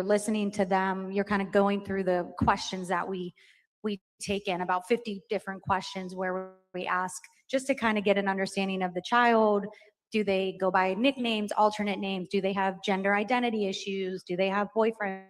listening to them, you're kind of going through the questions that we take in, about 50 different questions where we ask just to kind of get an understanding of the child. Do they go by nicknames, alternate names? Do they have gender identity issues? Do they have boyfriends?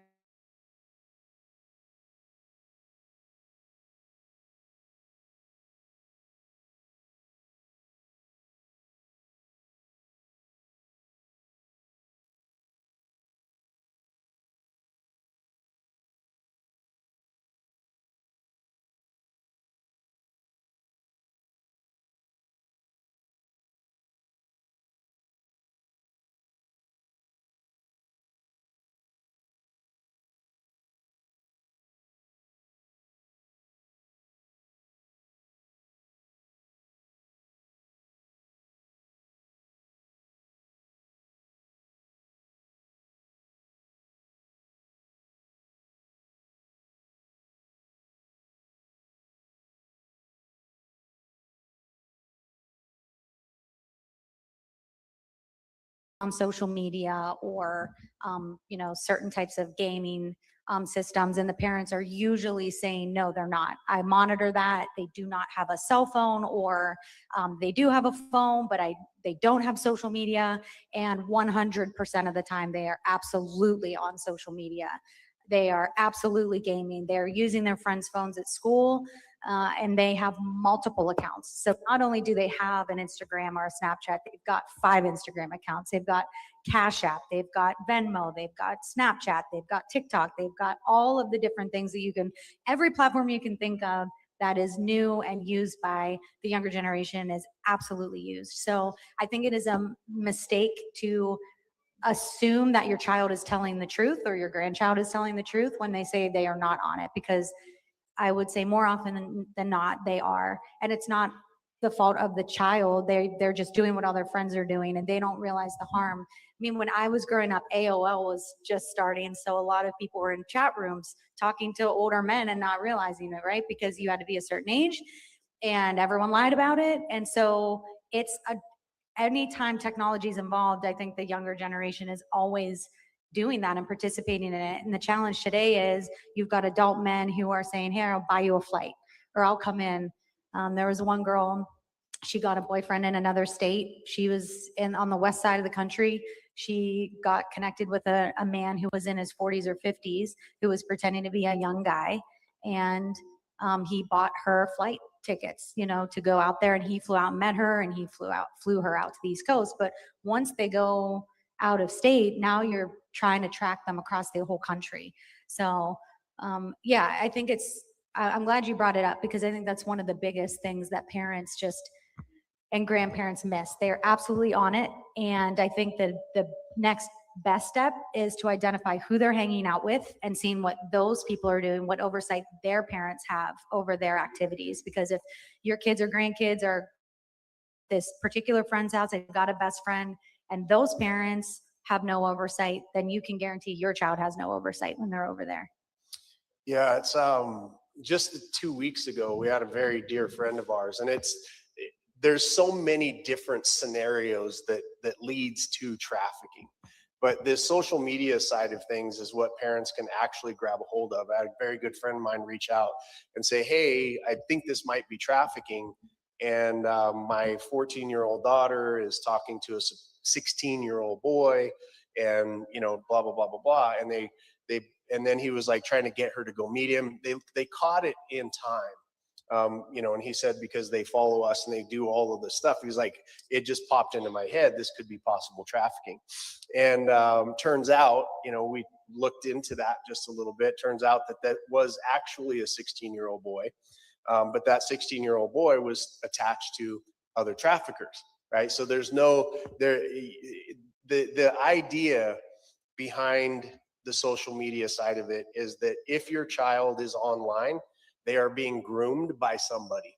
On social media or certain types of gaming systems, and the parents are usually saying no, they're not. I monitor that they do not have a cell phone, or they do have a phone but they don't have social media. And 100% of the time they are absolutely on social media. They are absolutely gaming. They're using their friends' phones at school, and they have multiple accounts. So not only do they have an Instagram or a Snapchat, they've got 5 Instagram accounts. They've got Cash App, they've got Venmo, they've got Snapchat, they've got TikTok, they've got all of the different things that you can, every platform you can think of that is new and used by the younger generation is absolutely used. So I think it is a mistake to assume that your child is telling the truth or your grandchild is telling the truth when they say they are not on it, because I would say more often than not they are. And it's not the fault of the child. They're just doing what all their friends are doing and they don't realize the harm. I mean, when I was growing up, AOL was just starting, so a lot of people were in chat rooms talking to older men and not realizing it, right? Because you had to be a certain age and everyone lied about it. And so it's a anytime technology is involved, I think the younger generation is always doing that and participating in it. And the challenge today is you've got adult men who are saying, "Here, I'll buy you a flight, or I'll come in." There was one girl, she got a boyfriend in another state. She was on the west side of the country. She got connected with a man who was in his 40s or 50s, who was pretending to be a young guy. And he bought her flight tickets, to go out there, and he flew out and met her, and he flew her out to the East Coast. But once they go out of state, now you're trying to track them across the whole country. So yeah, I think I'm glad you brought it up, because I think that's one of the biggest things that parents and grandparents miss. They're absolutely on it. And I think that the next best step is to identify who they're hanging out with and seeing what those people are doing, what oversight their parents have over their activities. Because if your kids or grandkids are this particular friend's house, they've got a best friend, and those parents have no oversight, then you can guarantee your child has no oversight when they're over there. Yeah, it's just 2 weeks ago, we had a very dear friend of ours, and there's so many different scenarios that leads to trafficking. But this social media side of things is what parents can actually grab a hold of. I had a very good friend of mine reach out and say, "Hey, I think this might be trafficking. And my 14-year-old daughter is talking to a 16-year-old boy, and blah blah blah blah blah." And and then he was like trying to get her to go meet him. They caught it in time. And he said, because they follow us and they do all of this stuff, he's like, it just popped into my head, this could be possible trafficking. And turns out, we looked into that just a little bit. Turns out that was actually a 16-year-old boy, but that 16-year-old boy was attached to other traffickers, right? So there's the idea behind the social media side of it is that if your child is online, they are being groomed by somebody.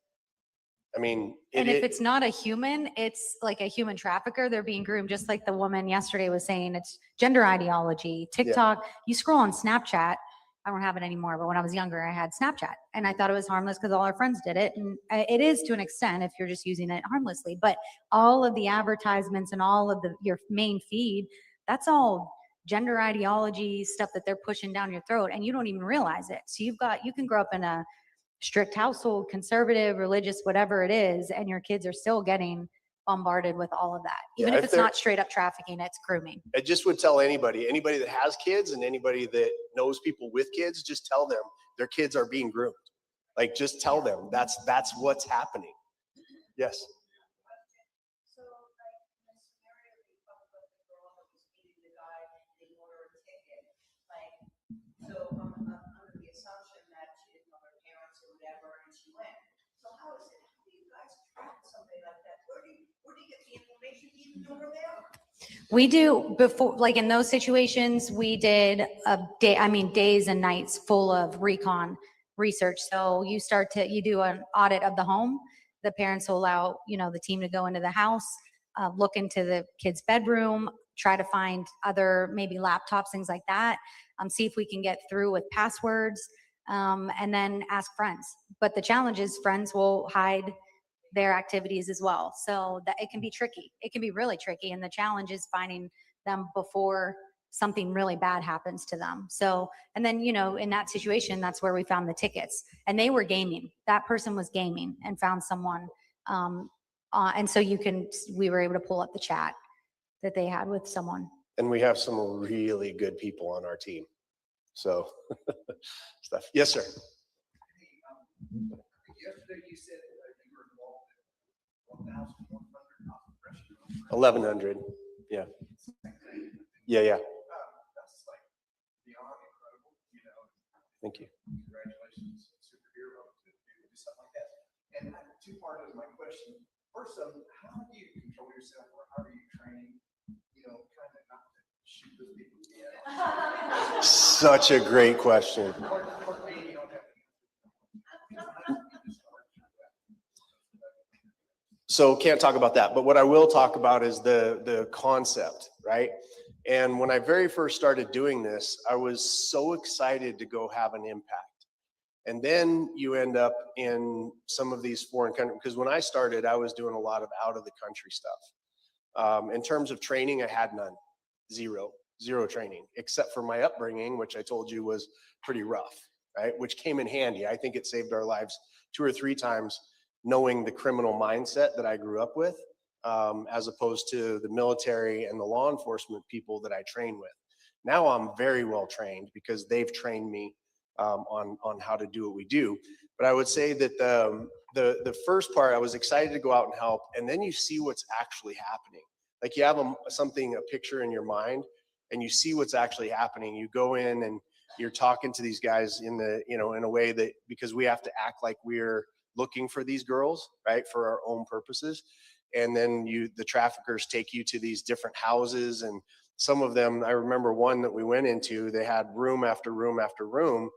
I mean, if it's not a human, it's like a human trafficker. They're being groomed, just like the woman yesterday was saying. It's gender ideology. TikTok, yeah. You scroll on Snapchat. I don't have it anymore, but when I was younger, I had Snapchat, and I thought it was harmless because all our friends did it. And it is to an extent if you're just using it harmlessly. But all of the advertisements and all of your main feed, that's all gender ideology stuff that they're pushing down your throat, and you don't even realize it. So you can grow up in a strict household, conservative, religious, whatever it is, and your kids are still getting bombarded with all of that. Even if it's not straight up trafficking, it's grooming. I just would tell anybody that has kids and anybody that knows people with kids, just tell them their kids are being groomed. Like, just tell them that's what's happening. Yes. So, like, in the scenario that you talked about, the girl that was beating the guy and didn't order a ticket, like, so I'm under the assumption that she didn't know her parents or whatever, and she went. So how do you guys track somebody like that? Where do you get the information to even know where they are? We do, before, like in those situations, we did days and nights full of recon research. So you do an audit of the home. The parents will allow, the team to go into the house, look into the kid's bedroom, try to find other maybe laptops, things like that, see if we can get through with passwords, and then ask friends. But the challenge is friends will hide their activities as well. So that it can be tricky. It can be really tricky. And the challenge is finding them before something really bad happens to them. So, and then, in that situation, that's where we found the tickets, and they were gaming. That person was gaming and found someone. And so we were able to pull up the chat that they had with someone. And we have some really good people on our team. So stuff. Yes, sir. Yesterday you said that you were involved in 1,100 operation. 1,100. Yeah. Yeah. That's like beyond incredible, Thank you. Congratulations, superhero, to do something like that. And two-part is my question. First, how do you control yourself, or how are you training, kind of not to shoot those people? Such a great question. So can't talk about that, but what I will talk about is the concept, right? And when I very first started doing this, I was so excited to go have an impact. And then you end up in some of these foreign countries, because when I started, I was doing a lot of out of the country stuff. In terms of training, I had none, zero training, except for my upbringing, which I told you was pretty rough, right? Which came in handy. I think it saved our lives 2 or 3 times, knowing the criminal mindset that I grew up with, as opposed to the military and the law enforcement people that I train with. Now I'm very well trained because they've trained me on how to do what we do. But I would say that the first part, I was excited to go out and help, and then you see what's actually happening. Like, you have a picture in your mind, and you see what's actually happening. You go in and you're talking to these guys in a way that, because we have to act like we're looking for these girls, right, for our own purposes. And then the traffickers take you to these different houses, and some of them, I remember one that we went into, they had room after room after room,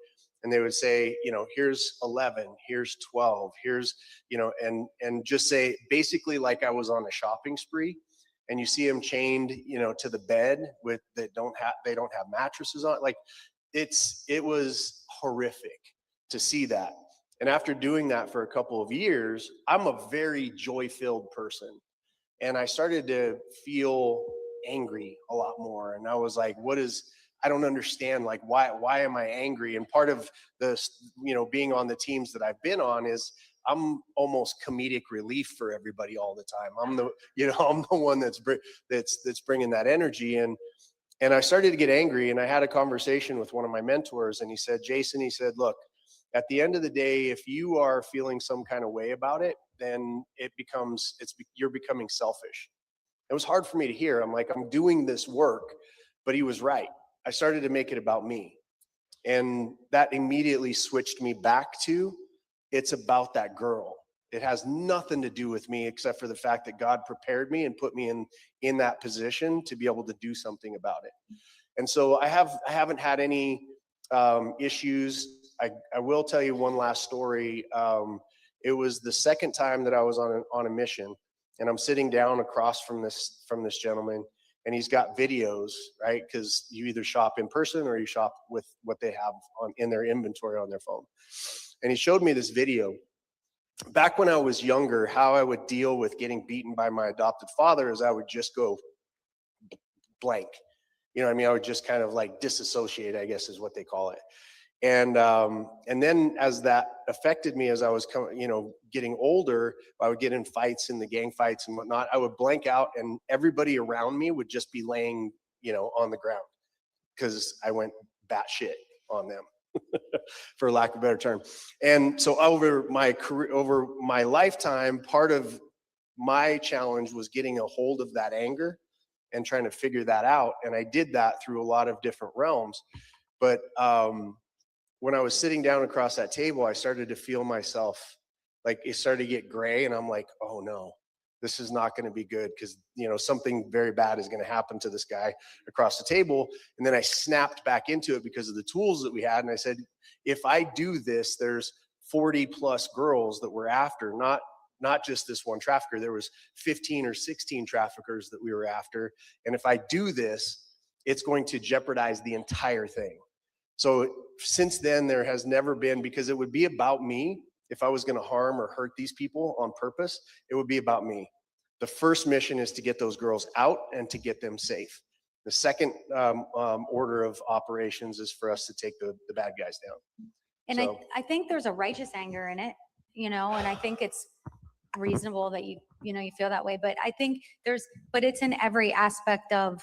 and they would say, here's 11, here's 12, here's, and just say basically like I was on a shopping spree. And you see them chained, to the bed they don't have mattresses on. Like, it was horrific to see that. And after doing that for a couple of years, I'm a very joy-filled person. And I started to feel angry a lot more. And I was like, I don't understand, like, why am I angry? And part of the, being on the teams that I've been on is I'm almost comedic relief for everybody all the time. I'm the one that's bringing that energy. And I started to get angry, and I had a conversation with one of my mentors, and he said, Jason, look, at the end of the day, if you are feeling some kind of way about it, then you're becoming selfish. It was hard for me to hear. I'm like, I'm doing this work, but he was right. I started to make it about me. And that immediately switched me back to, it's about that girl. It has nothing to do with me, except for the fact that God prepared me and put me in that position to be able to do something about it. And so I haven't had any issues. I will tell you one last story. It was the second time that I was on a mission, and I'm sitting down across from this gentleman, and he's got videos, right? Because you either shop in person or you shop with what they have in their inventory on their phone. And he showed me this video. Back when I was younger, how I would deal with getting beaten by my adopted father is I would just go blank. You know what I mean? I would just kind of like disassociate, I guess is what they call it. And then as that affected me as I was getting older, I would get in fights, in the gang fights and whatnot. I would blank out, and everybody around me would just be laying, on the ground because I went batshit on them, for lack of a better term. And so over my career, over my lifetime, part of my challenge was getting a hold of that anger and trying to figure that out. And I did that through a lot of different realms. But when I was sitting down across that table, I started to feel myself, like it started to get gray, and I'm like, oh no, this is not going to be good, because something very bad is going to happen to this guy across the table. And then I snapped back into it because of the tools that we had, and I said, if I do this, there's 40 plus girls that we're after, not just this one trafficker. There was 15 or 16 traffickers that we were after, and if I do this, it's going to jeopardize the entire thing. So since then, there has never been, because it would be about me. If I was going to harm or hurt these people on purpose, it would be about me. The first mission is to get those girls out and to get them safe. The second order of operations is for us to take the bad guys down. And So, I think there's a righteous anger in it, and I think it's reasonable that you feel that way. But I think but it's in every aspect of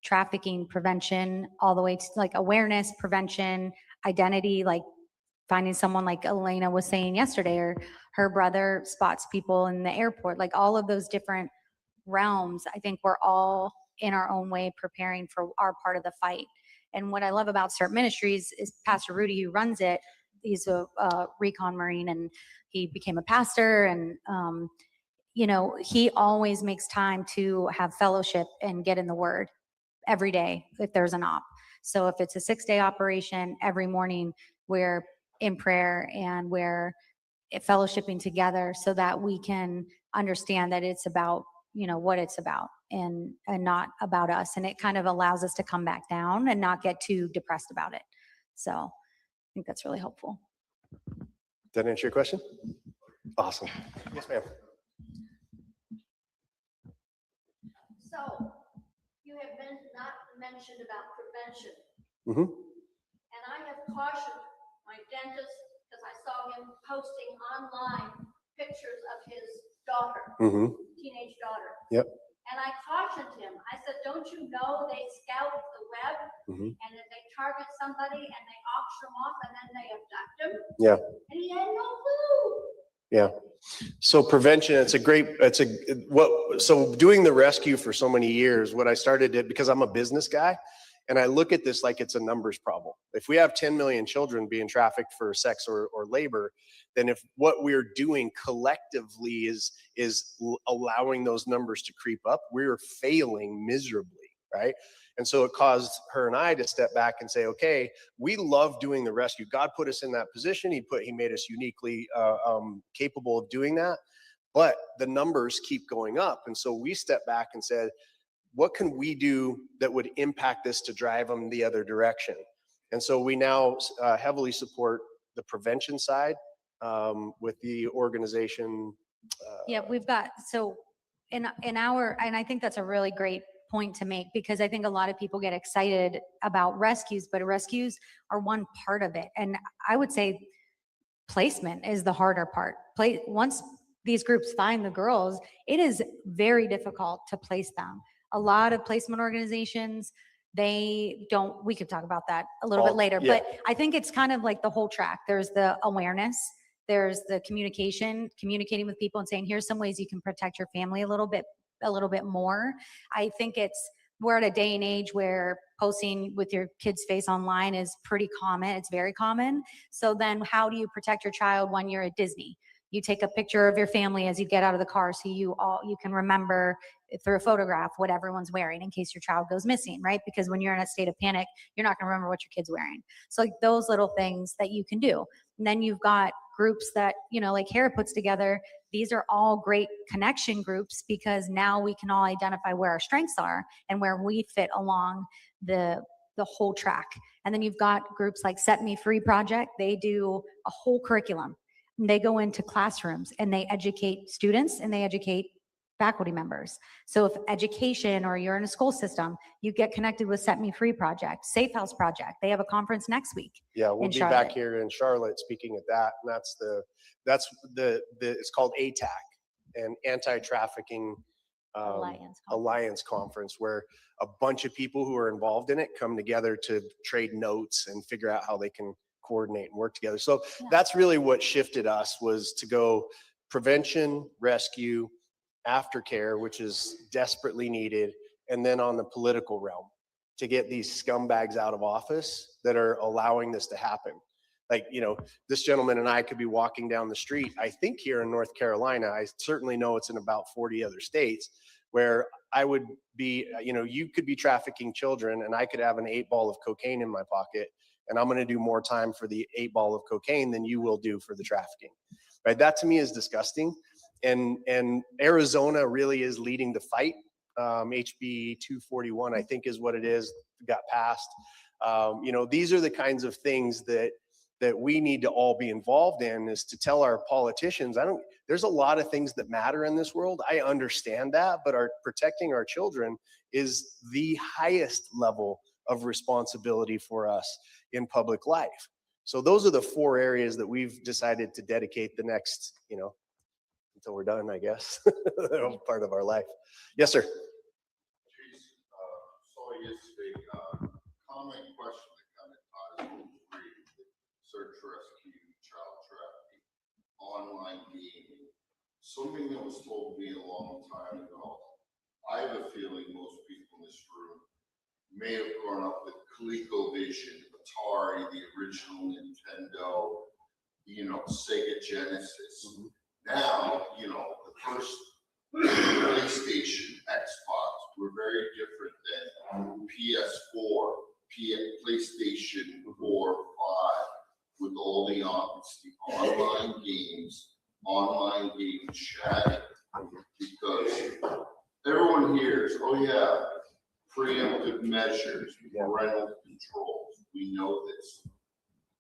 trafficking prevention, all the way to like awareness, prevention, identity, like finding someone like Elena was saying yesterday, or her brother spots people in the airport, like all of those different realms. I think we're all in our own way preparing for our part of the fight. And what I love about CERT Ministries is Pastor Rudy, who runs it. He's a recon Marine, and he became a pastor, and he always makes time to have fellowship and get in the Word every day if there's an op. So if it's a 6-day operation, every morning we're in prayer and we're fellowshipping together so that we can understand that it's about, what it's about, and not about us. And it kind of allows us to come back down and not get too depressed about it. So I think that's really helpful. Did that answer your question? Awesome. Yes, ma'am. So, you have not mentioned about prevention. Mm-hmm. And I have cautioned my dentist, because I saw him posting online pictures of his daughter, teenage daughter. Yep. And I cautioned him. I said, don't you know they scout the web, and that they target somebody and they auction them off and then they abduct them? Yeah. And he had no clue. Yeah. So prevention, so doing the rescue for so many years, what I started it because I'm a business guy, and I look at this like it's a numbers problem. If we have 10 million children being trafficked for sex or labor, then if what we're doing collectively is allowing those numbers to creep up, we're failing miserably, right? And so it caused her and I to step back and say, okay, we love doing the rescue. God put us in that position. He made us uniquely capable of doing that, but the numbers keep going up. And so we stepped back and said, what can we do that would impact this to drive them the other direction? And so we now heavily support the prevention side with the organization. Yeah, we've got, so and I think that's a really great point to make, because I think a lot of people get excited about rescues, but rescues are one part of it. And I would say placement is the harder part. Once these groups find the girls, it is very difficult to place them. A lot of placement organizations, we could talk about that a little bit later, yeah. but I think it's kind of like the whole track. There's the awareness, there's the communicating with people and saying, here's some ways you can protect your family a little bit more. I think we're at a day and age where posting with your kid's face online is pretty common. It's very common. So then how do you protect your child when you're at Disney? You take a picture of your family as you get out of the car, so you can remember through a photograph what everyone's wearing in case your child goes missing, right? Because when you're in a state of panic, you're not gonna remember what your kid's wearing. So like those little things that you can do. And then you've got groups that, like Hera puts together. These are all great connection groups, because now we can all identify where our strengths are and where we fit along the whole track. And then you've got groups like Set Me Free Project. They do a whole curriculum. They go into classrooms and they educate students and they educate faculty members. So if education or you're in a school system, you get connected with Set Me Free Project, Safe House Project. They have a conference next week. Yeah, we'll in be Charlotte. back here in Charlotte speaking at that. And that's the it's called ATAC, an anti-trafficking alliance conference, where a bunch of people who are involved in it come together to trade notes and figure out how they can coordinate and work together. So that's really what shifted us, was to go prevention, rescue, aftercare, which is desperately needed, and then on the political realm to get these scumbags out of office that are allowing this to happen. Like, you know, this gentleman and I could be walking down the street, I think here in North Carolina, I certainly know it's in about 40 other states, where I would be, you know, you could be trafficking children and I could have an 8-ball of cocaine in my pocket, and I'm going to do more time for the 8-ball of cocaine than you will do for the trafficking. Right? That to me is disgusting. And Arizona really is leading the fight. HB 241, I think is what it is, got passed. You know, these are the kinds of things that we need to all be involved in, is to tell our politicians, there's a lot of things that matter in this world. I understand that, but protecting our children is the highest level of responsibility for us in public life. So those are the 4 areas that we've decided to dedicate the next, you know, until we're done, I guess, part of our life. Yes, sir. Saw yesterday, comment question that kind of ties into search, rescue, child trafficking, online gaming. Something that was told me a long time ago. I have a feeling most people in this room may have grown up with ColecoVision, Atari, the original Nintendo, you know, Sega Genesis. Mm-hmm. Now, you know, the first PlayStation, Xbox were very different than PS4, PlayStation 4, 5, with all the online games, online game chatting, because everyone hears, oh yeah, preemptive measures, parental controls. We know this.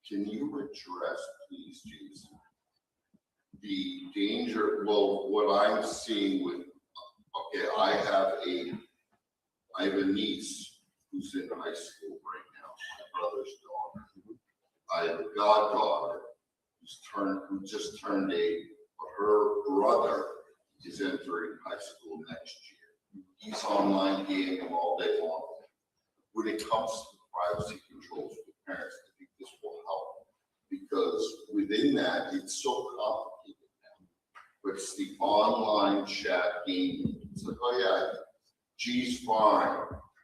Can you address, please, Jason, the danger? Well, what I'm seeing with, okay, I have a niece who's in high school right now, my brother's daughter. I have a goddaughter who just turned 8, but her brother is entering high school next year. He's online gaming all day long. When it comes to privacy controls for parents, I think this will help, because within that, it's so complicated now. But it's the online chat gaming. It's like, oh yeah, G's fine.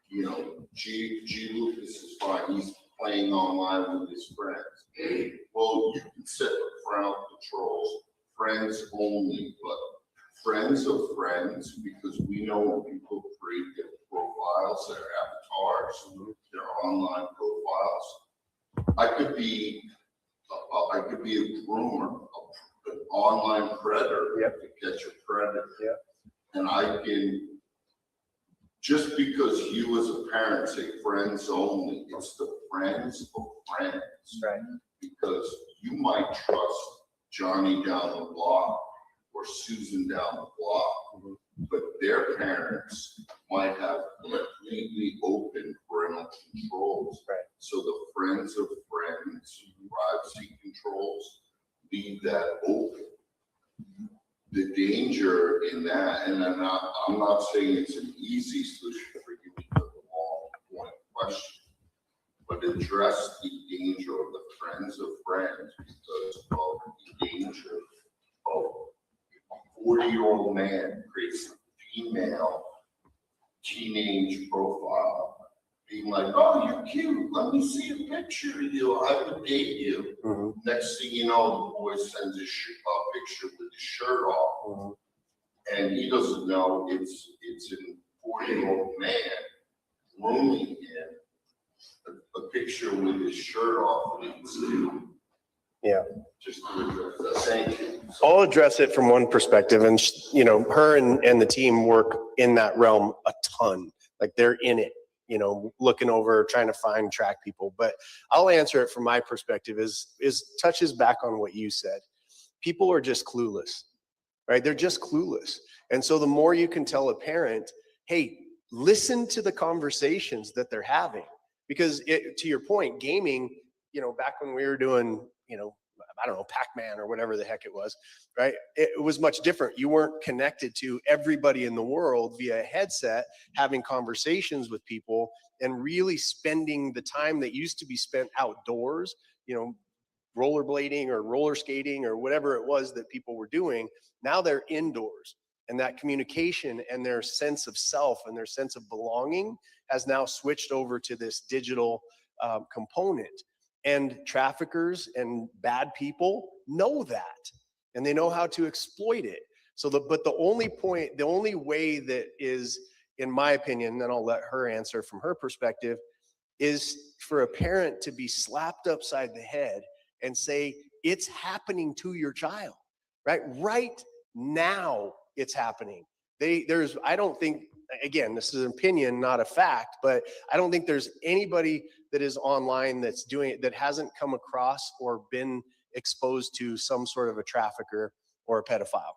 You know, G Lucas is fine. He's playing online with his friends. Well, you can set the parental controls, friends only, but friends of friends, because we know when people create their profiles, their avatars, their online profiles. I could be a groomer, an online predator to catch a predator. Yep. And I can, just because you as a parent say friends only, it's the friends of friends. Right. Because you might trust Johnny down the block or Susan down the block, but their parents might have completely open parental controls. Right. So the friends of friends, privacy controls, leave that open. The danger in that, and I'm not saying it's an easy solution for you because of a long point question, but address the danger of the friends of friends, because of the danger of a 40-year-old man creates a female teenage profile, being like, oh, you're cute, let me see a picture of you, I would date you. Mm-hmm. Next thing you know, the boy sends a picture with his shirt off, and he doesn't know it's a 40-year-old man grooming him. A picture with his shirt off leads to, just to address that. Thank you. I'll address it from one perspective, and you know, her and the team work in that realm a ton. Like, they're in it, you know, looking over, trying to track people. But I'll answer it from my perspective, is touches back on what you said. People are just clueless. right? They're just clueless. And so the more you can tell a parent, hey, listen to the conversations that they're having, because to your point, gaming, back when we were doing, I don't know, Pac-Man or whatever the heck it was, right? It was much different. You weren't connected to everybody in the world via a headset, having conversations with people and really spending the time that used to be spent outdoors, rollerblading or roller skating or whatever it was that people were doing. Now they're indoors, and that communication and their sense of self and their sense of belonging has now switched over to this digital component. And traffickers and bad people know that, and they know how to exploit it. But the only way that is, in my opinion, then I'll let her answer from her perspective, is for a parent to be slapped upside the head and say, it's happening to your child, right? Right now it's happening. I don't think, again, this is an opinion, not a fact, but I don't think there's anybody that is online that's doing it that hasn't come across or been exposed to some sort of a trafficker or a pedophile.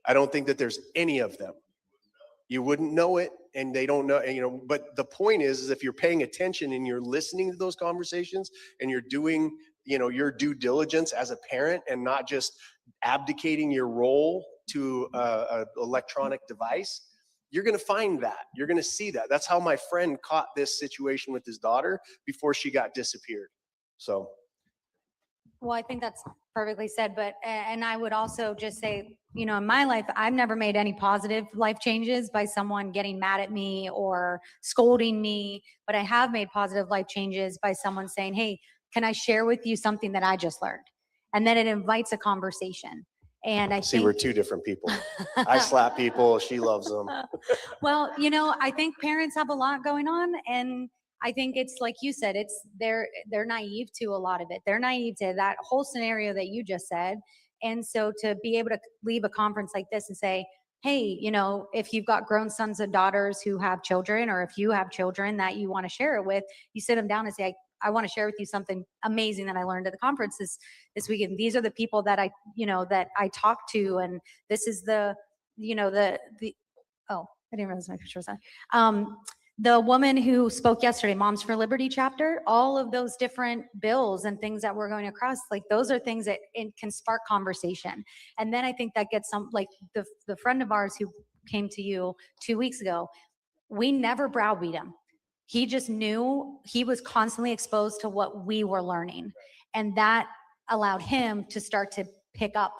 I don't think that there's any of them. You wouldn't know it, and they don't know, but the point is if you're paying attention and you're listening to those conversations and you're doing, your due diligence as a parent and not just abdicating your role to a electronic device, you're going to find that. You're going to see that. That's how my friend caught this situation with his daughter before she got disappeared. So. Well, I think that's perfectly said, and I would also just say, in my life, I've never made any positive life changes by someone getting mad at me or scolding me, but I have made positive life changes by someone saying, hey, can I share with you something that I just learned? And then it invites a conversation. And I See, think we're two different people. I slap people, she loves them. Well, I think parents have a lot going on, and I think it's like you said, they're naive to a lot of it. They're naive to that whole scenario that you just said. And so to be able to leave a conference like this and say, hey, if you've got grown sons and daughters who have children, or if you have children that you want to share it with, you sit them down and say, I want to share with you something amazing that I learned at the conference this weekend. These are the people that I talked to, and this is the oh, I didn't realize my picture was on. The woman who spoke yesterday, Moms for Liberty chapter, all of those different bills and things that we're going across, like those are things that can spark conversation. And then I think that gets like the friend of ours who came to you 2 weeks ago, we never browbeat him. He just knew he was constantly exposed to what we were learning. And that allowed him to start to pick up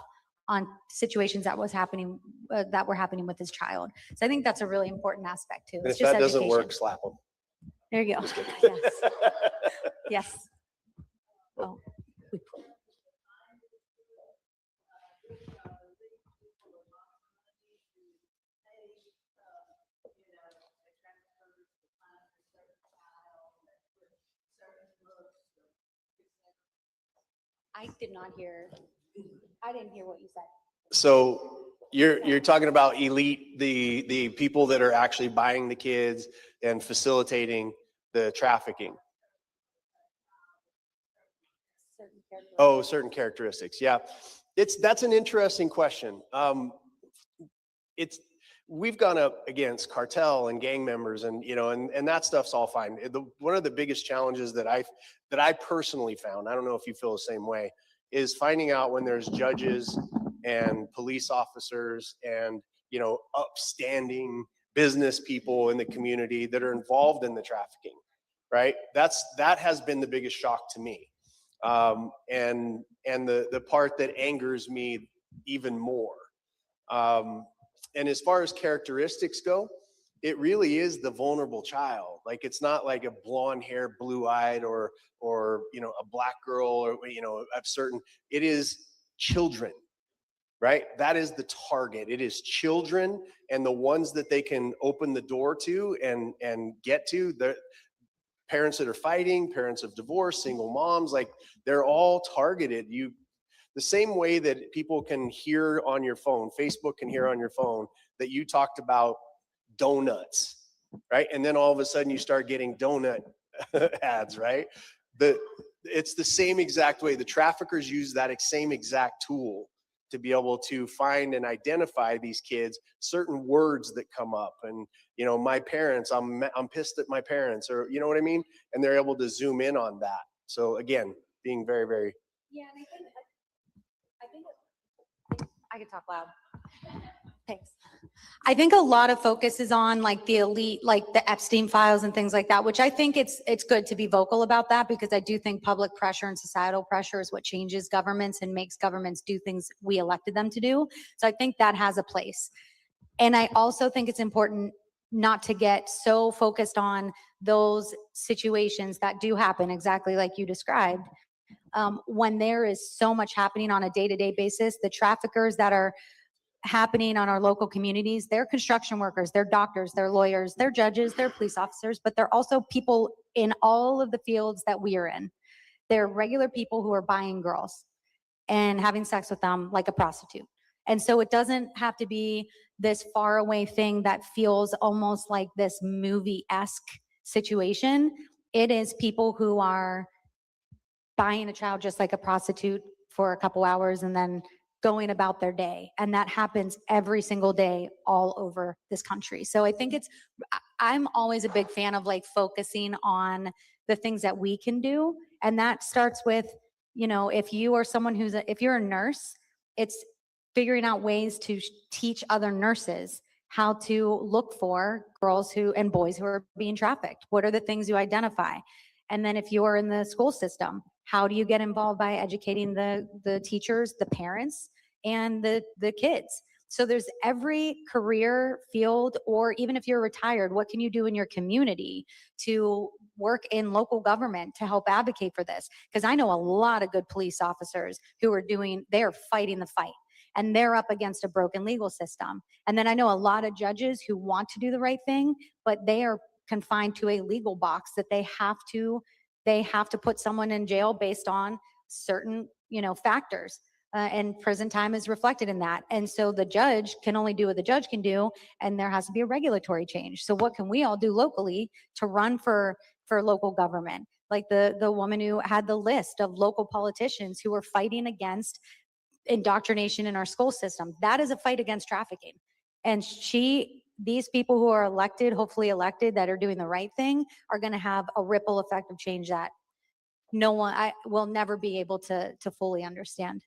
on situations that were happening with his child. So I think that's a really important aspect too. And It's if that just doesn't education. work, slap them. There you go. Just kidding. Yes. Yes. Oh. I didn't hear what you said. So you're talking about elite, the people that are actually buying the kids and facilitating the trafficking. Certain characteristics. Yeah, that's an interesting question. We've gone up against cartel and gang members, and and that stuff's all fine. One of the biggest challenges that I personally found, I don't know if you feel the same way, is finding out when there's judges and police officers and upstanding business people in the community that are involved in the trafficking, right? That has been the biggest shock to me, and the part that angers me even more. And as far as characteristics go, it really is the vulnerable child. Like, it's not like a blonde hair, blue eyed, or a black girl, or it is children, right? That is the target. It is children, and the ones that they can open the door to and get to, the parents that are fighting, parents of divorce, single moms, like they're all targeted. The same way that people can hear on your phone, Facebook can hear on your phone that you talked about donuts, right? And then all of a sudden you start getting donut ads, right? It's the same exact way. The traffickers use that same exact tool to be able to find and identify these kids, certain words that come up. And, you know, my parents, I'm pissed at my parents, or, you know what I mean? And they're able to zoom in on that. So again, being very, very. Yeah, and I think I can talk loud. Thanks. I think a lot of focus is on like the elite, like the Epstein files and things like that, which I think it's good to be vocal about that, because I do think public pressure and societal pressure is what changes governments and makes governments do things we elected them to do. So I think that has a place. And I also think it's important not to get so focused on those situations that do happen exactly like you described. When there is so much happening on a day-to-day basis, the traffickers that are happening on our local communities, they're construction workers, they're doctors, they're lawyers, they're judges, they're police officers, but they're also people in all of the fields that we are in. They're regular people who are buying girls and having sex with them like a prostitute. And so it doesn't have to be this far away thing that feels almost like this movie-esque situation. It is people who are buying a child just like a prostitute for a couple hours and then going about their day. And that happens every single day all over this country. So I think I'm always a big fan of like focusing on the things that we can do. And that starts with, you know, if you are someone if you're a nurse, it's figuring out ways to teach other nurses how to look for girls and boys who are being trafficked. What are the things you identify? And then if you're in the school system, how do you get involved by educating the teachers, the parents, and the kids? So there's every career field, or even if you're retired, what can you do in your community to work in local government to help advocate for this? Because I know a lot of good police officers who are they're fighting the fight, and they're up against a broken legal system. And then I know a lot of judges who want to do the right thing, but they are confined to a legal box that they have to put someone in jail based on certain, you know, factors. And prison time is reflected in that. And so the judge can only do what the judge can do, and there has to be a regulatory change. So what can we all do locally to run for local government? Like the woman who had the list of local politicians who were fighting against indoctrination in our school system. That is a fight against trafficking. And these people who are elected, hopefully elected, that are doing the right thing, are going to have a ripple effect of change that I will never be able to fully understand.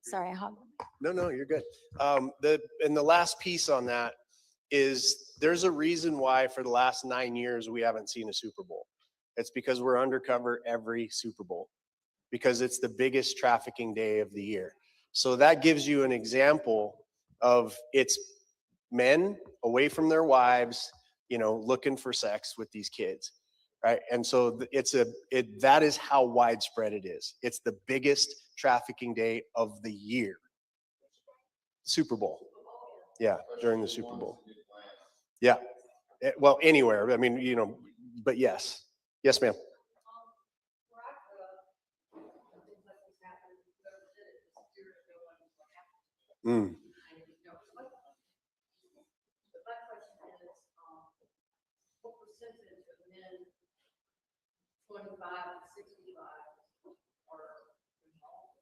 Sorry, I hogged. No, you're good. And the last piece on that is there's a reason why for the last 9 years we haven't seen a Super Bowl. It's because we're undercover every Super Bowl, because it's the biggest trafficking day of the year. So that gives you an example of it's men away from their wives, you know, looking for sex with these kids, right? And so that is how widespread it is. It's the biggest trafficking day of the year. Super Bowl. Yeah, during the Super Bowl. Yeah. Well, anywhere. I mean, you know, but yes. Yes, ma'am. Mm. What percentage of men 25 to 65 are involved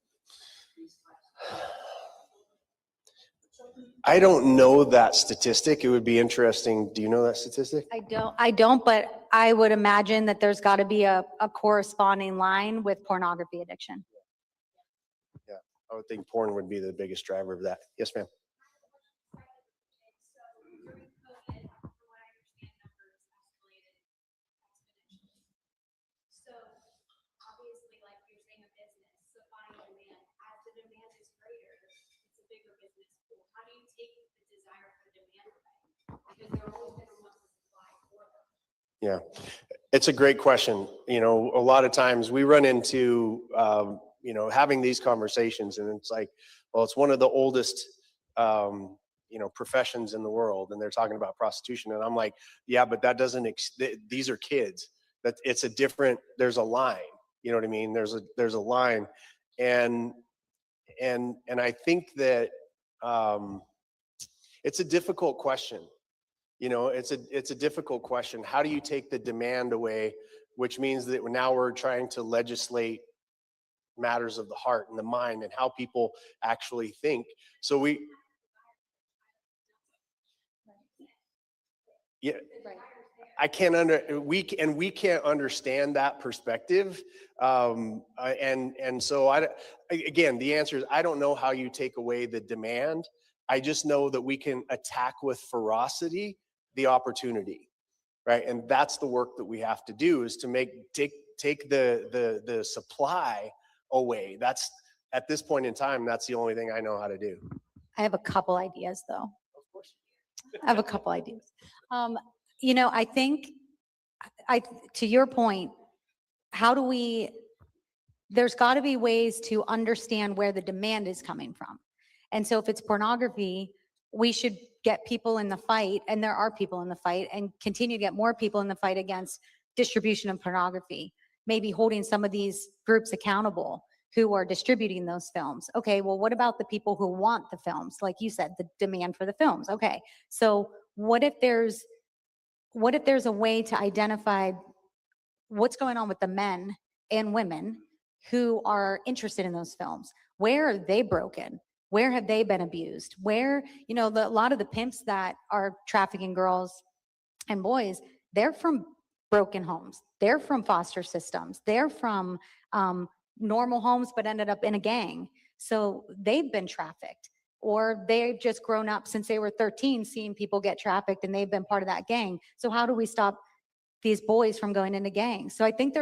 in these types of I don't know that statistic. It would be interesting. Do you know that statistic? I don't, but I would imagine that there's got to be a corresponding line with pornography addiction. Yeah, I would think porn would be the biggest driver of that. Yes, ma'am. So obviously, like you're saying, a business, supply and demand, as the demand is greater, it's a bigger business pool. How do you take the desire for demand away? Because they're always going to want to supply for them. Yeah, it's a great question. You know, a lot of times we run into, you know, having these conversations, and it's like, well, it's one of the oldest, you know, professions in the world, and they're talking about prostitution, and I'm like, yeah, but that doesn't. These are kids. That it's a different. There's a line. You know what I mean? There's a line, and I think that it's a difficult question. You know, it's a difficult question. How do you take the demand away, which means that now we're trying to legislate matters of the heart and the mind and how people actually think. So yeah, I can't we can't understand that perspective. And so again, the answer is, I don't know how you take away the demand. I just know that we can attack with ferocity the opportunity, right? And that's the work that we have to do, is to take the supply away. That's, at this point in time, that's the only thing I know how to do. I have a couple ideas though. Of course. I have a couple ideas. You know, I think, to your point, there's got to be ways to understand where the demand is coming from. And so if it's pornography, we should get people in the fight, and there are people in the fight, and continue to get more people in the fight against distribution of pornography, maybe holding some of these groups accountable who are distributing those films. Okay, well, what about the people who want the films? Like you said, the demand for the films. Okay, so what if there's a way to identify what's going on with the men and women who are interested in those films? Where are they broken? Where have they been abused? Where, you know, a lot of the pimps that are trafficking girls and boys, they're from broken homes. They're from foster systems. They're from normal homes, but ended up in a gang. So they've been trafficked, or they've just grown up since they were 13 seeing people get trafficked, and they've been part of that gang. So how do we stop these boys from going into gangs? So I think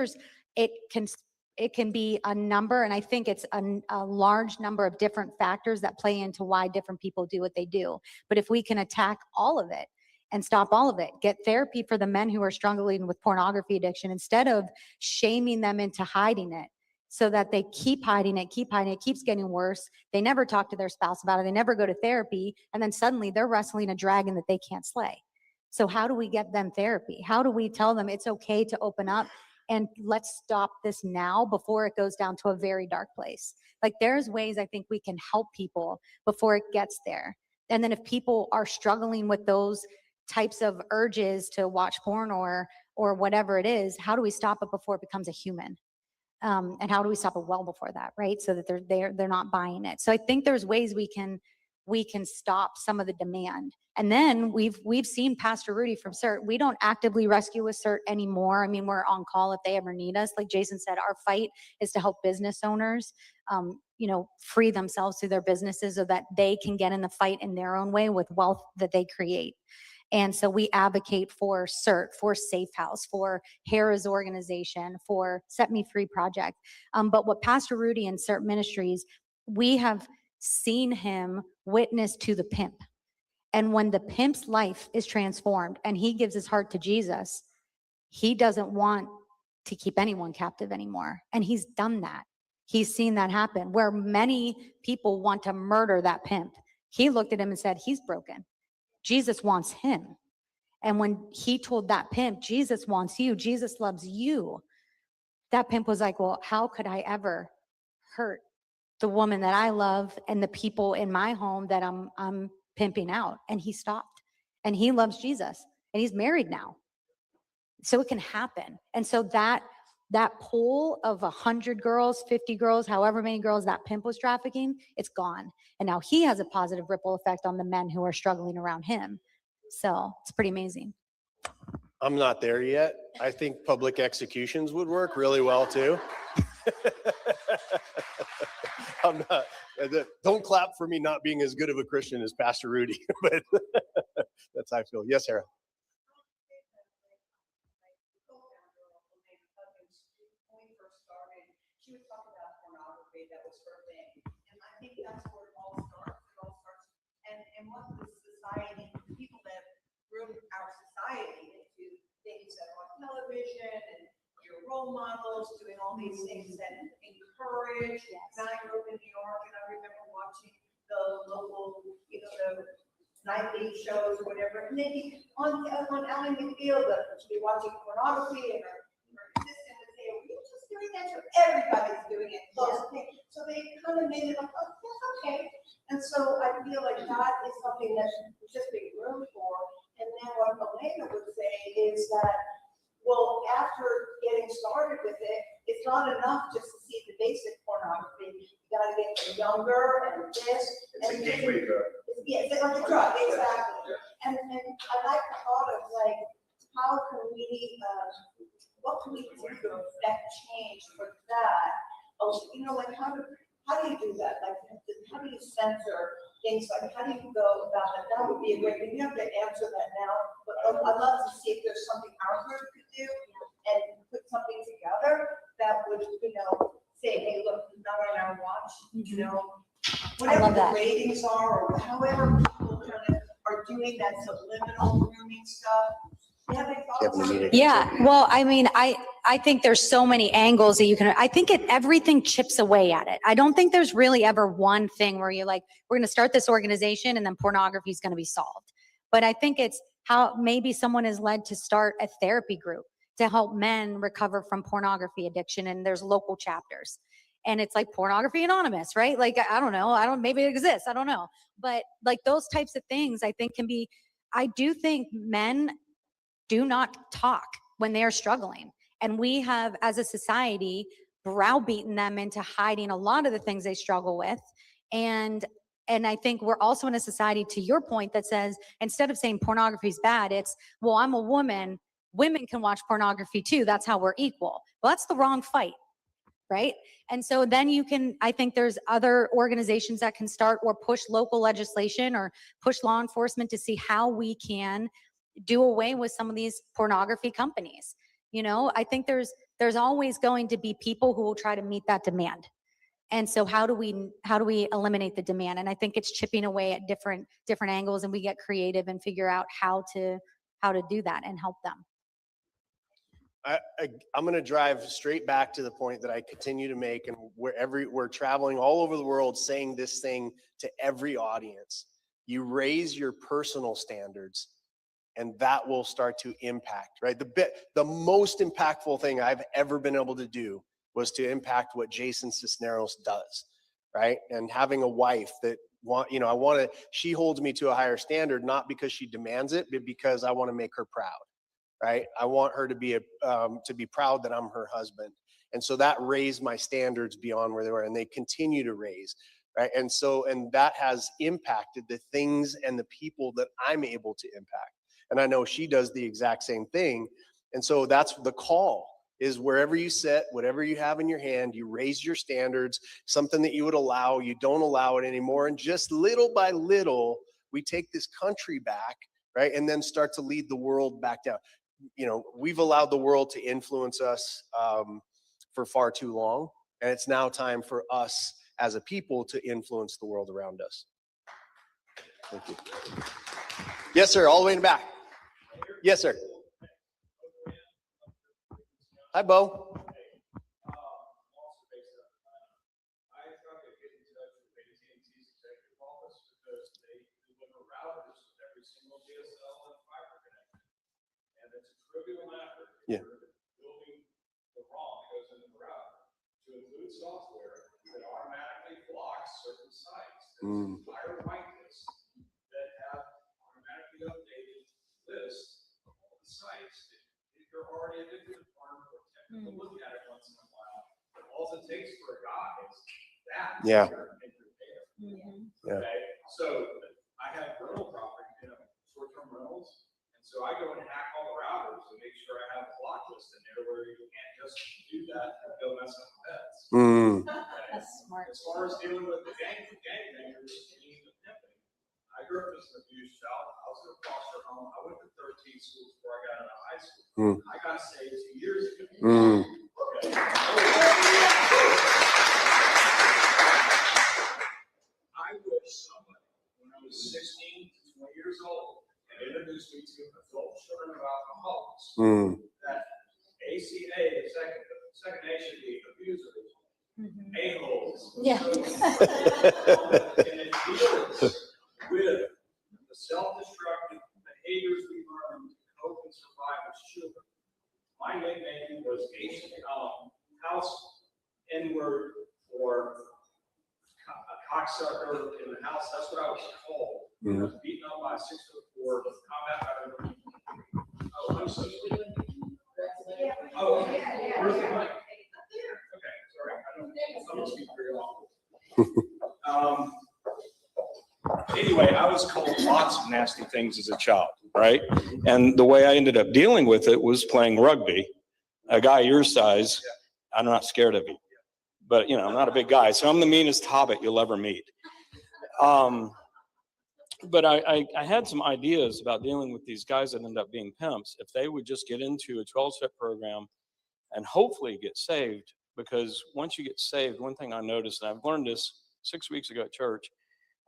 it can be a number, and I think it's a large number of different factors that play into why different people do what they do. But if we can attack all of it and stop all of it, get therapy for the men who are struggling with pornography addiction, instead of shaming them into hiding it, so that they keep hiding it, it keeps getting worse. They never talk to their spouse about it. They never go to therapy. And then suddenly they're wrestling a dragon that they can't slay. So how do we get them therapy? How do we tell them it's okay to open up, and let's stop this now before it goes down to a very dark place? Like, there's ways I think we can help people before it gets there. And then if people are struggling with those types of urges to watch porn or whatever it is, how do we stop it before it becomes a human? And how do we stop it well before that, right? So that they're not buying it. So I think there's ways we can stop some of the demand. And then we've seen Pastor Rudy from CERT. We don't actively rescue with CERT anymore. I mean, we're on call if they ever need us. Like Jason said, our fight is to help business owners, you know, free themselves through their businesses so that they can get in the fight in their own way with wealth that they create. And so we advocate for CERT, for Safe House, for Hera's organization, for Set Me Free Project. But what Pastor Rudy and CERT Ministries, we have seen him witness to the pimp. And when the pimp's life is transformed and he gives his heart to Jesus, he doesn't want to keep anyone captive anymore. And he's done that. He's seen that happen, where many people want to murder that pimp. He looked at him and said, he's broken. Jesus wants him. And when he told that pimp, Jesus wants you, Jesus loves you, that pimp was like, well, how could I ever hurt the woman that I love and the people in my home that I'm pimping out? And he stopped, and he loves Jesus, and he's married now. So it can happen. And so that pool of 100 girls, 50 girls, however many girls that pimp was trafficking, it's gone. And now he has a positive ripple effect on the men who are struggling around him. So it's pretty amazing. I'm not there yet. I think public executions would work really well too. I'm not, don't clap for me not being as good of a Christian as Pastor Rudy, but that's how I feel. Yes, Sarah. She would talk about pornography, that was her thing. And I think that's where it all starts. And what the society, people that ruin our society into things that are on television and your role models, doing all these things that encourage. And I grew up in New York, and I remember watching the local, you know, the nightly shows or whatever. And they'd be on Ally McBeal, she'd be watching pornography, and her assistant would say, "Are you just doing that?" So everybody's doing it. So they kind of made it like, oh, that's okay. And so I feel like that is something that should just be room for. And then what Elena would say is that, well, after getting started with it, it's not enough just to see the basic pornography. younger and this. It's a and gateway drug. Yeah, it's like a drug, exactly. And I like the thought of like, how can we, what can we do to affect change for that? Oh, you know, like how do you do that? Like, how do you censor things like, how do you go about it? That would be a great thing. You have to answer that now, but I'd love to see if there's something our group could do and put something together that would, you know, say, hey, look, not on our watch, you know, I love whatever the that. ratings are, or however people kind of are doing that subliminal grooming stuff. You have any thoughts on it? Yeah, well, I mean, I think there's so many angles that you can, I think everything chips away at it. I don't think there's really ever one thing where you're like, we're going to start this organization and then pornography is going to be solved. But I think it's how maybe someone is led to start a therapy group to help men recover from pornography addiction. And there's local chapters. And it's like Pornography Anonymous, right? Like, I don't know. Maybe it exists. I don't know. But like those types of things I think can be, I do think men do not talk when they are struggling. And we have, as a society, browbeaten them into hiding a lot of the things they struggle with. And I think we're also in a society, to your point, that says, instead of saying pornography is bad, it's, well, I'm a woman. Women can watch pornography too. That's how we're equal. Well, that's the wrong fight. Right. And so then I think there's other organizations that can start or push local legislation or push law enforcement to see how we can do away with some of these pornography companies. You know, I think there's always going to be people who will try to meet that demand. And so how do we eliminate the demand? And I think it's chipping away at different angles, and we get creative and figure out how to do that and help them. I'm going to drive straight back to the point that I continue to make, and we're traveling all over the world saying this thing to every audience. You raise your personal standards, and that will start to impact, right? The most impactful thing I've ever been able to do was to impact what Jason Cisneros does, right? And having a wife that she holds me to a higher standard, not because she demands it, but because I want to make her proud. Right? I want her to be proud that I'm her husband. And so that raised my standards beyond where they were, and they continue to raise, right? And that has impacted the things and the people that I'm able to impact. And I know she does the exact same thing. And so that's the call, is wherever you sit, whatever you have in your hand, you raise your standards, something that you would allow, you don't allow it anymore. And just little by little, we take this country back, right? And then start to lead the world back down. You know, we've allowed the world to influence us for far too long. And it's now time for us as a people to influence the world around us. Thank you. Yes, sir. All the way in the back. Yes, sir. Hi, Bo. Yeah. Building the ROM goes into the router to include software that automatically blocks certain sites. There's entire whitelists that have automatically updated lists of all the sites. If you're already addicted to porn, or technically look at it once in a while, but all it takes for a guy is that. Yeah. Yeah. Okay. So I have rental property, short-term rentals. So I go and hack all the routers to make sure I have a block list in there where you can't just do that and go mess up the beds. That's smart. As far as dealing with the gang bangers and the pimping, I grew up as an abused child. I was in a foster home. I went to 13 schools before I got out of high school. I got saved 2 years ago. Okay. I wish somebody, when I was 16 to 20 years old, and introduced me to adult children of alcoholics. That ACA, the second A should be abusers, a-holes. Yeah. And it deals with the self-destructive behaviors we learn to cope and survive as children. My nickname was house N-word, or a cocksucker in the house. That's what I was called. I was beaten up by a 6'4" combat veteran. Oh, I'm so sorry. Oh, where's the mic? Okay, sorry. I don't speak very often. Anyway, I was called lots of nasty things as a child, right? And the way I ended up dealing with it was playing rugby. A guy your size, I'm not scared of you, but I'm not a big guy, so I'm the meanest hobbit you'll ever meet. But I had some ideas about dealing with these guys that end up being pimps if they would just get into a 12-step program and hopefully get saved. Because once you get saved, one thing I noticed, and I've learned this 6 weeks ago at church,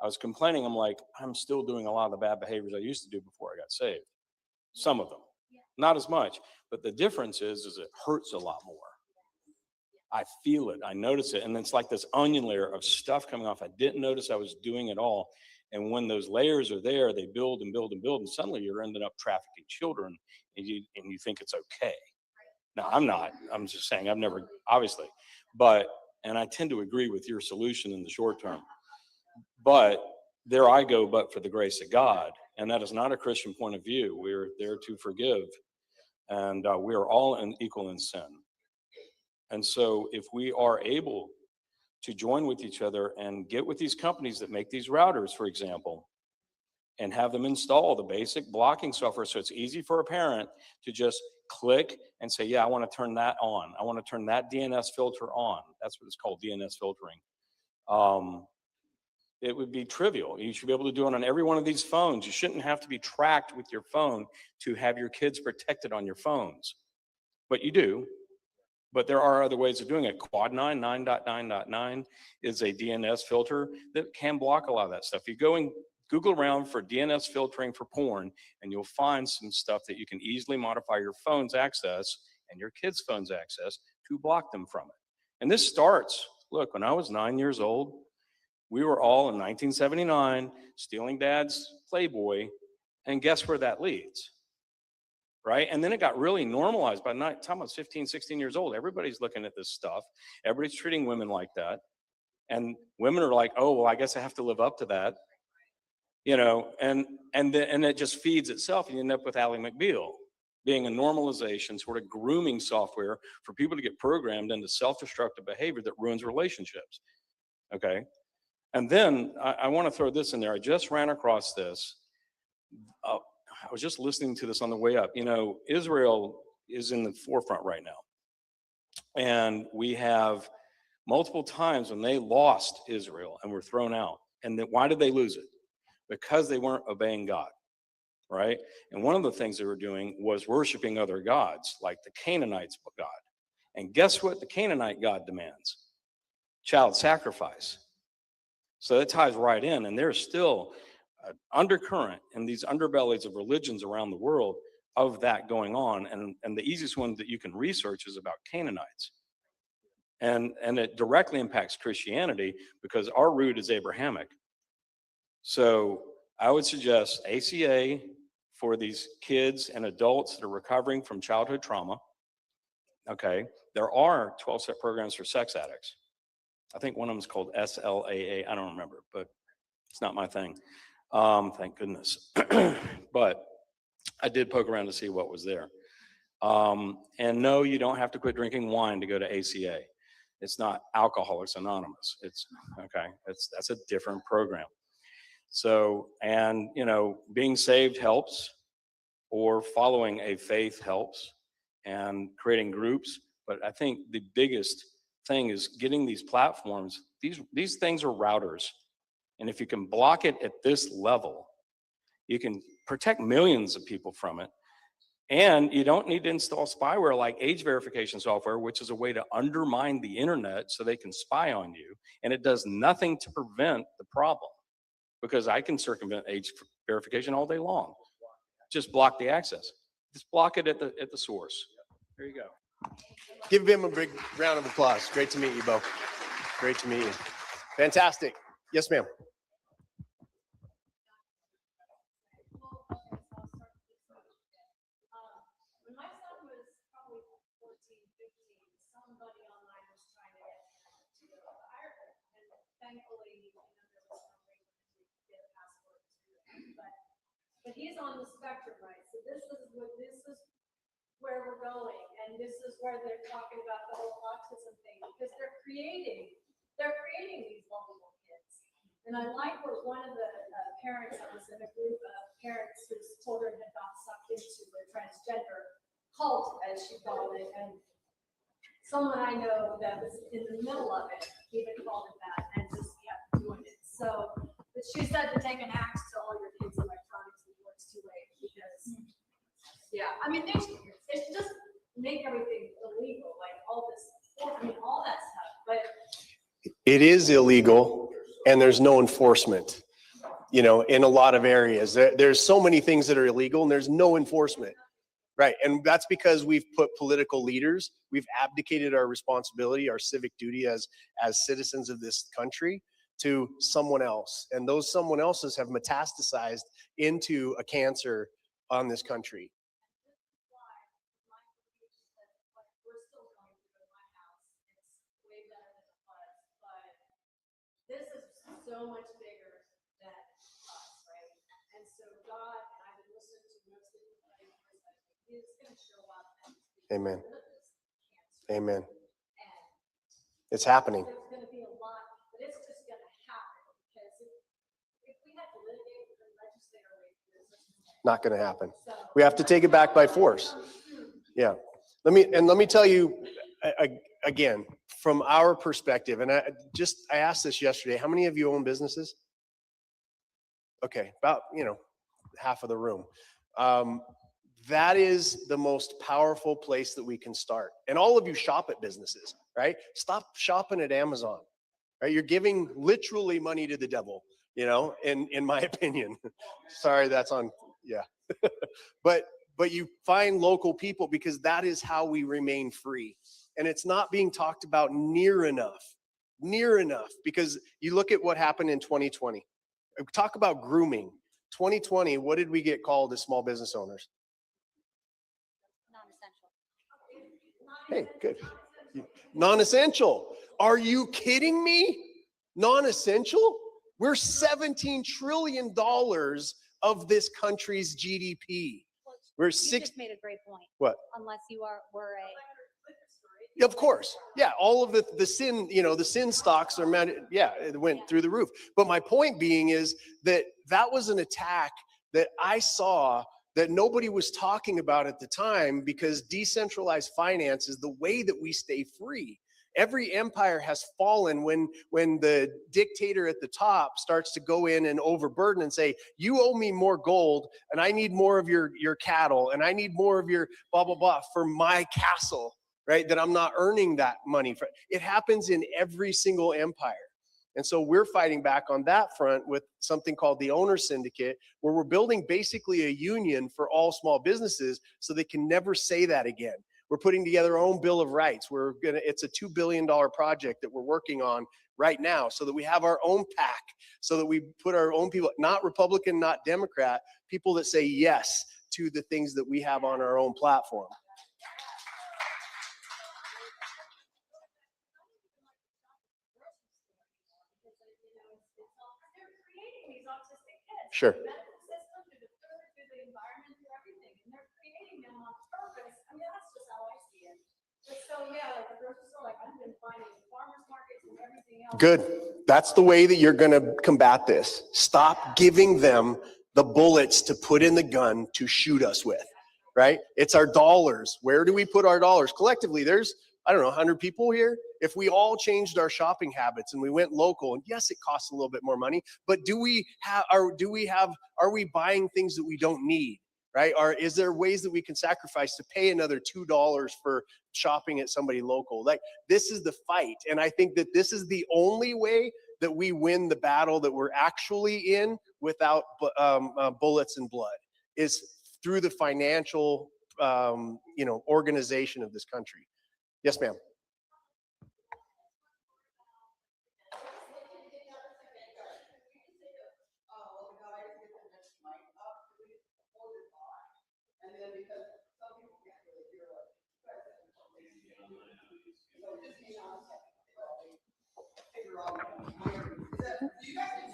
I was complaining, I'm like, I'm still doing a lot of the bad behaviors I used to do before I got saved. Some of them, not as much, but the difference is it hurts a lot more. I feel it, I notice it, and it's like this onion layer of stuff coming off. I didn't notice I was doing it all. And when those layers are there, they build and build and build, and suddenly you're ending up trafficking children, and you think it's okay. Now, I'm not. I'm just saying I've never, obviously. And I tend to agree with your solution in the short term. But there I go, but for the grace of God. And that is not a Christian point of view. We're there to forgive. And we are all equal in sin. And so if we are able to join with each other and get with these companies that make these routers, for example, and have them install the basic blocking software so it's easy for a parent to just click and say, yeah, I want to turn that on. I want to turn that DNS filter on. That's what it's called, DNS filtering. It would be trivial. You should be able to do it on every one of these phones. You shouldn't have to be tracked with your phone to have your kids protected on your phones. But you do. But there are other ways of doing it. Quad 9, 9.9.9 is a DNS filter that can block a lot of that stuff. You go and Google around for DNS filtering for porn, and you'll find some stuff that you can easily modify your phone's access and your kids' phone's access to block them from it. And this starts, look, when I was 9 years old, we were all in 1979 stealing dad's Playboy, and guess where that leads? Right? And then it got really normalized by the time I was 15, 16 years old. Everybody's looking at this stuff. Everybody's treating women like that. And women are like, oh, well, I guess I have to live up to that. And it just feeds itself. And you end up with Ally McBeal being a normalization, sort of grooming software for people to get programmed into self-destructive behavior that ruins relationships. Okay? And then I want to throw this in there. I just ran across this. I was just listening to this on the way up. Israel is in the forefront right now. And we have multiple times when they lost Israel and were thrown out. And why did they lose it? Because they weren't obeying God, right? And one of the things they were doing was worshiping other gods, like the Canaanites' God. And guess what the Canaanite God demands? Child sacrifice. So that ties right in. And there's still undercurrent in these underbellies of religions around the world of that going on. And the easiest one that you can research is about Canaanites. And it directly impacts Christianity because our root is Abrahamic. So I would suggest ACA for these kids and adults that are recovering from childhood trauma. Okay, there are 12-step programs for sex addicts. I think one of them is called SLAA. I don't remember, but it's not my thing. Thank goodness. But I did poke around to see what was there. And no, you don't have to quit drinking wine to go to ACA. It's not Alcoholics Anonymous. That's a different program. So, and being saved helps, or following a faith helps, and creating groups. But I think the biggest thing is getting these platforms. These things are routers. And if you can block it at this level, you can protect millions of people from it. And you don't need to install spyware like age verification software, which is a way to undermine the internet so they can spy on you. And it does nothing to prevent the problem, because I can circumvent age verification all day long. Just block the access. Just block it at the source. There you go. Give him a big round of applause. Great to meet you, Bo. Great to meet you. Fantastic. Yes, ma'am. When my son was probably 14, 15, somebody online was trying to get to Ireland. And thankfully, there was something to get a passport to him. But he's on the spectrum, right? So this is where we're going. And this is where they're talking about the whole autism thing, because they're creating creating these vulnerable kids. And I like where one of the parents that was in a group of parents whose children had got sucked into the transgender cult, as she called it, and someone I know that was in the middle of it even called it that and just kept doing it. So, but she said to take an axe to all your kids' electronics before it's too late because, yeah, I mean, they should just make everything illegal, like all this, I mean, all that stuff, but. It is illegal and there's no enforcement, you know, in a lot of areas. There's so many things that are illegal and there's no enforcement. Right. And that's because we've put political leaders, we've abdicated our responsibility, our civic duty as citizens of this country to someone else. And those someone else's have metastasized into a cancer on this country. This is so much bigger than us, right? And so God, and I've been listening to most of the things, He's going to show up. Amen. Amen. And it's happening. there's going to be a lot, but it's just going to happen because if we had to litigate with the legislator, Not going to happen. so. We have to take it back by force. Yeah. Let me tell you again, from our perspective, and I asked this yesterday, how many of you own businesses? Okay, about, half of the room. That is the most powerful place that we can start. And all of you shop at businesses, right? Stop shopping at Amazon, right? You're giving literally money to the devil, in my opinion. Sorry, that's on, yeah. But you find local people because that is how we remain free. And it's not being talked about near enough, because you look at what happened in 2020. Talk about grooming. 2020, what did we get called as small business owners? Non-essential. Hey, good. Non-essential. Are you kidding me? Non-essential? We're $17 trillion of this country's GDP. We're You six. just made a great point. What? Unless were a. Of course. Yeah. All of the sin, the sin stocks are it went through the roof. But my point being is that was an attack that I saw that nobody was talking about at the time, because decentralized finance is the way that we stay free. Every empire has fallen when the dictator at the top starts to go in and overburden and say, you owe me more gold and I need more of your cattle and I need more of your blah, blah, blah for my castle, right? That I'm not earning that money for. It happens in every single empire. And so we're fighting back on that front with something called the Owner Syndicate, where we're building basically a union for all small businesses so they can never say that again. We're putting together our own Bill of Rights. It's a $2 billion project that we're working on right now so that we have our own PAC, so that we put our own people, not Republican, not Democrat, people that say yes to the things that we have on our own platform. Sure. Good. That's the way that you're going to combat this. Stop giving them the bullets to put in the gun to shoot us with, right? It's our dollars. Where do we put our dollars? Collectively, there's, 100 people here. If we all changed our shopping habits and we went local, and yes, it costs a little bit more money, but are we buying things that we don't need, right? Is there ways that we can sacrifice to pay another $2 for shopping at somebody local? Like, this is the fight. And I think that this is the only way that we win the battle that we're actually in without bullets and blood, is through the financial, organization of this country. Yes, ma'am.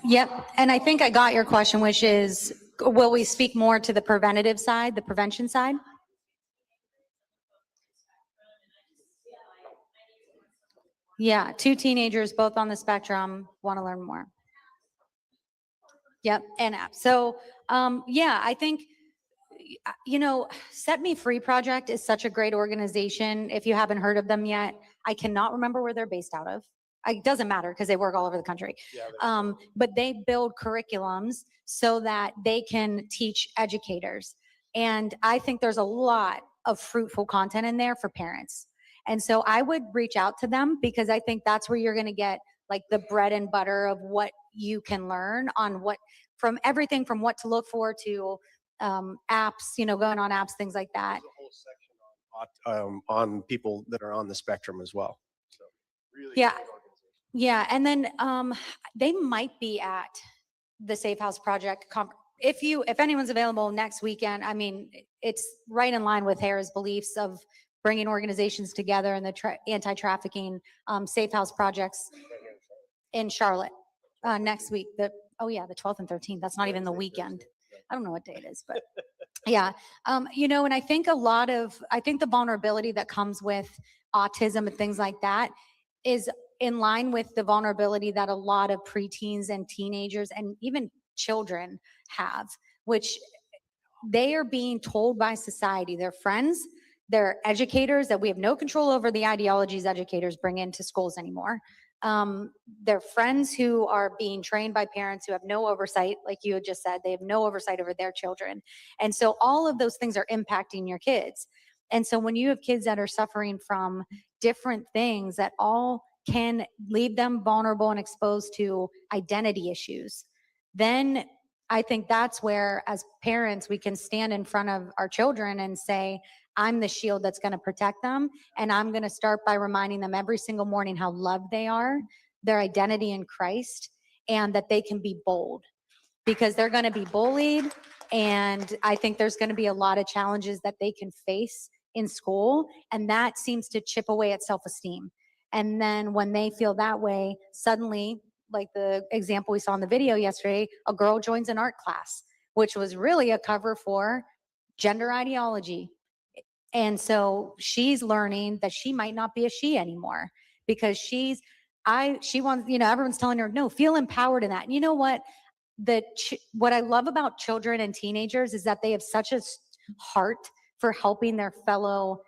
Yep. And I think I got your question, which is, will we speak more to the preventative side, the prevention side? Yeah, 2 teenagers, both on the spectrum, want to learn more. Yep, and apps. So, yeah, I think, Set Me Free Project is such a great organization. If you haven't heard of them yet, I cannot remember where they're based out of. It doesn't matter because they work all over the country. Yeah, But they build curriculums so that they can teach educators. And I think there's a lot of fruitful content in there for parents. And so I would reach out to them because I think that's where you're going to get like the bread and butter of what you can learn on from everything from what to look for to apps, going on apps, things like that. There's a whole section on people that are on the spectrum as well. So really Yeah. great organization. Yeah. And then they might be at the Safe House Project. If anyone's available next weekend, I mean, it's right in line with Harris' beliefs of bringing organizations together and the anti-trafficking Safe House projects in Charlotte next week. The 12th and 13th. That's not even the weekend. I don't know what day it is, but yeah. And I think the vulnerability that comes with autism and things like that is in line with the vulnerability that a lot of preteens and teenagers and even children have, which they are being told by society, their friends, their educators, that we have no control over the ideologies educators bring into schools anymore. Their friends who are being trained by parents who have no oversight, like you had just said, they have no oversight over their children. And so all of those things are impacting your kids. And so when you have kids that are suffering from different things that all can leave them vulnerable and exposed to identity issues, then I think that's where, as parents, we can stand in front of our children and say, I'm the shield that's going to protect them. And I'm going to start by reminding them every single morning how loved they are, their identity in Christ, and that they can be bold because they're going to be bullied. And I think there's going to be a lot of challenges that they can face in school. And that seems to chip away at self-esteem. And then when they feel that way, suddenly, like the example we saw in the video yesterday, a girl joins an art class, which was really a cover for gender ideology. And so she's learning that she might not be a she anymore because she wants, everyone's telling her, no, feel empowered in that. And you know what? What I love about children and teenagers is that they have such a heart for helping their fellow,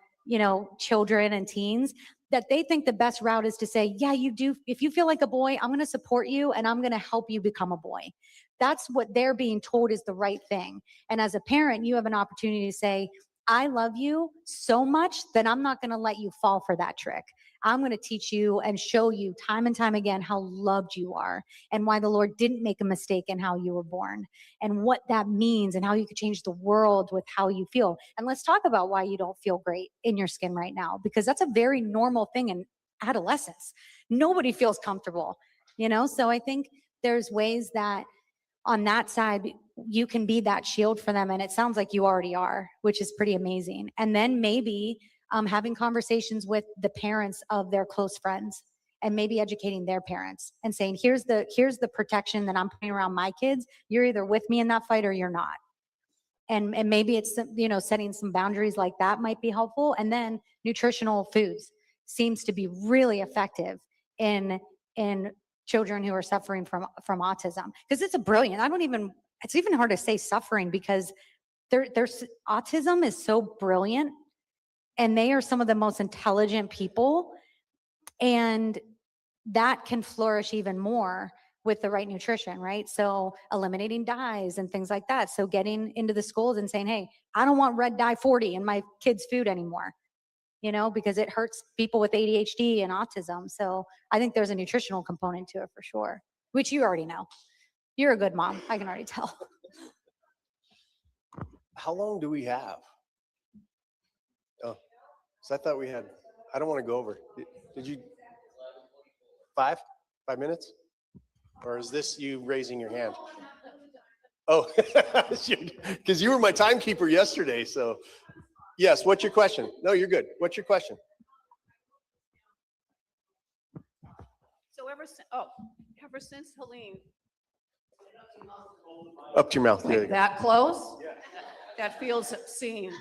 children and teens, that they think the best route is to say, yeah, you do. If you feel like a boy, I'm going to support you and I'm going to help you become a boy. That's what they're being told is the right thing. And as a parent, you have an opportunity to say, I love you so much that I'm not going to let you fall for that trick. I'm going to teach you and show you time and time again how loved you are and why the Lord didn't make a mistake in how you were born and what that means and how you could change the world with how you feel. And let's talk about why you don't feel great in your skin right now, because that's a very normal thing in adolescence. Nobody feels comfortable, So I think there's ways that on that side, you can be that shield for them. And it sounds like you already are, which is pretty amazing. And then maybe having conversations with the parents of their close friends and maybe educating their parents and saying, here's the protection that I'm putting around my kids. You're either with me in that fight or you're not. And maybe it's, setting some boundaries like that might be helpful. And then nutritional foods seems to be really effective in children who are suffering from autism, because it's even hard to say suffering because there's autism is so brilliant and they are some of the most intelligent people, and that can flourish even more with the right nutrition, right? So eliminating dyes and things like that. So getting into the schools and saying, hey, I don't want red dye 40 in my kids' food anymore, because it hurts people with ADHD and autism. So I think there's a nutritional component to it for sure, which you already know. You're a good mom. I can already tell. How long do we have? Oh, so I thought we had, I don't want to go over. Did you? 5 minutes? Or is this you raising your hand? Oh, because you were my timekeeper yesterday. So yes, what's your question? No, you're good. What's your question? So ever since Helene. Up to your mouth. There you Like go. that close? That feels obscene.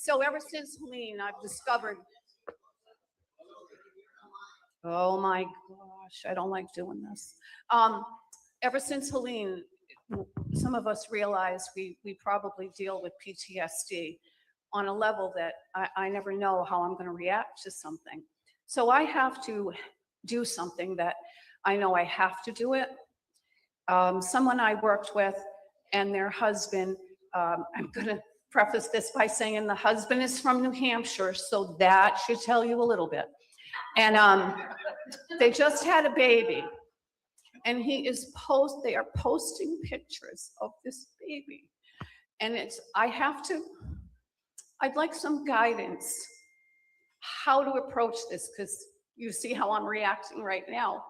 So ever since Helene, I've discovered, oh my gosh, I don't like doing this. Ever since Helene, some of us realized we probably deal with PTSD on a level that I never know how I'm going to react to something. So I have to do something that I know I have to do it. Someone I worked with and their husband, I'm going to preface this by saying the husband is from New Hampshire, so that should tell you a little bit. And they just had a baby, and they are posting pictures of this baby. And I'd like some guidance how to approach this, because you see how I'm reacting right now.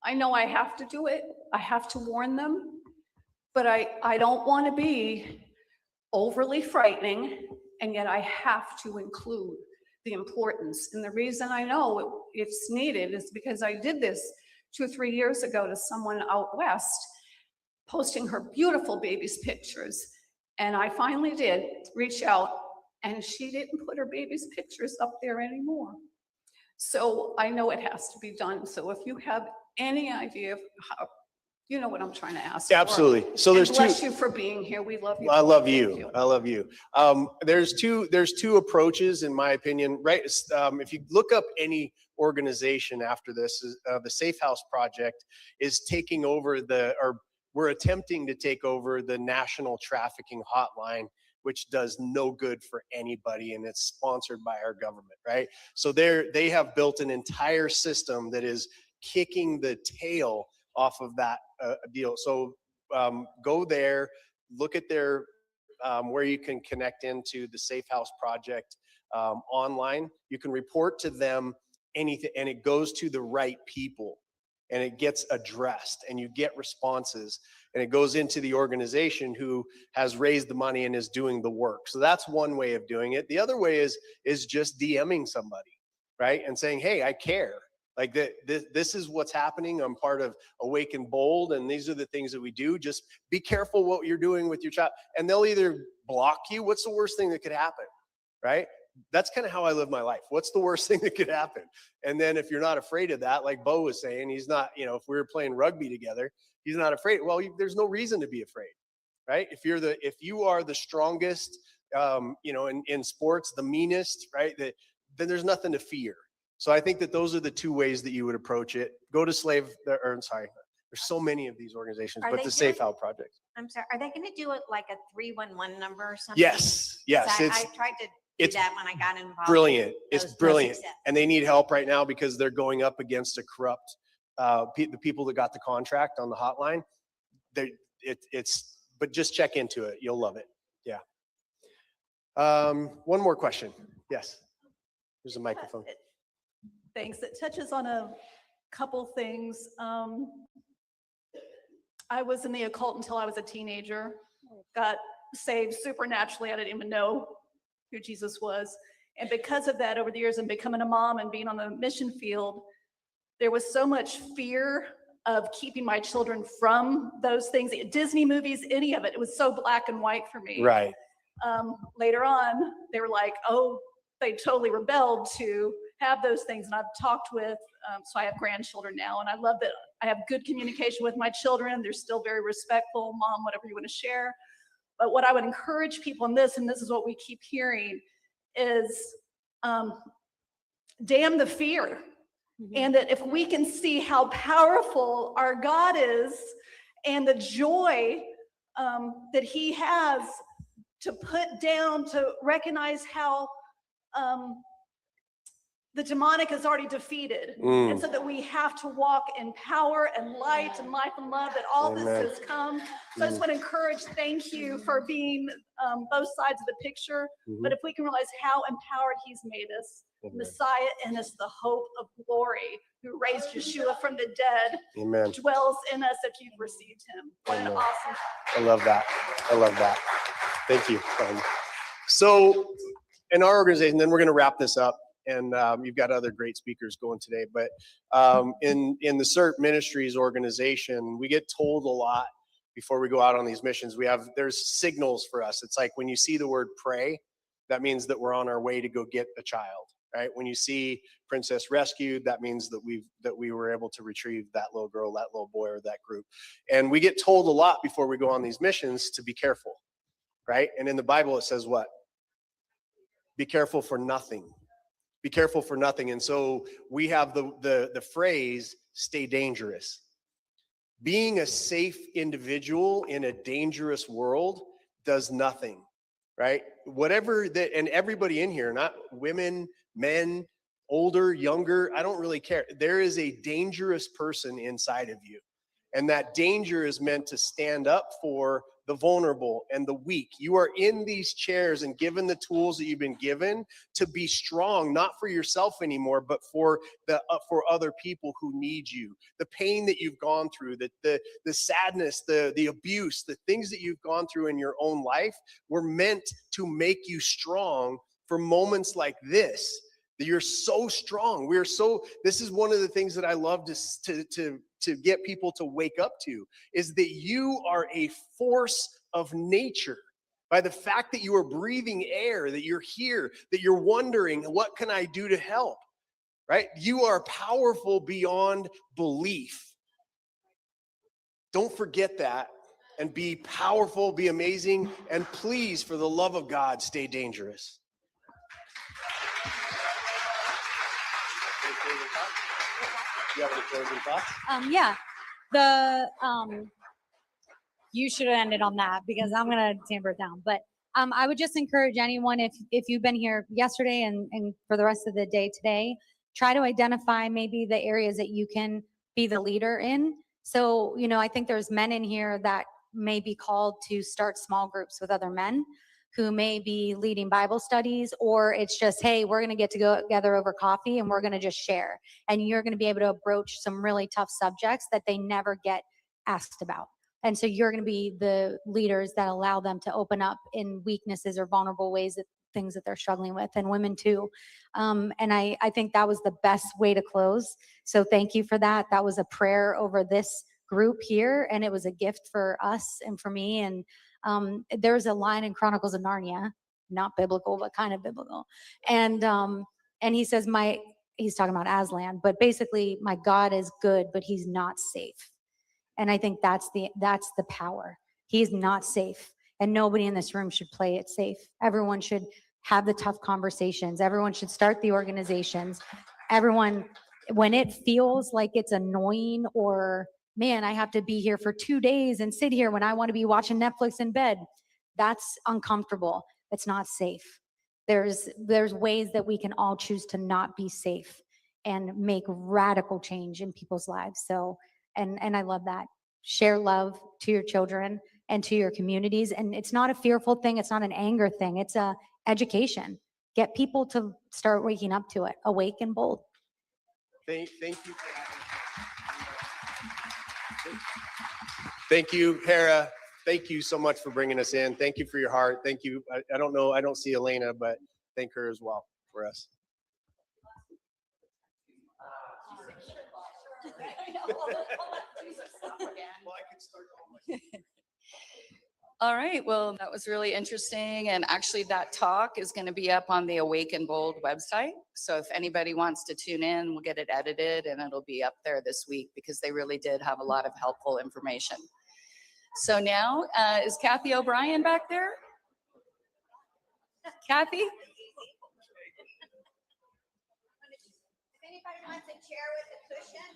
I know I have to do it. I have to warn them, but I don't want to be overly frightening, and yet I have to include the importance. And the reason I know it's needed is because I did this 2 or 3 years ago to someone out west, posting her beautiful baby's pictures. And I finally did reach out, and she didn't put her baby's pictures up there anymore. So I know it has to be done. So if you have any idea of how, you know what I'm trying to ask. Yeah, absolutely. So there's bless you for being here. We love you. I love Thank you. I love you. There's two approaches, in my opinion, right? If you look up any organization after this, the Safe House Project is taking over we're attempting to take over the National Trafficking Hotline, which does no good for anybody, and it's sponsored by our government, right? So they have built an entire system that is kicking the tail off of that deal. So go there, look at their where you can connect into the Safe House Project online. You can report to them anything, and it goes to the right people, and it gets addressed, and you get responses, and it goes into the organization who has raised the money and is doing the work. So that's one way of doing it. The other way is just DMing somebody, right, and saying, hey, I care. Like this is what's happening. I'm part of Awake and Bold, and these are the things that we do. Just be careful what you're doing with your child. And they'll either block you. What's the worst thing that could happen, right? That's kind of how I live my life. What's the worst thing that could happen? And then if you're not afraid of that, like Bo was saying, he's not, if we were playing rugby together, he's not afraid. Well, there's no reason to be afraid, right? If you are the strongest, in sports, the meanest, right? Then there's nothing to fear. So I think that those are the two ways that you would approach it. Go to there's so many of these organizations, but the Safe House Project. I'm sorry, are they going to do it like a 311 number or something? Yes. I tried to do that when I got involved. Brilliant. It's No brilliant. success. And they need help right now because they're going up against a corrupt, the people that got the contract on the hotline. But just check into it. You'll love it. Yeah. One more question. Yes. There's a microphone. Thanks. It touches on a couple things. I was in the occult until I was a teenager. Got saved supernaturally. I didn't even know who Jesus was. And because of that, over the years and becoming a mom and being on the mission field, there was so much fear of keeping my children from those things. Disney movies, any of it. It was so black and white for me. Right. Later on, they were like, oh, they totally rebelled to have those things. And I've talked with, so I have grandchildren now, and I love that I have good communication with my children. They're still very respectful, mom, whatever you want to share. But what I would encourage people in this, and this is what we keep hearing, is damn the fear. Mm-hmm. And that if we can see how powerful our God is and the joy that he has to put down, to recognize how the demonic is already defeated. And so that we have to walk in power and light and life and love, that all Amen. This has come. So I just want to encourage, thank you for being both sides of the picture. But if we can realize how empowered he's made us, Messiah in us, the hope of glory, who raised Yeshua from the dead, Amen. Dwells in us if you've received him. What an awesome. I love that. I love that. Thank you. So in our organization, then we're going to wrap this up. And you've got other great speakers going today, but in the CERT Ministries organization, we get told a lot before we go out on these missions. There's signals for us. It's like when you see the word pray, that means that we're on our way to go get a child, right? When you see Princess rescued, that means that we were able to retrieve that little girl, that little boy, or that group. And we get told a lot before we go on these missions to be careful, right? And in the Bible, it says what? Be careful for nothing. Be careful for nothing. And so we have the phrase, stay dangerous. Being a safe individual in a dangerous world does nothing, right? Whatever that, and everybody in here, not women, men, older, younger, I don't really care. There is a dangerous person inside of you. And that danger is meant to stand up for the vulnerable and the weak. You are in these chairs and given the tools that you've been given to be strong, not for yourself anymore, but for other people who need you. The pain that you've gone through, the sadness, the abuse, the things that you've gone through in your own life were meant to make you strong for moments like this. That you're so strong. This is one of the things that I love to get people to wake up to, is that you are a force of nature. By the fact that you are breathing air, that you're here, that you're wondering, what can I do to help? Right? You are powerful beyond belief. Don't forget that, and be powerful, be amazing, and please, for the love of God, stay dangerous. You have any closing thoughts? Yeah, you should have ended on that because I'm gonna tamper it down. But I would just encourage anyone, if you've been here yesterday and for the rest of the day today, try to identify maybe the areas that you can be the leader in. So, I think there's men in here that may be called to start small groups with other men who may be leading Bible studies, or it's just, hey, we're going to get to go together over coffee and we're going to just share. And you're going to be able to broach some really tough subjects that they never get asked about. And so you're going to be the leaders that allow them to open up in weaknesses or vulnerable ways, that things that they're struggling with, and women too. And I think that was the best way to close. So thank you for that. That was a prayer over this group here, and it was a gift for us and for me. And there's a line in Chronicles of Narnia, not biblical, but kind of biblical. And he says, he's talking about Aslan, but basically, my God is good, but he's not safe. And I think that's the power. He's not safe. And nobody in this room should play it safe. Everyone should have the tough conversations. Everyone should start the organizations. Everyone, when it feels like it's annoying, or man, I have to be here for 2 days and sit here when I want to be watching Netflix in bed, that's uncomfortable. It's not safe. There's ways that we can all choose to not be safe and make radical change in people's lives. So, and I love that. Share love to your children and to your communities. And it's not a fearful thing. It's not an anger thing. It's a education. Get people to start waking up to it. Awake and bold. Thank you. Thank you, Hera. Thank you so much for bringing us in. Thank you for your heart. Thank you. I don't know, I don't see Elena, but thank her as well for us. All right, well, that was really interesting. And actually that talk is going to be up on the Awake and Bold website. So if anybody wants to tune in, we'll get it edited and it'll be up there this week, because they really did have a lot of helpful information. So now, is Kathy O'Brien back there? Kathy? If anybody wants a chair with a cushion,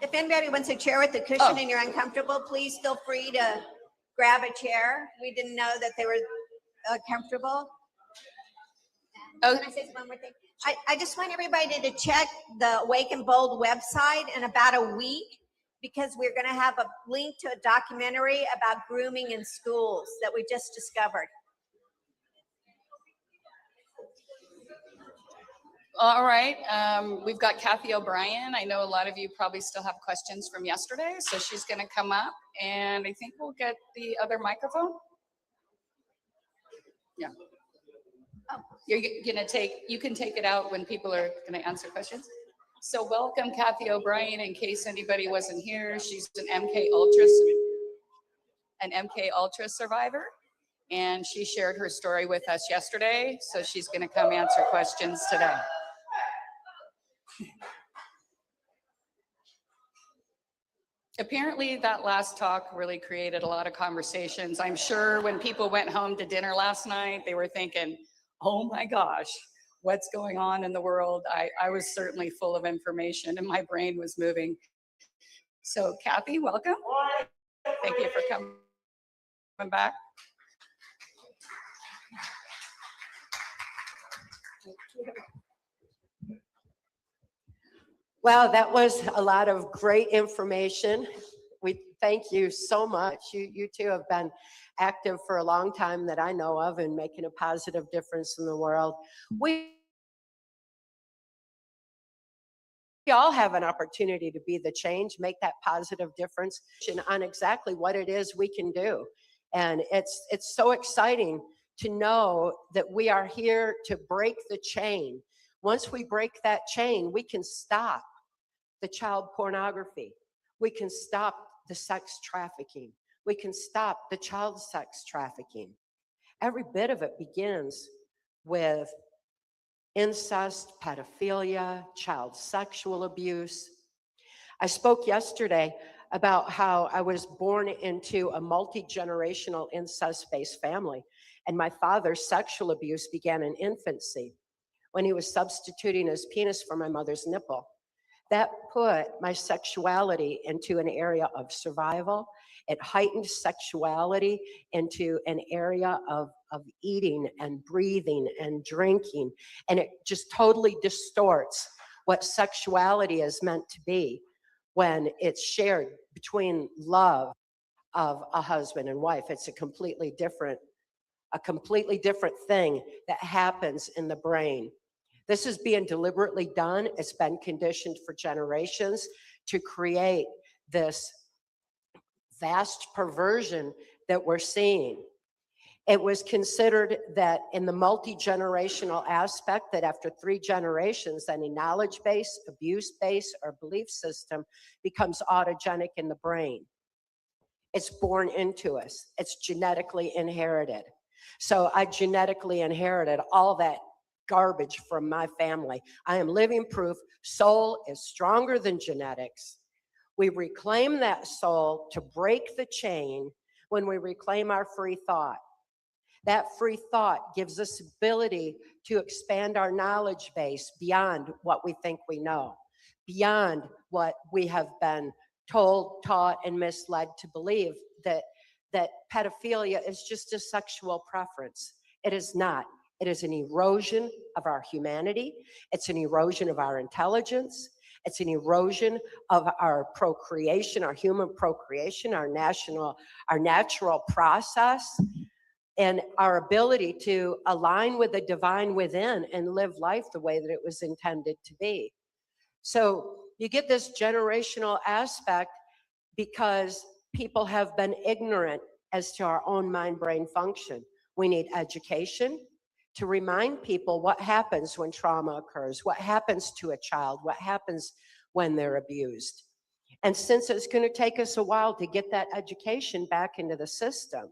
if anybody wants a chair with a cushion and you're uncomfortable, please feel free to grab a chair. We didn't know that they were comfortable. Can I say one more thing? I just want everybody to check the Awake and Bold website in about a week, because we're going to have a link to a documentary about grooming in schools that we just discovered. All right, we've got Kathy O'Brien. I know a lot of you probably still have questions from yesterday, so she's going to come up, and I think we'll get the other microphone. Yeah. Oh, you're going to you can take it out when people are going to answer questions. So welcome, Kathy O'Brien. In case anybody wasn't here, she's an MK Ultra survivor. And she shared her story with us yesterday, so she's going to come answer questions today. Apparently, that last talk really created a lot of conversations. I'm sure when people went home to dinner last night, they were thinking, oh my gosh, what's going on in the world? I was certainly full of information and my brain was moving. So Kathy, welcome. Thank you for coming back. Wow, that was a lot of great information. We thank you so much. You two have been active for a long time that I know of and making a positive difference in the world. We all have an opportunity to be the change, make that positive difference on exactly what it is we can do. And it's so exciting to know that we are here to break the chain. Once we break that chain, we can stop the child pornography. We can stop the sex trafficking. We can stop the child sex trafficking. Every bit of it begins with incest, pedophilia, child sexual abuse. I spoke yesterday about how I was born into a multi-generational incest-based family, and my father's sexual abuse began in infancy when he was substituting his penis for my mother's nipple. That put my sexuality into an area of survival. It heightened sexuality into an area of eating and breathing and drinking. And it just totally distorts what sexuality is meant to be when it's shared between love of a husband and wife. It's a completely different thing that happens in the brain. This is being deliberately done. It's been conditioned for generations to create this vast perversion that we're seeing. It was considered that in the multi-generational aspect, that after 3 generations, any knowledge base, abuse base, or belief system becomes autogenic in the brain. It's born into us. It's genetically inherited. So I genetically inherited all that garbage from my family. I am living proof soul is stronger than genetics. We reclaim that soul to break the chain when we reclaim our free thought. That free thought gives us ability to expand our knowledge base beyond what we think we know, beyond what we have been told, taught, and misled to believe that pedophilia is just a sexual preference. It is not. It is an erosion of our humanity. It's an erosion of our intelligence. It's an erosion of our procreation, our human procreation, our natural process, and our ability to align with the divine within and live life the way that it was intended to be. So you get this generational aspect because people have been ignorant as to our own mind-brain function. We need education to remind people what happens when trauma occurs, what happens to a child, what happens when they're abused. And since it's going to take us a while to get that education back into the system,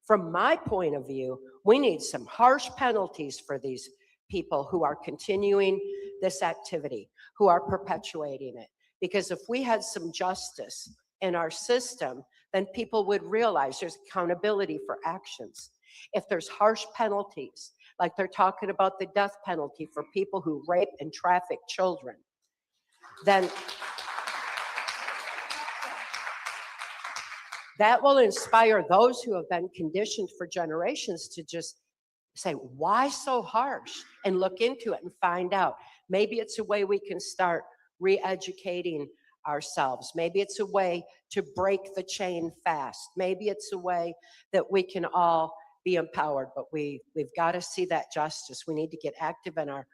from my point of view, we need some harsh penalties for these people who are continuing this activity, who are perpetuating it. Because if we had some justice in our system, then people would realize there's accountability for actions. If there's harsh penalties, like they're talking about the death penalty for people who rape and traffic children, then that will inspire those who have been conditioned for generations to just say, why so harsh? And look into it and find out. Maybe it's a way we can start re-educating ourselves. Maybe it's a way to break the chain fast. Maybe it's a way that we can all be empowered, but we've got to see that justice. We need to get active in our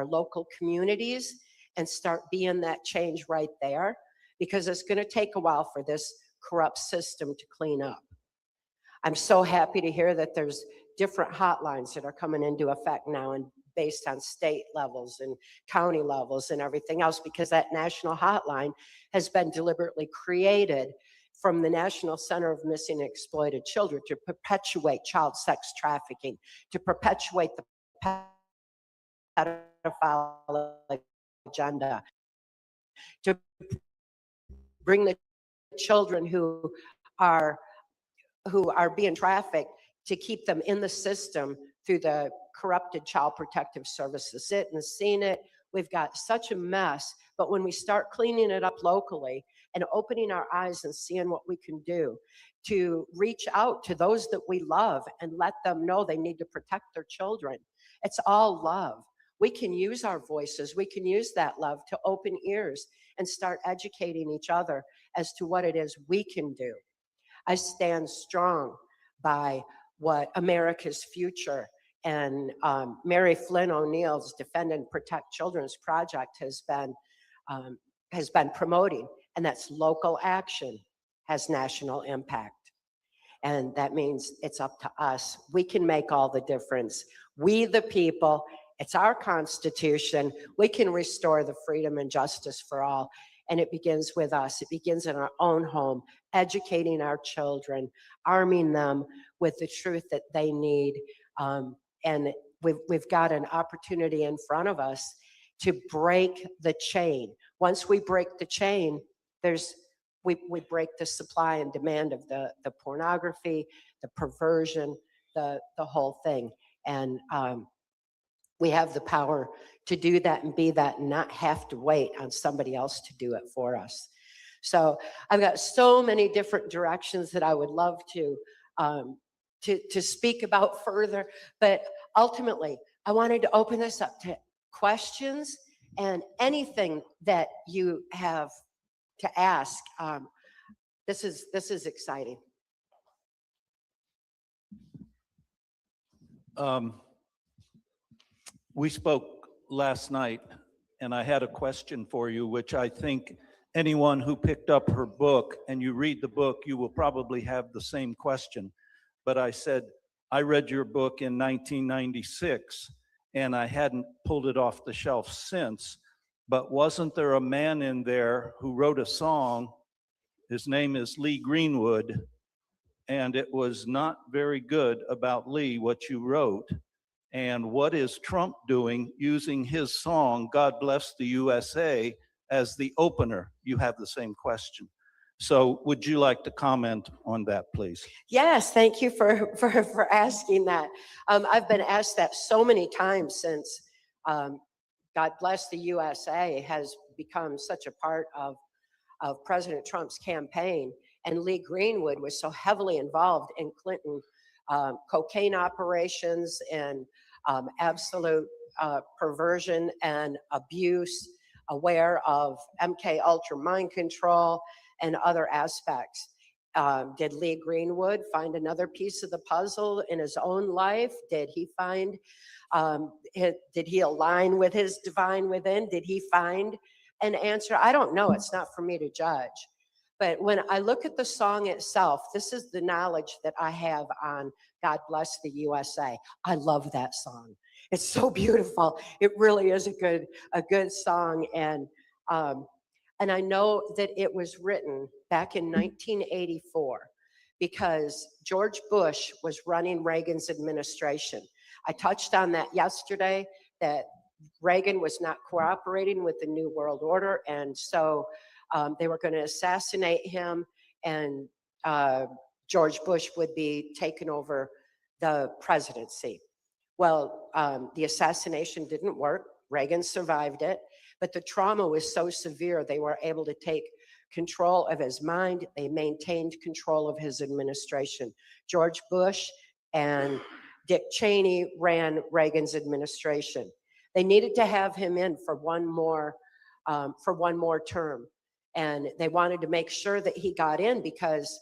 local communities and start being that change right there, because it's going to take a while for this corrupt system to clean up. I'm so happy to hear that there's different hotlines that are coming into effect now and based on state levels and county levels and everything else, because that national hotline has been deliberately created from the National Center of Missing and Exploited Children to perpetuate child sex trafficking, to perpetuate the pedophile agenda, to bring the children who are being trafficked, to keep them in the system through the corrupted child protective services. It and seen it. We've got such a mess, but when we start cleaning it up locally and opening our eyes and seeing what we can do to reach out to those that we love and let them know they need to protect their children, it's all love. We can use our voices, we can use that love to open ears and start educating each other as to what it is we can do. I stand strong by what America's Future and Mary Flynn O'Neill's Defend and Protect Children's Project has been promoting, and that's local action has national impact. And that means it's up to us. We can make all the difference. We, the people, it's our Constitution. We can restore the freedom and justice for all. And it begins with us. It begins in our own home, educating our children, arming them with the truth that they need. And we've got an opportunity in front of us to break the chain. Once we break the chain, we break the supply and demand of the pornography, the perversion, the whole thing. And we have the power to do that and be that and not have to wait on somebody else to do it for us. So I've got so many different directions that I would love to speak about further, but ultimately I wanted to open this up to questions and anything that you have to ask. This is exciting. We spoke last night, and I had a question for you, which I think anyone who picked up her book and you read the book, you will probably have the same question. But I said, I read your book in 1996, and I hadn't pulled it off the shelf since. But wasn't there a man in there who wrote a song? His name is Lee Greenwood, and it was not very good about Lee, what you wrote. And what is Trump doing using his song, God Bless the USA, as the opener? You have the same question. So would you like to comment on that, please? Yes, thank you for asking that. I've been asked that so many times since God Bless the USA has become such a part of President Trump's campaign. And Lee Greenwood was so heavily involved in Clinton cocaine operations and absolute perversion and abuse, aware of MK Ultra mind control and other aspects. Did Lee Greenwood find another piece of the puzzle in his own life? Did he find, did he align with his divine within? Did he find an answer? I don't know. It's not for me to judge. But when I look at the song itself, this is the knowledge that I have on God Bless the USA. I love that song. It's so beautiful. It really is a good song. And I know that it was written back in 1984 because George Bush was running Reagan's administration. I touched on that yesterday, that Reagan was not cooperating with the New World Order. And so they were going to assassinate him, and George Bush would be taking over the presidency. Well, the assassination didn't work. Reagan survived it, but the trauma was so severe, they were able to take control of his mind. They maintained control of his administration. George Bush and Dick Cheney ran Reagan's administration. They needed to have him in for one more term. And they wanted to make sure that he got in because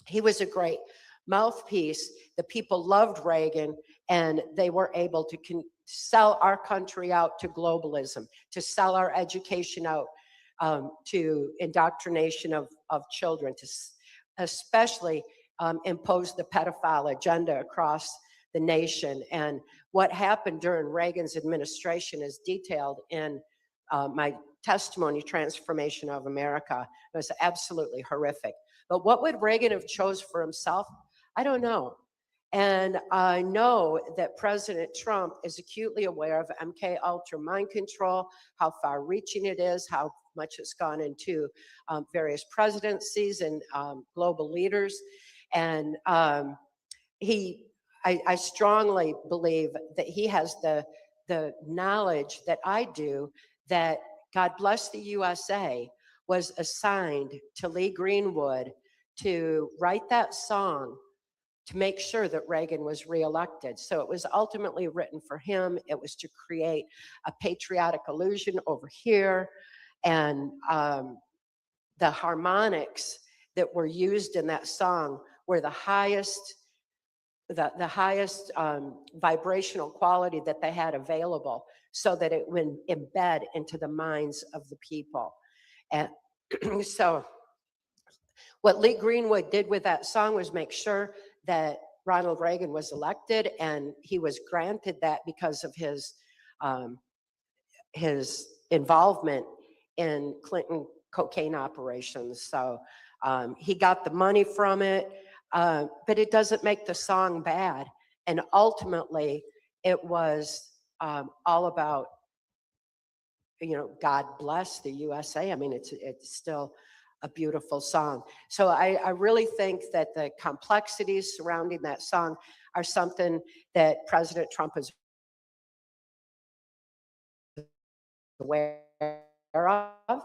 he was a great mouthpiece. The people loved Reagan, and they were able to sell our country out to globalism, to sell our education out to indoctrination of children, to especially impose the pedophile agenda across the nation. And what happened during Reagan's administration is detailed in my testimony, Transformation of America. It was absolutely horrific. But what would Reagan have chose for himself? I don't know. And I know that President Trump is acutely aware of MK Ultra mind control, how far reaching it is, how much it's gone into various presidencies and global leaders. And I strongly believe that he has the knowledge that I do, that God Bless the USA was assigned to Lee Greenwood to write that song to make sure that Reagan was reelected. So it was ultimately written for him. It was to create a patriotic illusion over here. And the harmonics that were used in that song were the highest vibrational quality that they had available, so that it would embed into the minds of the people. And so what Lee Greenwood did with that song was make sure that Ronald Reagan was elected, and he was granted that because of his involvement in Clinton cocaine operations. So he got the money from it, but it doesn't make the song bad. And ultimately, it was all about, God bless the USA. I mean, it's still a beautiful song. So I really think that the complexities surrounding that song are something that President Trump is aware of.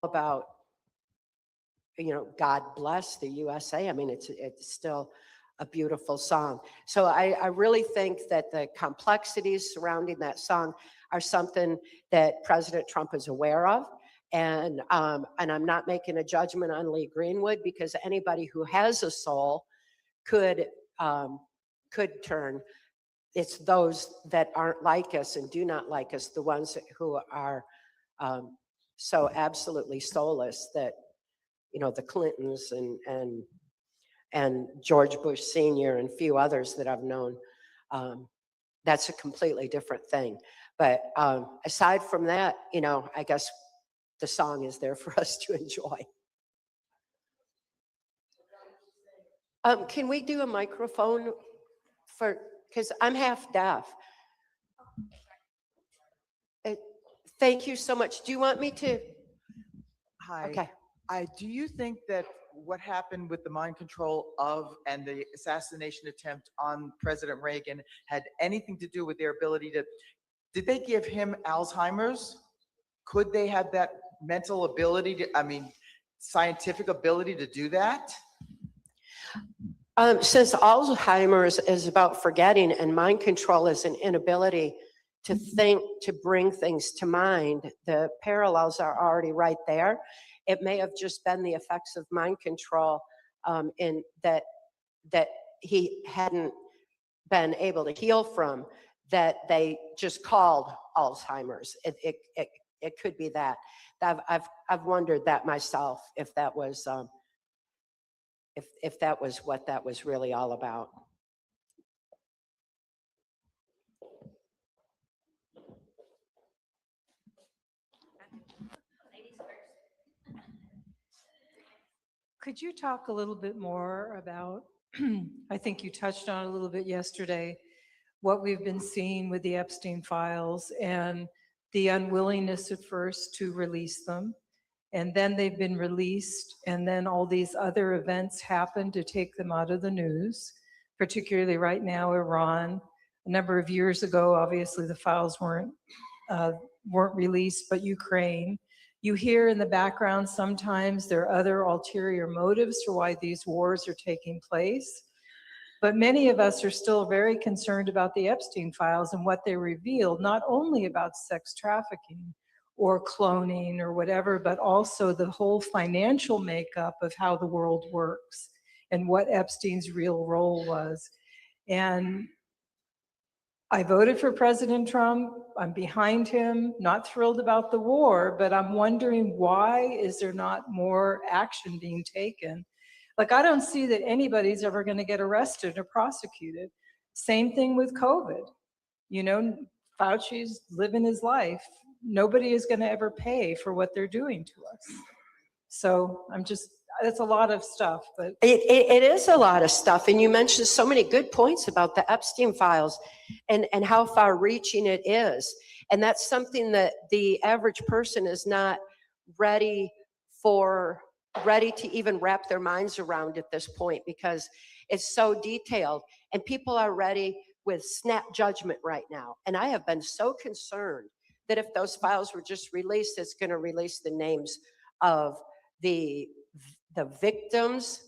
about, God bless the USA. I mean, it's still a beautiful song. So I really think that the complexities surrounding that song are something that President Trump is aware of. And I'm not making a judgment on Lee Greenwood, because anybody who has a soul could turn. It's those that aren't like us and do not like us, the ones who are so absolutely soulless that, the Clintons and George Bush Sr. and a few others that I've known, that's a completely different thing. But aside from that, I guess the song is there for us to enjoy. Can we do a microphone because I'm half deaf. Thank you so much. Do you want me to? Hi. Okay. Do you think that what happened with the mind control and the assassination attempt on President Reagan had anything to do with their ability did they give him Alzheimer's? Could they have that mental ability scientific ability to do that? Since Alzheimer's is about forgetting and mind control is an inability to think, to bring things to mind, the parallels are already right there. It may have just been the effects of mind control in that he hadn't been able to heal from, that they just called Alzheimer's. It could be that. I've wondered that myself, if that was if that was what that was really all about. Could you talk a little bit more about, I think you touched on it a little bit yesterday, what we've been seeing with the Epstein files and the unwillingness at first to release them. And then they've been released, and then all these other events happen to take them out of the news, particularly right now, Iran. A number of years ago, obviously the files weren't released, but Ukraine. You hear in the background sometimes there are other ulterior motives for why these wars are taking place. But many of us are still very concerned about the Epstein files and what they revealed, not only about sex trafficking or cloning or whatever, but also the whole financial makeup of how the world works and what Epstein's real role was. And I voted for President Trump. I'm behind him, not thrilled about the war, but I'm wondering, why is there not more action being taken? Like, I don't see that anybody's ever going to get arrested or prosecuted. Same thing with COVID. Fauci's living his life. Nobody is going to ever pay for what they're doing to us. So that's a lot of stuff, but. It is a lot of stuff. And you mentioned so many good points about the Epstein files and how far reaching it is. And that's something that the average person is not ready to even wrap their minds around at this point, because it's so detailed and people are ready with snap judgment right now. And I have been so concerned that if those files were just released, it's going to release the names of the victims,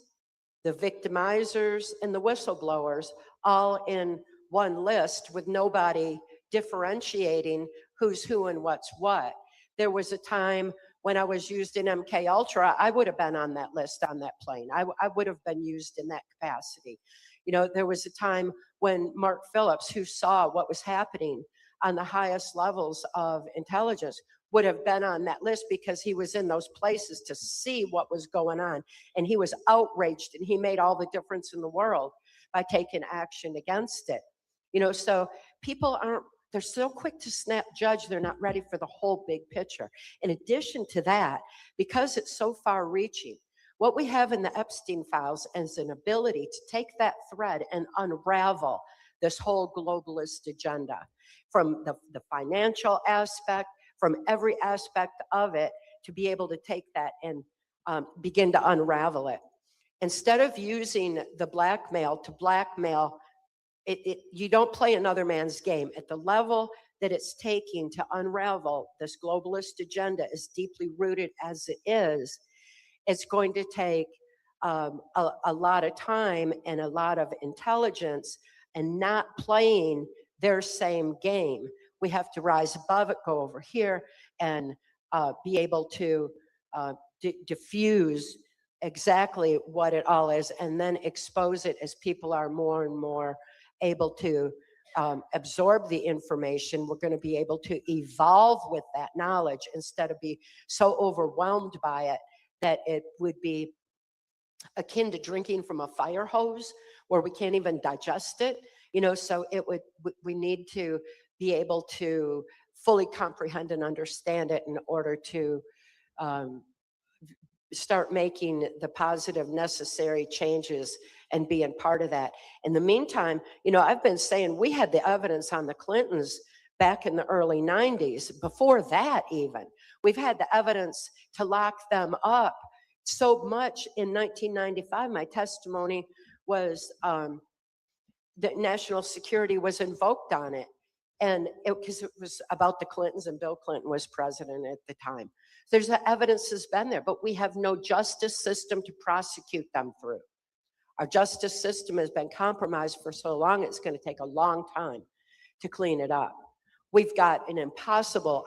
the victimizers, and the whistleblowers all in one list with nobody differentiating who's who and what's what. There was a time when I was used in MK Ultra, I would have been on that list on that plane. I would have been used in that capacity. There was a time when Mark Phillips, who saw what was happening on the highest levels of intelligence, would have been on that list because he was in those places to see what was going on. And he was outraged, and he made all the difference in the world by taking action against it. So people they're so quick to snap judge, they're not ready for the whole big picture. In addition to that, because it's so far reaching, what we have in the Epstein files is an ability to take that thread and unravel this whole globalist agenda from the financial aspect, from every aspect of it, to be able to take that and begin to unravel it. Instead of using the blackmail to blackmail, you don't play another man's game. At the level that it's taking to unravel this globalist agenda, as deeply rooted as it is, it's going to take a lot of time and a lot of intelligence, and not playing their same game. We have to rise above it, go over here, and be able to diffuse exactly what it all is, and then expose it as people are more and more able to absorb the information. We're going to be able to evolve with that knowledge instead of be so overwhelmed by it that it would be akin to drinking from a fire hose where we can't even digest it. So we need to be able to fully comprehend and understand it in order to start making the positive necessary changes and being part of that. In the meantime, I've been saying we had the evidence on the Clintons back in the early 90s. Before that even, we've had the evidence to lock them up so much. In 1995, my testimony was that national security was invoked on it. And because it was about the Clintons, and Bill Clinton was president at the time. There's the evidence has been there, but we have no justice system to prosecute them through. Our justice system has been compromised for so long, it's going to take a long time to clean it up. We've got an impossible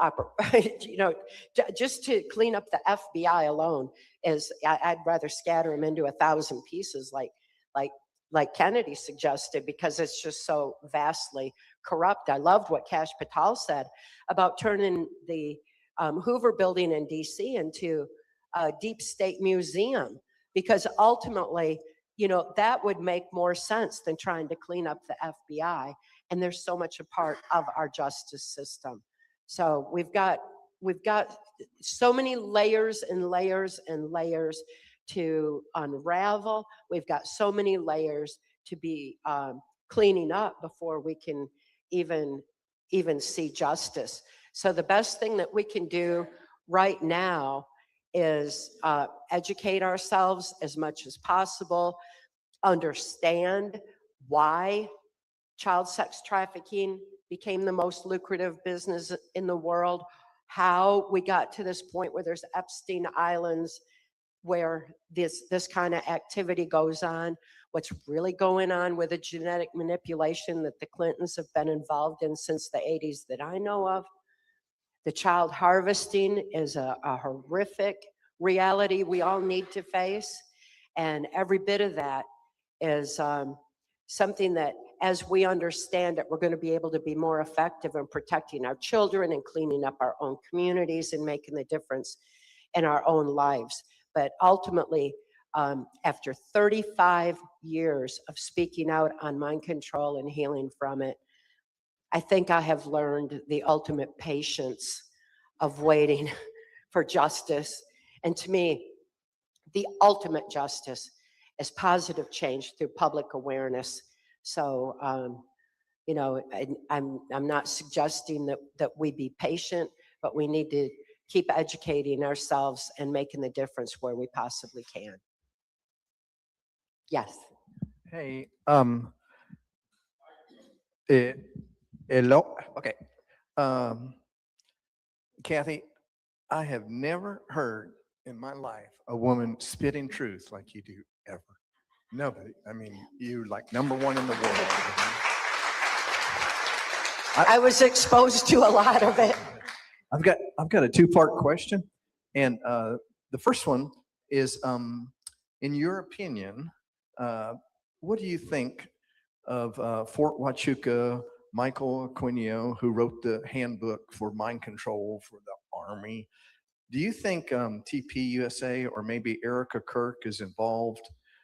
just to clean up the FBI alone is, I'd rather scatter them into 1,000 pieces like Kennedy suggested, because it's just so vastly corrupt. I loved what Kash Patel said about turning the Hoover building in DC into a deep state museum, because ultimately, that would make more sense than trying to clean up the FBI. And there's so much a part of our justice system. So we've got so many layers and layers and layers to unravel. We've got so many layers to be cleaning up before we can even see justice. So the best thing that we can do right now is educate ourselves as much as possible, understand why child sex trafficking became the most lucrative business in the world, how we got to this point where there's Epstein Islands, where this kind of activity goes on, what's really going on with the genetic manipulation that the Clintons have been involved in since the 80s that I know of. The child harvesting is a horrific reality we all need to face. And every bit of that is something that, as we understand it, we're going to be able to be more effective in protecting our children and cleaning up our own communities and making the difference in our own lives. But ultimately, after 35 years of speaking out on mind control and healing from it, I think I have learned the ultimate patience of waiting for justice. And to me, the ultimate justice is positive change through public awareness. So, I'm not suggesting that we be patient, but we need to keep educating ourselves and making the difference where we possibly can. Yes. Hey, hello. Okay. Kathy, I have never heard in my life a woman spitting truth like you do ever. Nobody. I mean, you like number one in the world. I was exposed to a lot of it. I've got a two-part question, and the first one is, in your opinion, what do you think of Fort Huachuca, Michael Aquino, who wrote the handbook for mind control for the Army? Do you think TPUSA or maybe Erica Kirk is involved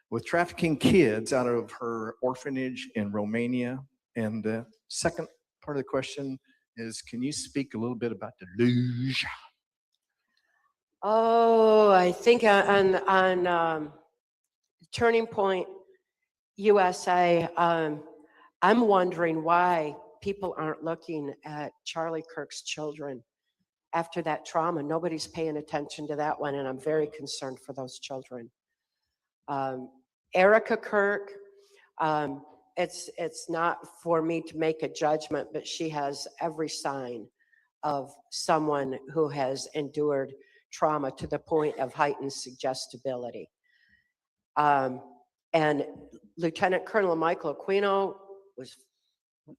with trafficking kids out of her orphanage in Romania? And the second part of the question is, can you speak a little bit about the luge? Oh, I think on Turning Point USA, I'm wondering why people aren't looking at Charlie Kirk's children after that trauma. Nobody's paying attention to that one, and I'm very concerned for those children. Erica Kirk, it's not for me to make a judgment, but she has every sign of someone who has endured trauma to the point of heightened suggestibility. And Lieutenant Colonel Michael Aquino was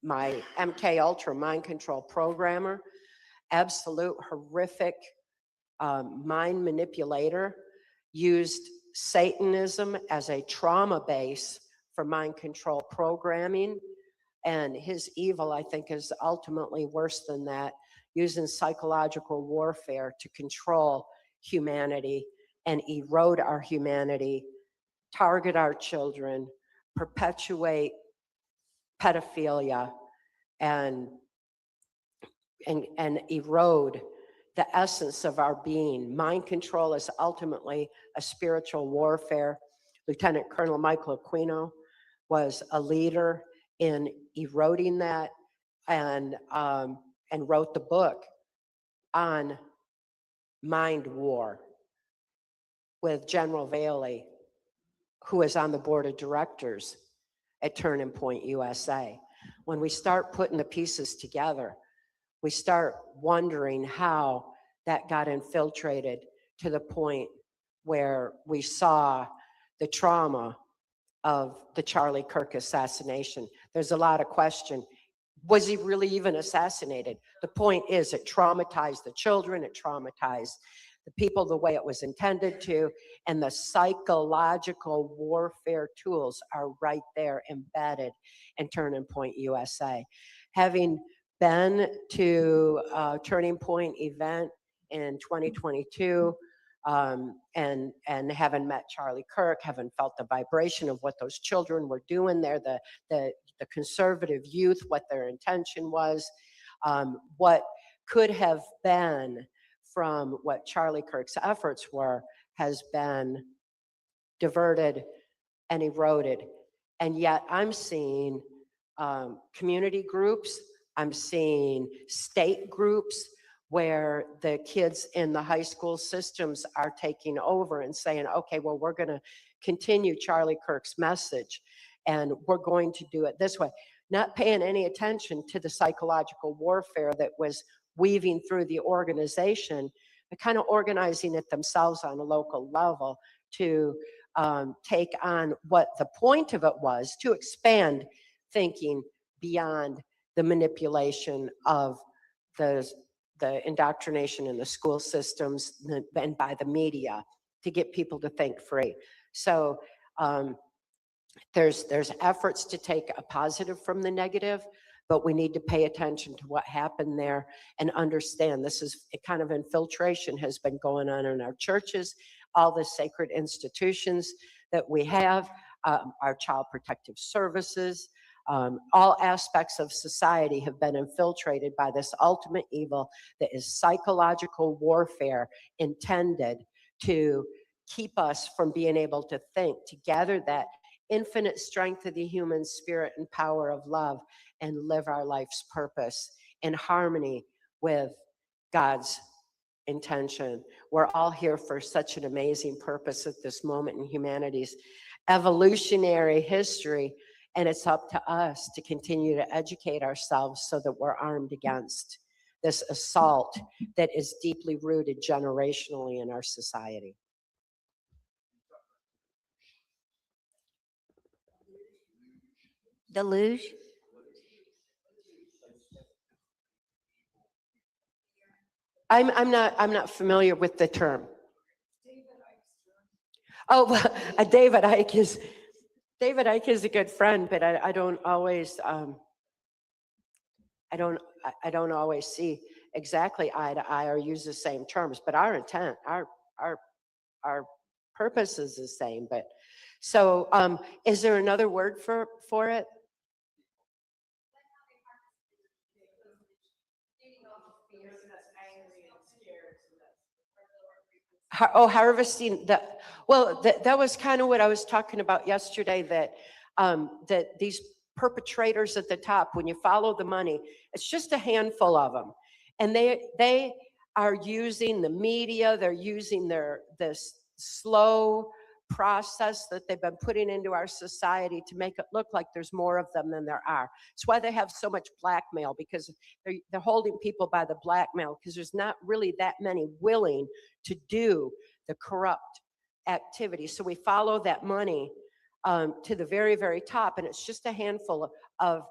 my MK Ultra mind control programmer, absolute horrific mind manipulator, used Satanism as a trauma base for mind control programming. And his evil, I think, is ultimately worse than that, using psychological warfare to control humanity and erode our humanity, target our children, perpetuate pedophilia, and erode the essence of our being. Mind control is ultimately a spiritual warfare. Lieutenant Colonel Michael Aquino was a leader in eroding that, and wrote the book on mind war with General Bailey, who is on the board of directors at Turning Point USA. When we start putting the pieces together, we start wondering how that got infiltrated to the point where we saw the trauma of the Charlie Kirk assassination. There's a lot of question. Was he really even assassinated? The point is, it traumatized the children, it traumatized the people the way it was intended to, and the psychological warfare tools are right there embedded in Turning Point USA. Having been to a Turning Point event in 2022, and having met Charlie Kirk, having felt the vibration of what those children were doing there, the conservative youth, what their intention was, what could have been from what Charlie Kirk's efforts were, has been diverted and eroded. And yet I'm seeing community groups, I'm seeing state groups where the kids in the high school systems are taking over and saying, okay, well, we're going to continue Charlie Kirk's message, and we're going to do it this way. Not paying any attention to the psychological warfare that was weaving through the organization, but kind of organizing it themselves on a local level to take on what the point of it was, to expand thinking beyond the manipulation of the indoctrination in the school systems and by the media, to get people to think free. So there's efforts to take a positive from the negative, but we need to pay attention to what happened there and understand this is a kind of infiltration has been going on in our churches, all the sacred institutions that we have, our child protective services, all aspects of society have been infiltrated by this ultimate evil that is psychological warfare intended to keep us from being able to think, to gather that infinite strength of the human spirit and power of love and live our life's purpose in harmony with God's intention. We're all here for such an amazing purpose at this moment in humanity's evolutionary history. And it's up to us to continue to educate ourselves so that we're armed against this assault that is deeply rooted generationally in our society. Deluge? I'm not familiar with the term. Oh, well, David Icke is a good friend, but I don't always see exactly eye to eye or use the same terms. But our intent, our purpose is the same. But so, is there another word for it? Harvesting the, well, that was kind of what I was talking about yesterday, that these perpetrators at the top, when you follow the money, it's just a handful of them. And they are using the media, they're using this slow process that they've been putting into our society to make it look like there's more of them than there are. It's why they have so much blackmail, because they're holding people by the blackmail, because there's not really that many willing to do the corrupt activity. So we follow that money to the very, very top, and it's just a handful of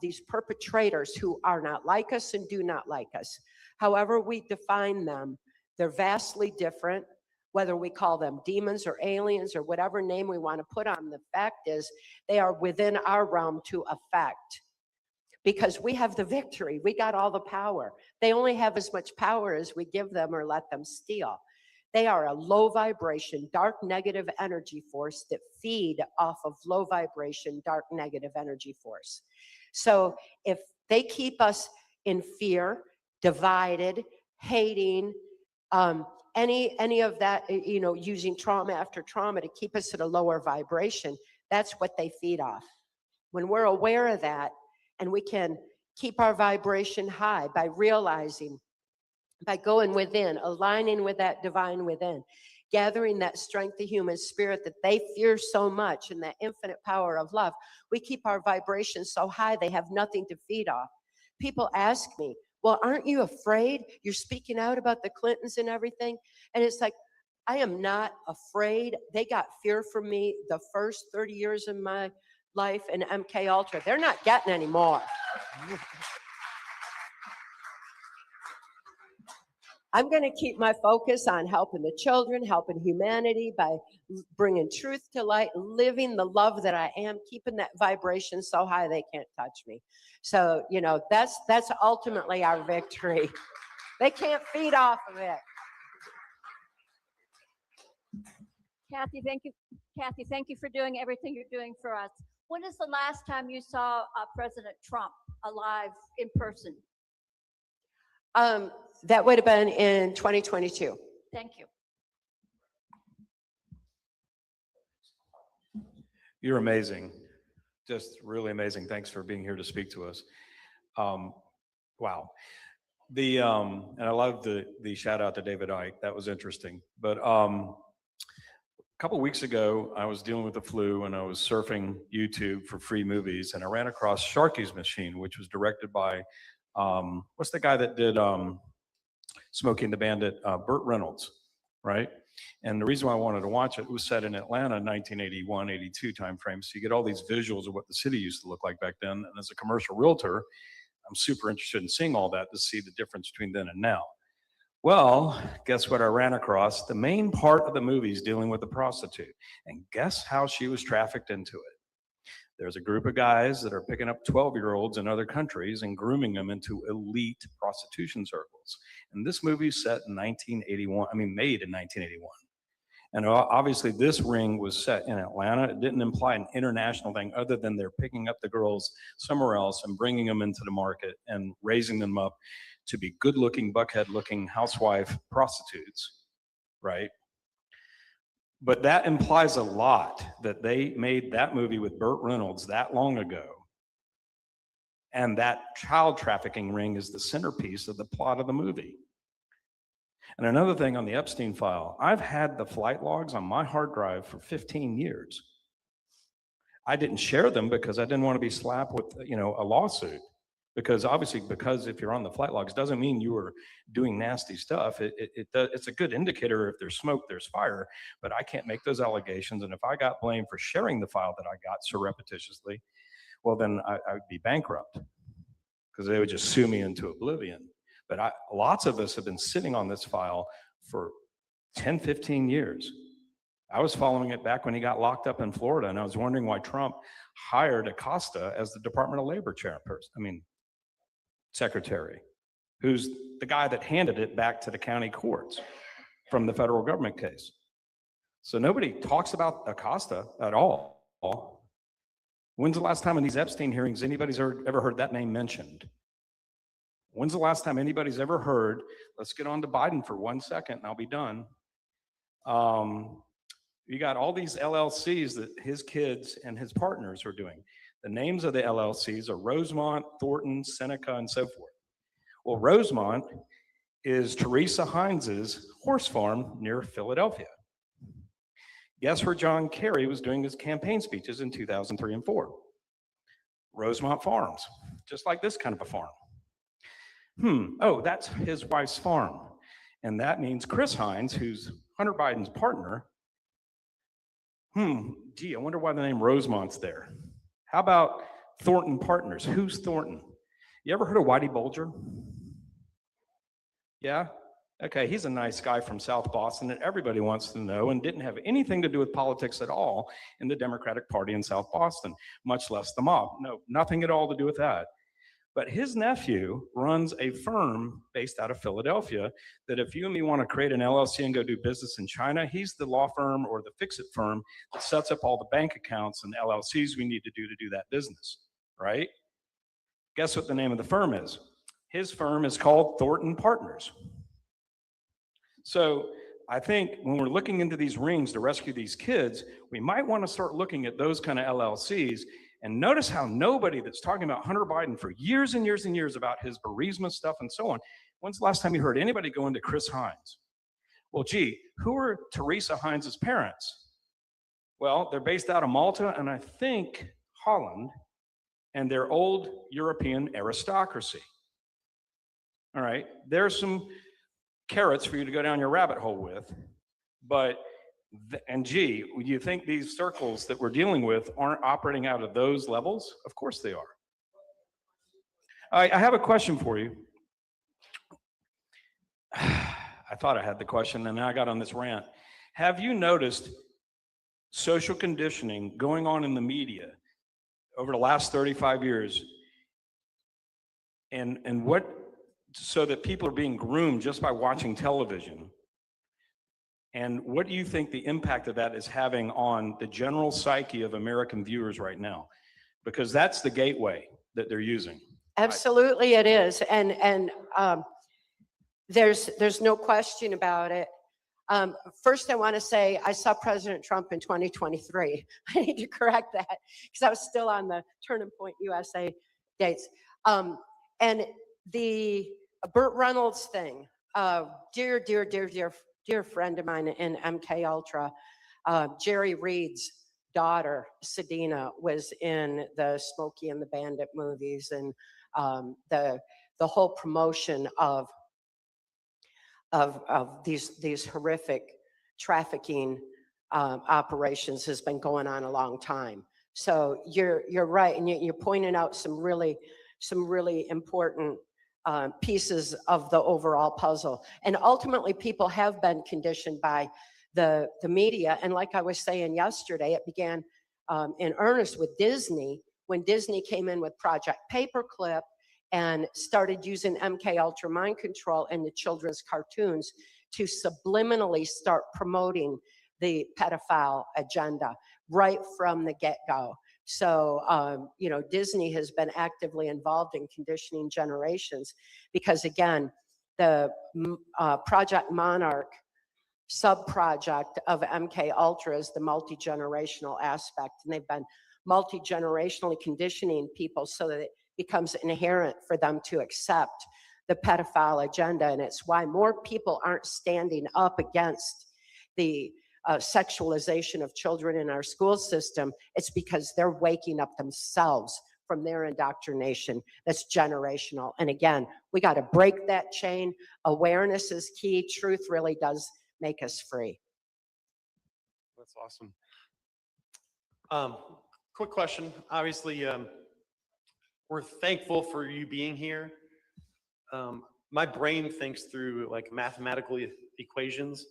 these perpetrators who are not like us and do not like us. However we define them, they're vastly different, whether we call them demons or aliens or whatever name we want to put on. The fact is, they are within our realm to affect, because we have the victory. We got all the power. They only have as much power as we give them or let them steal. They are a low vibration, dark negative energy force that feed off of low vibration, dark negative energy force. So if they keep us in fear, divided, hating, any of that, using trauma after trauma to keep us at a lower vibration, that's what they feed off. When we're aware of that, and we can keep our vibration high by realizing, by going within, aligning with that divine within, gathering that strength of human spirit that they fear so much, and that infinite power of love, we keep our vibration so high they have nothing to feed off. People ask me, well, aren't you afraid? You're speaking out about the Clintons and everything. And it's like, I am not afraid. They got fear from me the first 30 years of my life in MK Ultra. They're not getting any more. I'm going to keep my focus on helping the children, helping humanity by bringing truth to light, living the love that I am, keeping that vibration so high they can't touch me. So, that's ultimately our victory. They can't feed off of it. Kathy, thank you. Kathy, thank you for doing everything you're doing for us. When is the last time you saw President Trump alive in person? That would have been in 2022. Thank you. You're amazing. Just really amazing. Thanks for being here to speak to us. Wow. And I love the shout out to David Icke. That was interesting. But a couple weeks ago, I was dealing with the flu and I was surfing YouTube for free movies, and I ran across Sharky's Machine, which was directed by what's the guy that did Smokey and the Bandit? Burt Reynolds, right? And the reason why I wanted to watch it was set in Atlanta, 1981, 82 timeframe. So you get all these visuals of what the city used to look like back then. And as a commercial realtor, I'm super interested in seeing all that to see the difference between then and now. Well, guess what I ran across? The main part of the movie is dealing with a prostitute. And guess how she was trafficked into it? There's a group of guys that are picking up 12-year-olds in other countries and grooming them into elite prostitution circles. And this movie is set in made in 1981. And obviously this ring was set in Atlanta. It didn't imply an international thing other than they're picking up the girls somewhere else and bringing them into the market and raising them up to be good-looking, buckhead-looking housewife prostitutes, right? But that implies a lot that they made that movie with Burt Reynolds that long ago. And that child trafficking ring is the centerpiece of the plot of the movie. And another thing on the Epstein file, I've had the flight logs on my hard drive for 15 years. I didn't share them because I didn't want to be slapped with, a lawsuit. Because if you're on the flight logs doesn't mean you were doing nasty stuff. It's a good indicator. If there's smoke, there's fire, but I can't make those allegations. And if I got blamed for sharing the file that I got surreptitiously, well, then I would be bankrupt because they would just sue me into oblivion. But lots of us have been sitting on this file for 10, 15 years. I was following it back when he got locked up in Florida, and I was wondering why Trump hired Acosta as the Department of Labor secretary, who's the guy that handed it back to the county courts from the federal government case. So nobody talks about Acosta at all. When's the last time in these Epstein hearings anybody's ever heard that name mentioned? When's the last time anybody's ever heard, let's get on to Biden for 1 second and I'll be done. You got all these LLCs that his kids and his partners are doing. The names of the LLCs are Rosemont, Thornton, Seneca, and so forth. Well, Rosemont is Teresa Heinz's horse farm near Philadelphia. Guess where John Kerry was doing his campaign speeches in 2003 and 4? Rosemont Farms, just like this kind of a farm. Oh, that's his wife's farm. And that means Chris Hines, who's Hunter Biden's partner. Gee, I wonder why the name Rosemont's there. How about Thornton Partners? Who's Thornton? You ever heard of Whitey Bulger? Yeah? Okay, he's a nice guy from South Boston that everybody wants to know and didn't have anything to do with politics at all in the Democratic Party in South Boston, much less the mob. No, nothing at all to do with that. But his nephew runs a firm based out of Philadelphia that if you and me want to create an LLC and go do business in China, he's the law firm or the fix-it firm that sets up all the bank accounts and LLCs we need to do that business, right? Guess what the name of the firm is? His firm is called Thornton Partners. So I think when we're looking into these rings to rescue these kids, we might want to start looking at those kind of LLCs. And notice how nobody that's talking about Hunter Biden for years and years and years about his bereavement stuff and so on, when's the last time you heard anybody go into Chris Hines? Well, gee, who are Teresa Hines' parents? Well, they're based out of Malta and I think Holland, and they're old European aristocracy. All right, there's some carrots for you to go down your rabbit hole with, but and gee, do you think these circles that we're dealing with aren't operating out of those levels? Of course they are. I have a question for you. I thought I had the question and now I got on this rant. Have you noticed social conditioning going on in the media over the last 35 years? And what, so that people are being groomed just by watching television. And what do you think the impact of that is having on the general psyche of American viewers right now? Because that's the gateway that they're using. Absolutely it is. And there's no question about it. First, I want to say I saw President Trump in 2023. I need to correct that because I was still on the Turning Point USA dates. And the Burt Reynolds thing, dear friend of mine in MK Ultra, Jerry Reed's daughter, Sedina, was in the Smokey and the Bandit movies, and the whole promotion of these horrific trafficking operations has been going on a long time. So you're right, and you're pointing out some really important pieces of the overall puzzle. And ultimately, people have been conditioned by the media. And like I was saying yesterday, it began in earnest with Disney, when Disney came in with Project Paperclip and started using MK Ultra mind control in the children's cartoons to subliminally start promoting the pedophile agenda right from the get-go. So, Disney has been actively involved in conditioning generations because, again, the Project Monarch sub-project of MK Ultra is the multi-generational aspect. And they've been multi-generationally conditioning people so that it becomes inherent for them to accept the pedophile agenda. And it's why more people aren't standing up against the sexualization of children in our school system. It's because they're waking up themselves from their indoctrination that's generational. And again, we got to break that chain. Awareness is key. Truth really does make us free. That's awesome. Quick question. Obviously, we're thankful for you being here. My brain thinks through like mathematical equations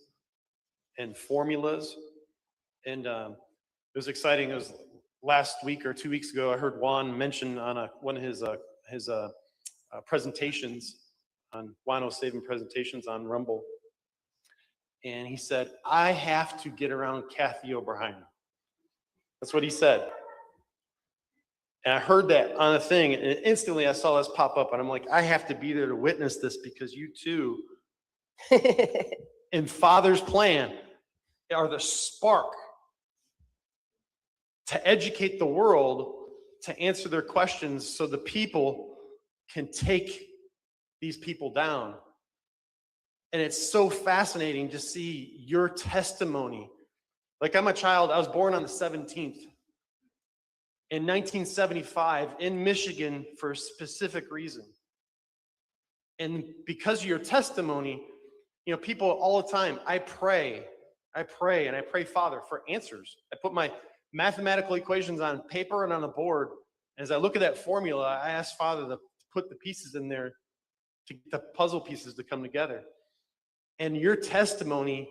and formulas. And it was exciting. It was last week or 2 weeks ago, I heard Juan mention on one of his presentations, on Juan O'Savin presentations on Rumble. And he said, I have to get around Kathy O'Brien. That's what he said. And I heard that on a thing, and instantly I saw this pop up, and I'm like, I have to be there to witness this because you too, in Father's plan, are the spark to educate the world, to answer their questions so the people can take these people down. And it's so fascinating to see your testimony Like I'm a child, I was born on the 17th. In 1975 in Michigan for a specific reason. And because of your testimony, you know, people all the time, I pray, and I pray, Father, for answers. I put my mathematical equations on paper and on a board. As I look at that formula, I ask Father to put the pieces in there to get the puzzle pieces to come together. And your testimony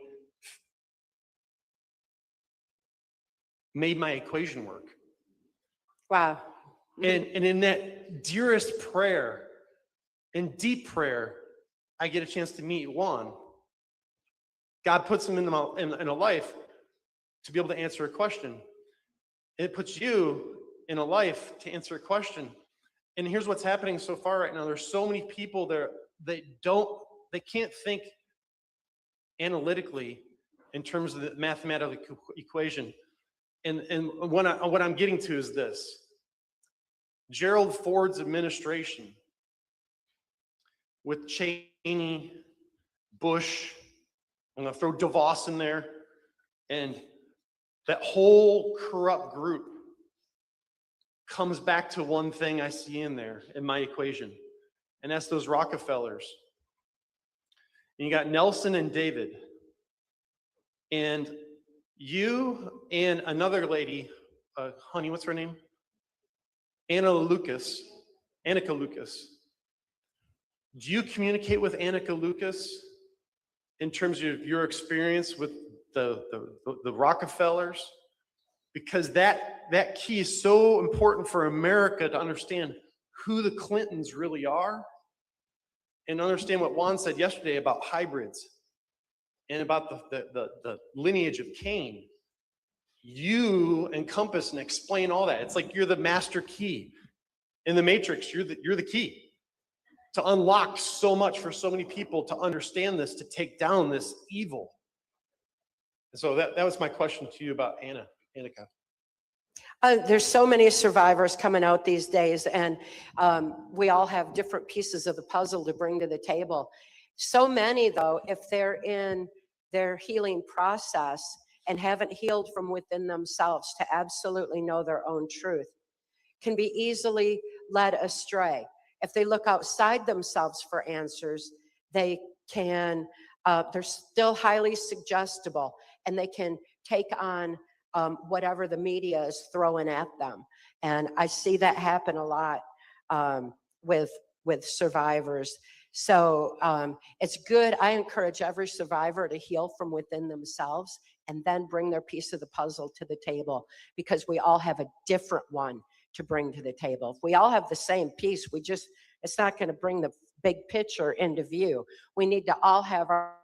made my equation work. Wow. And in that dearest prayer, in deep prayer, I get a chance to meet Juan. God puts him in a life to be able to answer a question. It puts you in a life to answer a question. And here's what's happening so far right now. There's so many people there that they can't think analytically in terms of the mathematical equation. And what I'm getting to is this. Gerald Ford's administration with Cheney, Bush, I'm going to throw DeVos in there, and that whole corrupt group comes back to one thing I see in there in my equation, and that's those Rockefellers. And you got Nelson and David, and you and another lady, honey, what's her name? Annika Lucas. Do you communicate with Annika Lucas in terms of your experience with the Rockefellers? Because that key is so important for America to understand who the Clintons really are and understand what Juan said yesterday about hybrids and about the lineage of Cain. You encompass and explain all that. It's like you're the master key in the matrix. You're the key to unlock so much for so many people to understand this, to take down this evil. And so that was my question to you about Annika. There's so many survivors coming out these days, and we all have different pieces of the puzzle to bring to the table. So many, though, if they're in their healing process and haven't healed from within themselves to absolutely know their own truth, can be easily led astray. If they look outside themselves for answers, they can, they're still highly suggestible, and they can take on whatever the media is throwing at them. And I see that happen a lot with survivors. So it's good. I encourage every survivor to heal from within themselves and then bring their piece of the puzzle to the table, because we all have a different one to bring to the table. If we all have the same piece, it's not going to bring the big picture into view. We need to all have our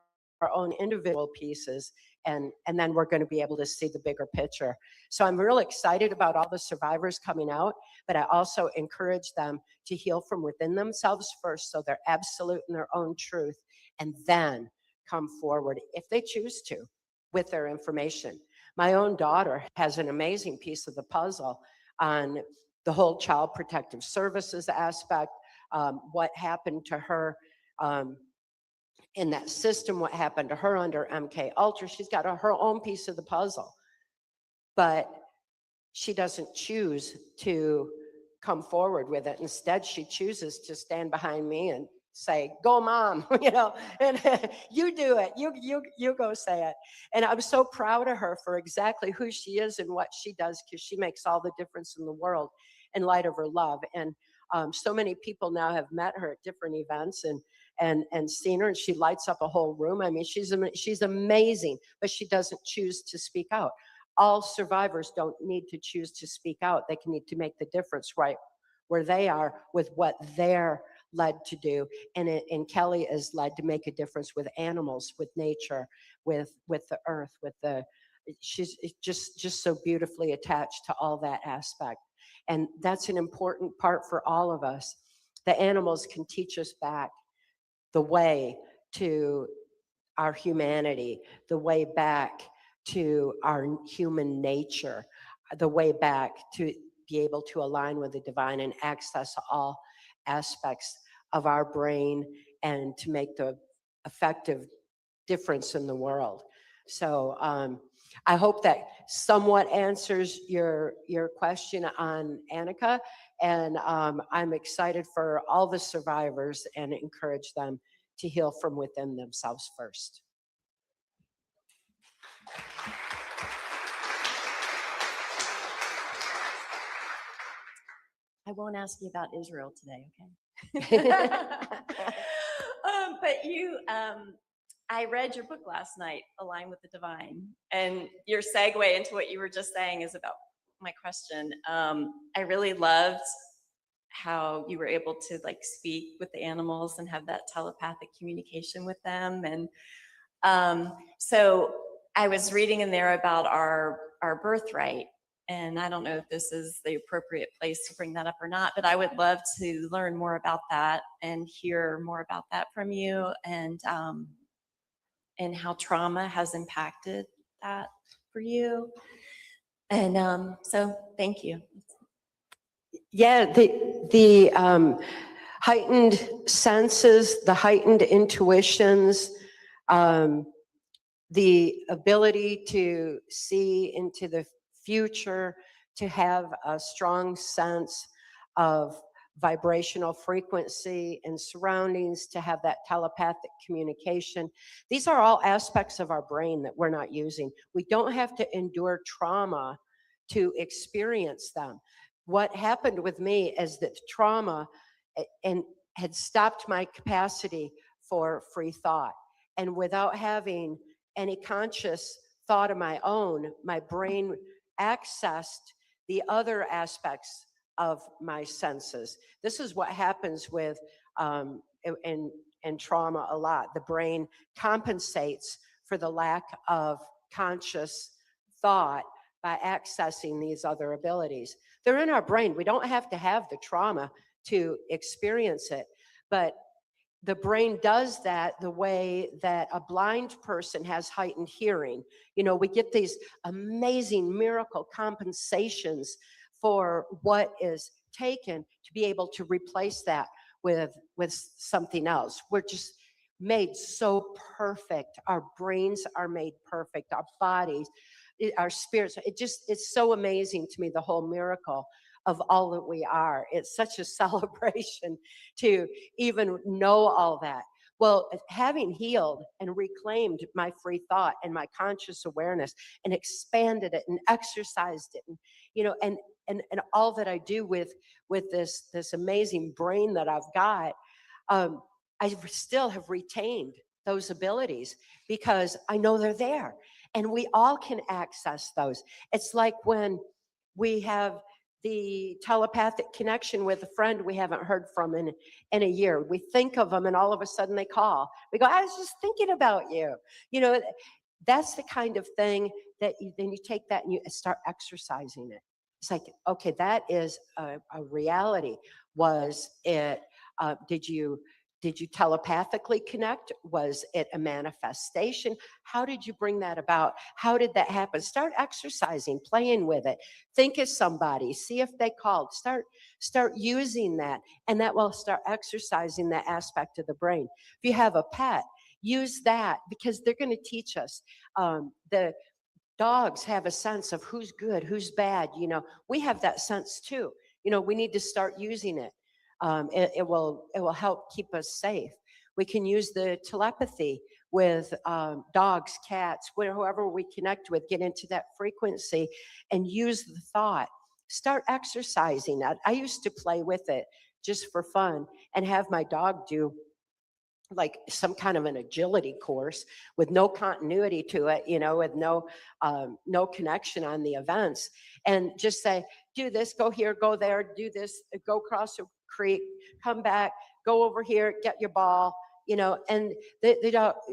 own individual pieces, and then we're going to be able to see the bigger picture. So I'm really excited about all the survivors coming out, but I also encourage them to heal from within themselves first, so they're absolute in their own truth, and then come forward if they choose to with their information. My own daughter has an amazing piece of the puzzle on the whole child protective services aspect, what happened to her in that system, what happened to her under MK Ultra. She's got her own piece of the puzzle, but she doesn't choose to come forward with it. Instead, she chooses to stand behind me and say, "Go, Mom," and you do it. You go say it. And I'm so proud of her for exactly who she is and what she does, because she makes all the difference in the world in light of her love. And so many people now have met her at different events and seen her, and she lights up a whole room. I mean, she's amazing, but she doesn't choose to speak out. All survivors don't need to choose to speak out. They can need to make the difference right where they are with what they're led to do. And Kelly is led to make a difference with animals, with nature, with the earth, she's just so beautifully attached to all that aspect. And that's an important part for all of us. The animals can teach us back the way to our humanity, the way back to our human nature, the way back to be able to align with the divine and access all aspects of our brain and to make the effective difference in the world. So I hope that somewhat answers your question on Annika. And I'm excited for all the survivors and encourage them to heal from within themselves first. I won't ask you about Israel today, okay? But I read your book last night, Align with the Divine, and your segue into what you were just saying is about my question. I really loved how you were able to like speak with the animals and have that telepathic communication with them. And so I was reading in there about our birthright. And I don't know if this is the appropriate place to bring that up or not, but I would love to learn more about that and hear more about that from you, and how trauma has impacted that for you. And so thank you. Yeah, the heightened senses, the heightened intuitions, the ability to see into the future, to have a strong sense of vibrational frequency and surroundings, to have that telepathic communication. These are all aspects of our brain that we're not using. We don't have to endure trauma to experience them. What happened with me is that trauma and had stopped my capacity for free thought. And without having any conscious thought of my own, my brain accessed the other aspects of my senses. This is what happens with in trauma a lot. The brain compensates for the lack of conscious thought by accessing these other abilities. They're in our brain. We don't have to have the trauma to experience it, but the brain does that the way that a blind person has heightened hearing. You know, we get these amazing miracle compensations for what is taken to be able to replace that with something else. We're just made so perfect. Our brains are made perfect. Our bodies, our spirits. It's so amazing to me, the whole miracle of all that we are. It's such a celebration to even know all that. Well, having healed and reclaimed my free thought and my conscious awareness and expanded it and exercised it, and you know, and all that I do with this amazing brain that I've got, I still have retained those abilities because I know they're there, and we all can access those. It's like when we have the telepathic connection with a friend we haven't heard from in a year. We think of them and all of a sudden they call. We go, I was just thinking about you. You know, that's the kind of thing that then you take that and you start exercising it. It's like, okay, that is a reality. Was it, did you telepathically connect? Was it a manifestation? How did you bring that about? How did that happen? Start exercising, playing with it. Think of somebody, see if they called. Start using that, and that will start exercising that aspect of the brain. If you have a pet, use that because they're going to teach us. The dogs have a sense of who's good, who's bad. You know, we have that sense too. You know, we need to start using it. It will help keep us safe. We can use the telepathy with dogs, cats, whoever we connect with, get into that frequency and use the thought. Start exercising that. I used to play with it just for fun and have my dog do like some kind of an agility course with no continuity to it, you know, with no connection on the events, and just say, do this, go here, go there, do this, go across a creek, come back, go over here, get your ball, you know, and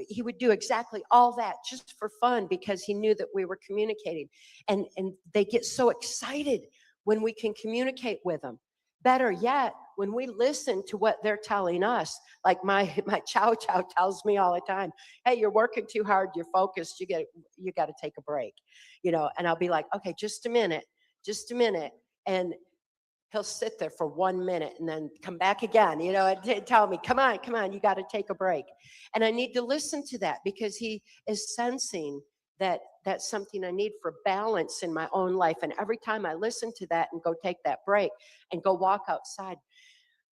he would do exactly all that just for fun because he knew that we were communicating, and they get so excited when we can communicate with them. Better yet, when we listen to what they're telling us, like my chow chow tells me all the time, hey, you're working too hard, you're focused, you got to take a break, you know, and I'll be like, okay, just a minute. And he'll sit there for 1 minute and then come back again, you know, and tell me, come on, you got to take a break. And I need to listen to that because he is sensing that's something I need for balance in my own life. And every time I listen to that and go take that break and go walk outside,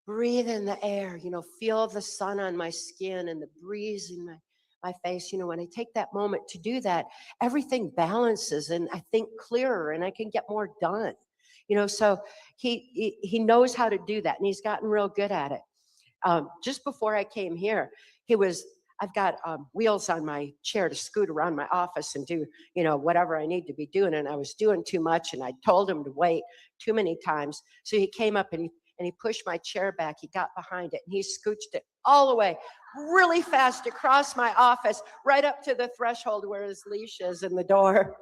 breathe in the air, feel the sun on my skin and the breeze in my face. When I take that moment to do that, everything balances and I think clearer and I can get more done. So he knows how to do that and he's gotten real good at it. Just before I came here, I've got wheels on my chair to scoot around my office and do, whatever I need to be doing. And I was doing too much and I told him to wait too many times. So he came up and he pushed my chair back. He got behind it and he scooched it all the way really fast across my office, right up to the threshold where his leash is in the door.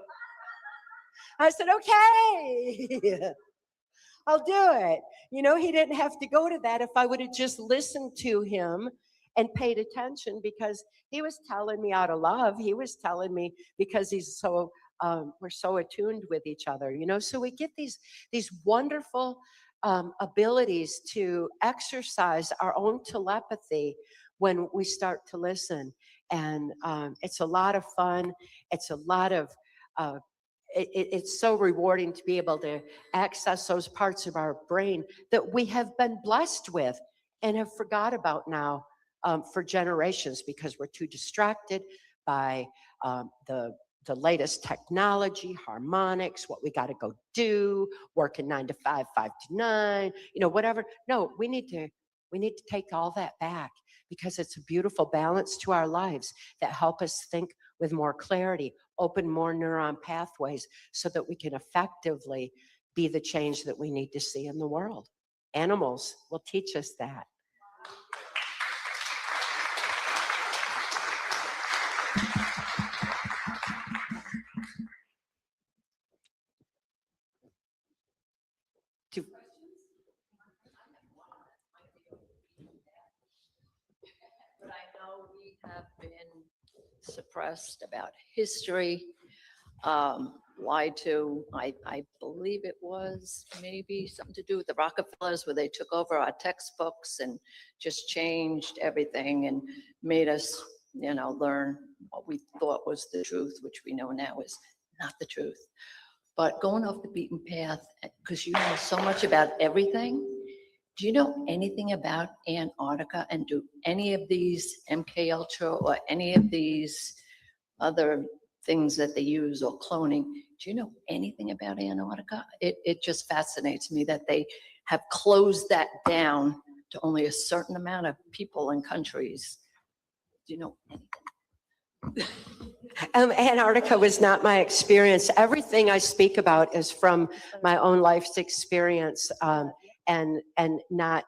I said, okay, I'll do it. He didn't have to go to that if I would have just listened to him and paid attention, because he was telling me out of love. He was telling me because we're so attuned with each other, so we get these wonderful abilities to exercise our own telepathy when we start to listen. And it's a lot of fun. It's a lot of, it's so rewarding to be able to access those parts of our brain that we have been blessed with and have forgot about now for generations, because we're too distracted by the latest technology, harmonics, what we got to go do, working 9 to 5, 5 to 9, whatever. No, we need to take all that back, because it's a beautiful balance to our lives that help us think with more clarity, open more neuron pathways so that we can effectively be the change that we need to see in the world. Animals will teach us that. But I know we have been suppressed about history, lied to. I believe it was maybe something to do with the Rockefellers, where they took over our textbooks and just changed everything and made us, learn what we thought was the truth, which we know now is not the truth. But going off the beaten path, because you know so much about everything. Do you know anything about Antarctica, and do any of these MK Ultra or any of these other things that they use, or cloning, do you know anything about Antarctica? It just fascinates me that they have closed that down to only a certain amount of people and countries. Do you know anything? Antarctica was not my experience. Everything I speak about is from my own life's experience, and not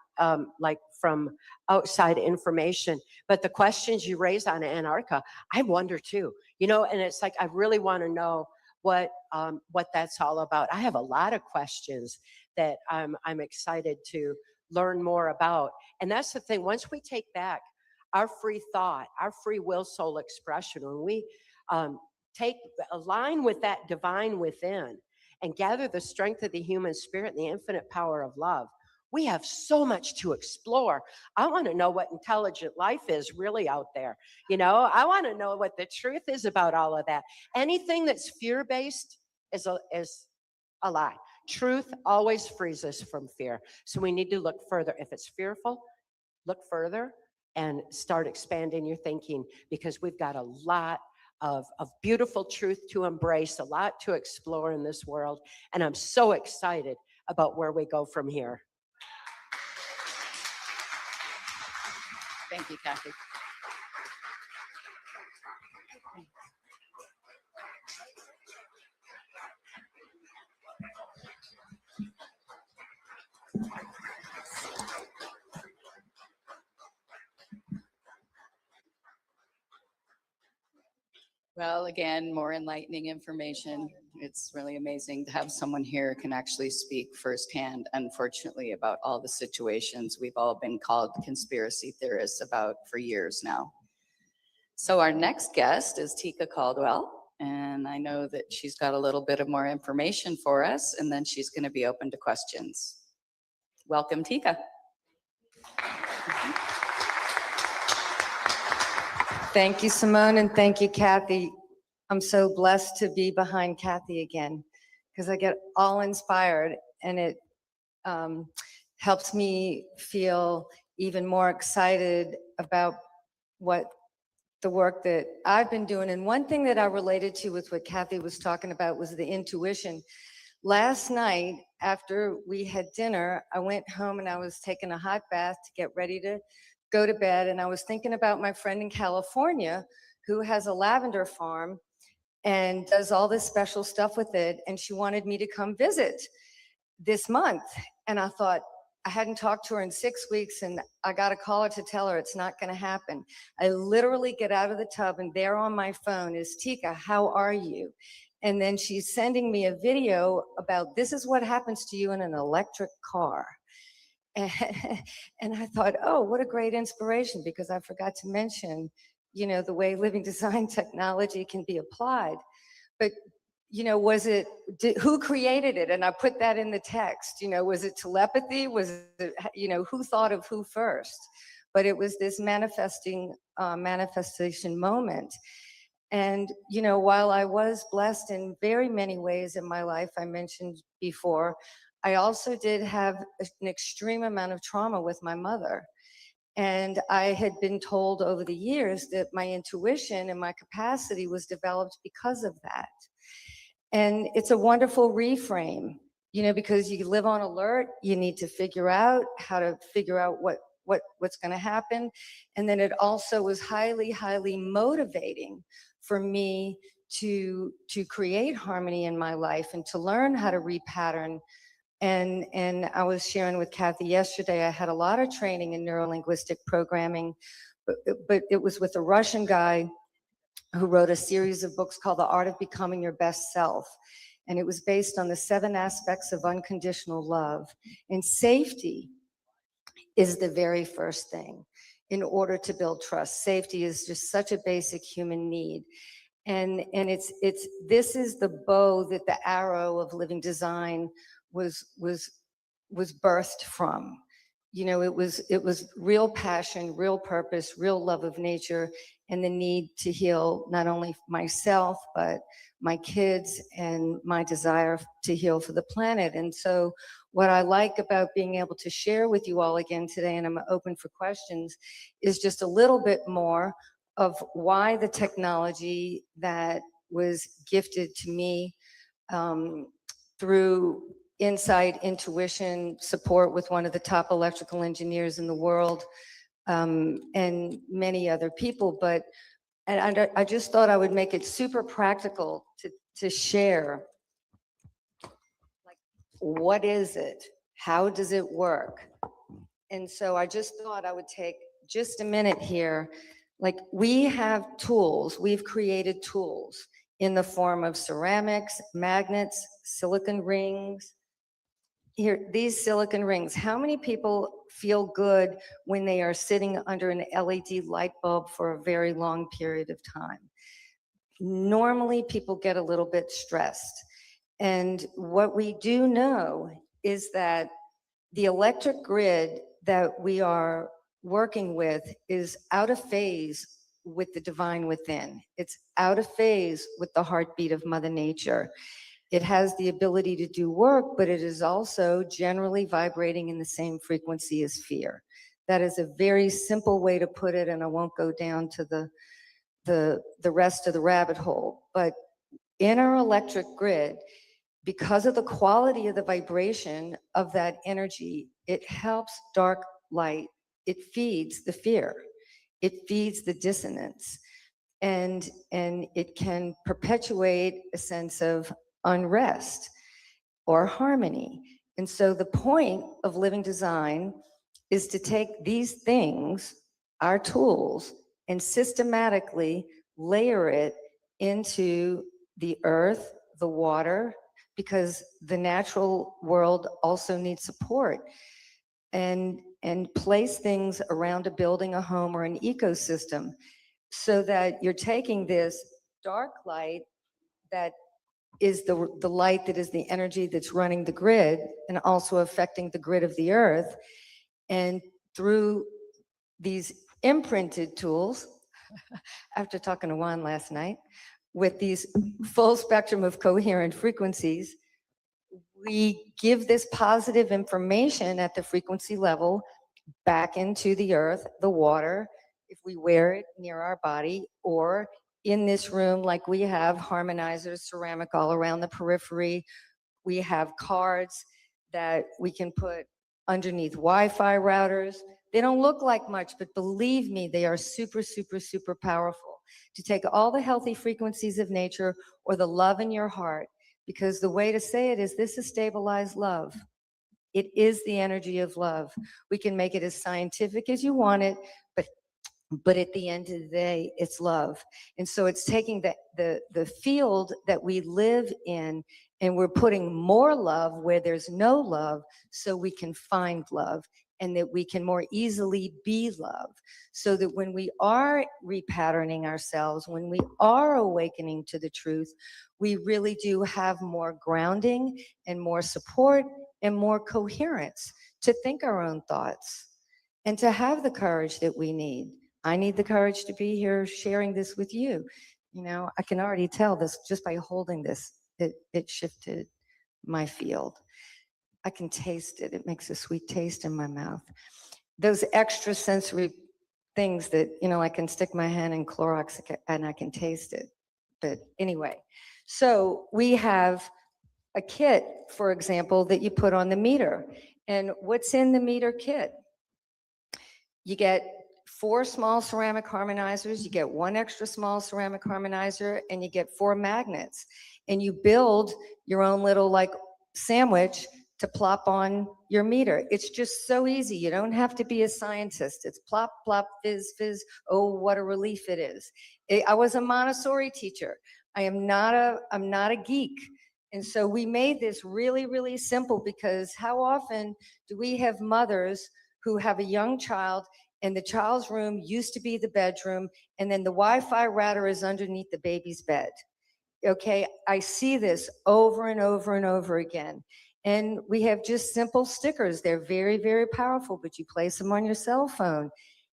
like from outside information. But the questions you raise on Antarctica, I wonder too, and it's like, I really want to know what that's all about. I have a lot of questions that I'm excited to learn more about. And that's the thing, once we take back our free thought, our free will soul expression, when we align with that divine within and gather the strength of the human spirit and the infinite power of love, we have so much to explore. I want to know what intelligent life is really out there. I want to know what the truth is about all of that. Anything that's fear-based is a lie. Truth always frees us from fear. So we need to look further. If it's fearful, look further and start expanding your thinking, because we've got a lot of beautiful truth to embrace, a lot to explore in this world. And I'm so excited about where we go from here. Thank you, Kathy. Well, again, more enlightening information. It's really amazing to have someone here who can actually speak firsthand, unfortunately, about all the situations we've all been called conspiracy theorists about for years now. So our next guest is Tika Caldwell, and I know that she's got a little bit of more information for us, and then she's going to be open to questions. Welcome, Tika. Thank you, Simone, and thank you, Kathy. I'm so blessed to be behind Kathy again, because I get all inspired, and it helps me feel even more excited about what the work that I've been doing. And one thing that I related to with what Kathy was talking about was the intuition. Last night, after we had dinner, I went home and I was taking a hot bath to get ready to go to bed. And I was thinking about my friend in California who has a lavender farm and does all this special stuff with it. And she wanted me to come visit this month. And I thought, I hadn't talked to her in 6 weeks, and I got a call her to tell her it's not going to happen. I literally get out of the tub, and there on my phone is Tika, how are you? And then she's sending me a video about this is what happens to you in an electric car. And, and I thought, oh, what a great inspiration, because I forgot to mention, you know, the way living design technology can be applied. But you know, who created it? And I put that in the text, you know, was it telepathy? Was it, you know, who thought of who first? But it was this manifestation moment. And, you know, while I was blessed in very many ways in my life, I mentioned before, I also did have an extreme amount of trauma with my mother. And I had been told over the years that my intuition and my capacity was developed because of that. And it's a wonderful reframe, you know, because you live on alert, you need to figure out how to figure out what's going to happen. And then it also was highly, highly motivating for me to create harmony in my life and to learn how to repattern. And I was sharing with Kathy yesterday, I had a lot of training in neurolinguistic programming, but it was with a Russian guy who wrote a series of books called The Art of Becoming Your Best Self. And it was based on the 7 aspects of unconditional love. And safety is the very first thing in order to build trust. Safety is just such a basic human need. And this is the bow that the arrow of living design was birthed from. You know, it was real passion, real purpose, real love of nature, and the need to heal not only myself, but my kids and my desire to heal for the planet. And so what I like about being able to share with you all again today, and I'm open for questions, is just a little bit more of why the technology that was gifted to me through insight, intuition, support with one of the top electrical engineers in the world, and many other people. But I just thought I would make it super practical to share, like, what is it? How does it work? And so I just thought I would take just a minute here. Like, we have tools, we've created tools in the form of ceramics, magnets, silicon rings. Here, these silicon rings, how many people feel good when they are sitting under an LED light bulb for a very long period of time? Normally, people get a little bit stressed. And what we do know is that the electric grid that we are working with is out of phase with the divine within. It's out of phase with the heartbeat of Mother Nature. It has the ability to do work, but it is also generally vibrating in the same frequency as fear. That is a very simple way to put it, and I won't go down to the rest of the rabbit hole. But in our electric grid, because of the quality of the vibration of that energy, it helps dark light. It feeds the fear. It feeds the dissonance. And it can perpetuate a sense of unrest or harmony. And so the point of living design is to take these things, our tools, and systematically layer it into the earth, the water, because the natural world also needs support, and place things around a building, a home, or an ecosystem, so that you're taking this dark light that is the light that is the energy that's running the grid and also affecting the grid of the earth. And through these imprinted tools, after talking to Juan last night, with these full spectrum of coherent frequencies, we give this positive information at the frequency level back into the earth, the water, if we wear it near our body, or in this room, like we have harmonizers, ceramic all around the periphery. We have cards that we can put underneath Wi-Fi routers. They don't look like much, but believe me, they are super, super, super powerful to take all the healthy frequencies of nature or the love in your heart, because the way to say it is this is stabilized love. It is the energy of love. We can make it as scientific as you want it, but at the end of the day, it's love. And so it's taking the field that we live in, and we're putting more love where there's no love, so we can find love, and that we can more easily be love. So that when we are repatterning ourselves, when we are awakening to the truth, we really do have more grounding and more support and more coherence to think our own thoughts and to have the courage that we need. I need the courage to be here sharing this with you. You know, I can already tell this just by holding this, it shifted my field. I can taste it. It makes a sweet taste in my mouth. Those extra sensory things that, you know, I can stick my hand in Clorox and I can taste it. But anyway, so we have a kit, for example, that you put on the meter. And what's in the meter kit? You get 4 small ceramic harmonizers, you get 1 extra small ceramic harmonizer, and you get 4 magnets. And you build your own little like sandwich to plop on your meter. It's just so easy. You don't have to be a scientist. It's plop, plop, fizz, fizz. Oh, what a relief it is. I was a Montessori teacher. I'm not a geek. And so we made this really, really simple, because how often do we have mothers who have a young child and the child's room used to be the bedroom, and then the Wi-Fi router is underneath the baby's bed? Okay, I see this over and over and over again. And we have just simple stickers. They're very, very powerful, but you place them on your cell phone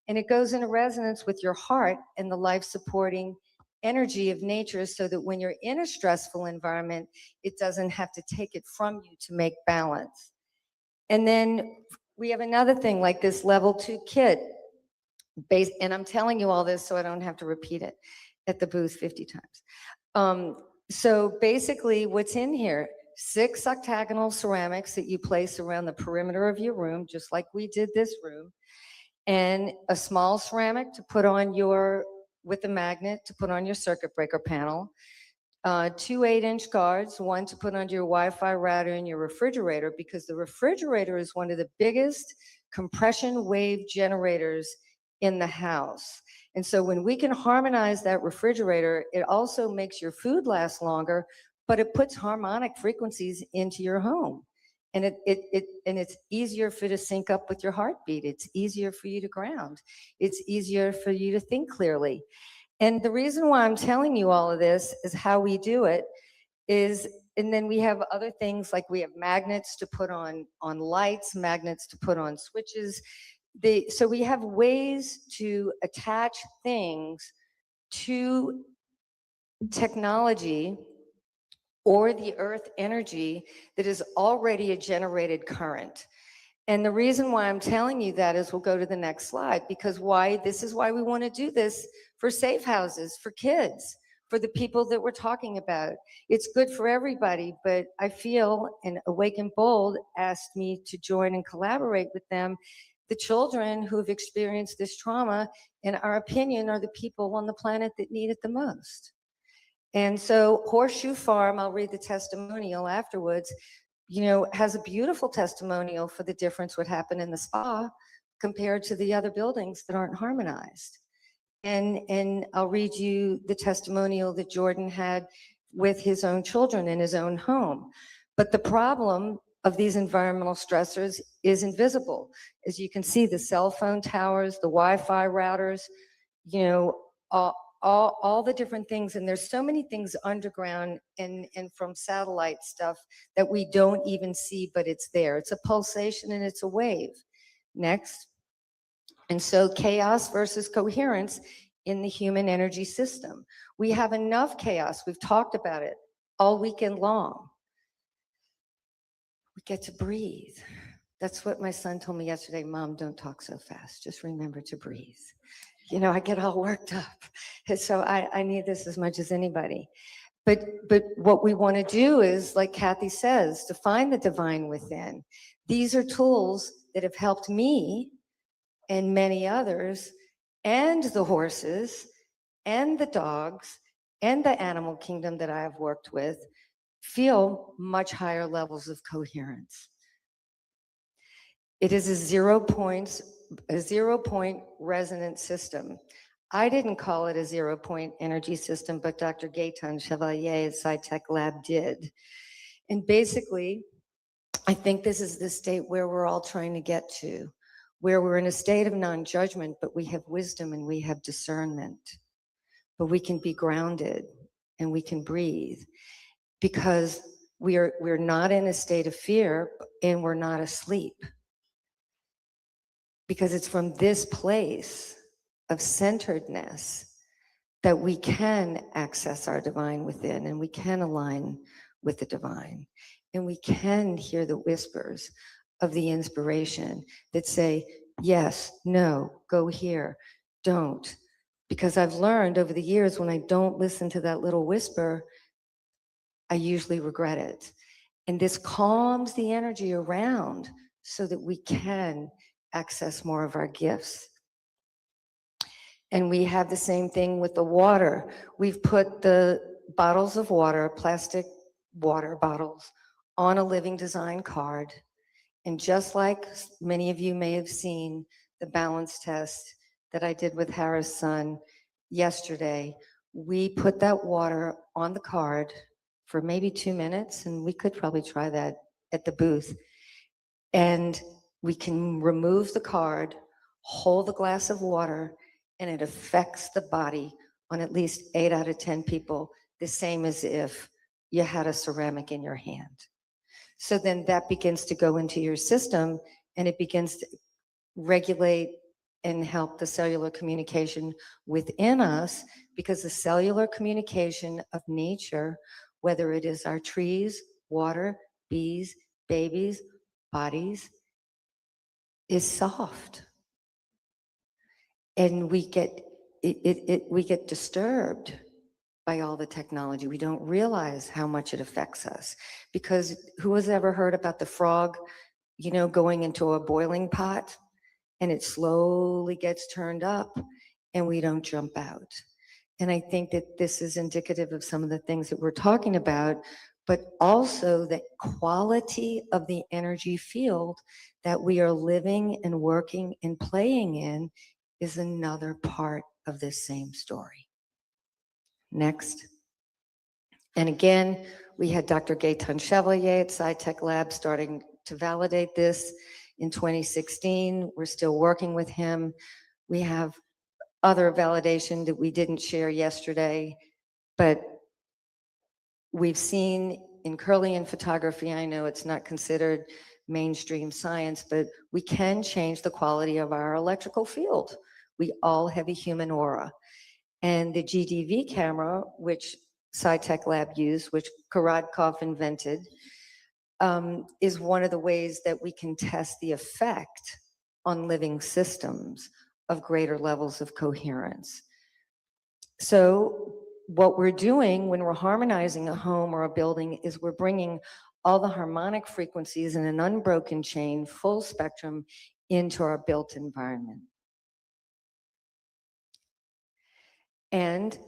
and it goes into resonance with your heart and the life-supporting energy of nature, so that when you're in a stressful environment, it doesn't have to take it from you to make balance. And then we have another thing like this level 2 kit. And I'm telling you all this so I don't have to repeat it at the booth 50 times. So basically what's in here, 6 octagonal ceramics that you place around the perimeter of your room, just like we did this room, and a small ceramic to put on with a magnet to put on your circuit breaker panel, 2 8-inch guards, 1 to put under your Wi-Fi router in your refrigerator, because the refrigerator is one of the biggest compression wave generators in the house. And so when we can harmonize that refrigerator, it also makes your food last longer, but it puts harmonic frequencies into your home. And it's easier for you to sync up with your heartbeat. It's easier for you to ground. It's easier for you to think clearly. And the reason why I'm telling you all of this is how we do it is, and then we have other things like we have magnets to put on lights, magnets to put on switches. So we have ways to attach things to technology or the earth energy that is already a generated current. And the reason why I'm telling you that is, we'll go to the next slide, because this is why we want to do this for safe houses, for kids, for the people that we're talking about. It's good for everybody, but I feel, and Awake and Bold asked me to join and collaborate with them. The children who have experienced this trauma, in our opinion, are the people on the planet that need it the most. And so Horseshoe Farm, I'll read the testimonial afterwards, you know, has a beautiful testimonial for the difference what happened in the spa compared to the other buildings that aren't harmonized. And I'll read you the testimonial that Jordan had with his own children in his own home. But the problem of these environmental stressors is invisible. As you can see, the cell phone towers, the Wi-Fi routers, you know, all the different things. And there's so many things underground and from satellite stuff that we don't even see, but it's there. It's a pulsation and it's a wave. Next. And so chaos versus coherence in the human energy system. We have enough chaos. We've talked about it all weekend long. We get to breathe. That's what my son told me yesterday. Mom, don't talk so fast. Just remember to breathe. You know, I get all worked up. And so I need this as much as anybody. But what we want to do is, like Kathy says, to find the divine within. These are tools that have helped me and many others, and the horses, and the dogs, and the animal kingdom that I have worked with, feel much higher levels of coherence. It is a 0 point resonance system. I didn't call it a 0 point energy system, but Dr. Gaetan Chevalier at SciTech Lab did. And basically, I think this is the state where we're all trying to get to, where we're in a state of non-judgment, but we have wisdom and we have discernment, but we can be grounded and we can breathe, because we're not in a state of fear and we're not asleep. Because it's from this place of centeredness that we can access our divine within, and we can align with the divine, and we can hear the whispers of the inspiration that say, yes, no, go here, don't. Because I've learned over the years, when I don't listen to that little whisper, I usually regret it. And this calms the energy around so that we can access more of our gifts. And we have the same thing with the water. We've put the bottles of water, plastic water bottles, on a living design card. And just like many of you may have seen the balance test that I did with Harris' son yesterday, we put that water on the card for maybe 2 minutes, and we could probably try that at the booth. And we can remove the card, hold the glass of water, and it affects the body on at least 8 out of 10 people, the same as if you had a ceramic in your hand. So then that begins to go into your system, and it begins to regulate and help the cellular communication within us, because the cellular communication of nature, whether it is our trees, water, bees, babies, bodies, is soft. And we get we get disturbed by all the technology. We don't realize how much it affects us, because who has ever heard about the frog, you know, going into a boiling pot and it slowly gets turned up and we don't jump out? And I think that this is indicative of some of the things that we're talking about, but also the quality of the energy field that we are living and working and playing in is another part of this same story. Next. And again, we had Dr. Gaetan Chevalier at SciTech Lab starting to validate this in 2016. We're still working with him. We have other validation that we didn't share yesterday, but we've seen in Kirlian photography, I know it's not considered mainstream science, but we can change the quality of our electrical field. We all have a human aura. And the GDV camera, which SciTech Lab used, which Karadkov invented, is one of the ways that we can test the effect on living systems of greater levels of coherence. So what we're doing when we're harmonizing a home or a building is we're bringing all the harmonic frequencies in an unbroken chain, full spectrum, into our built environment. And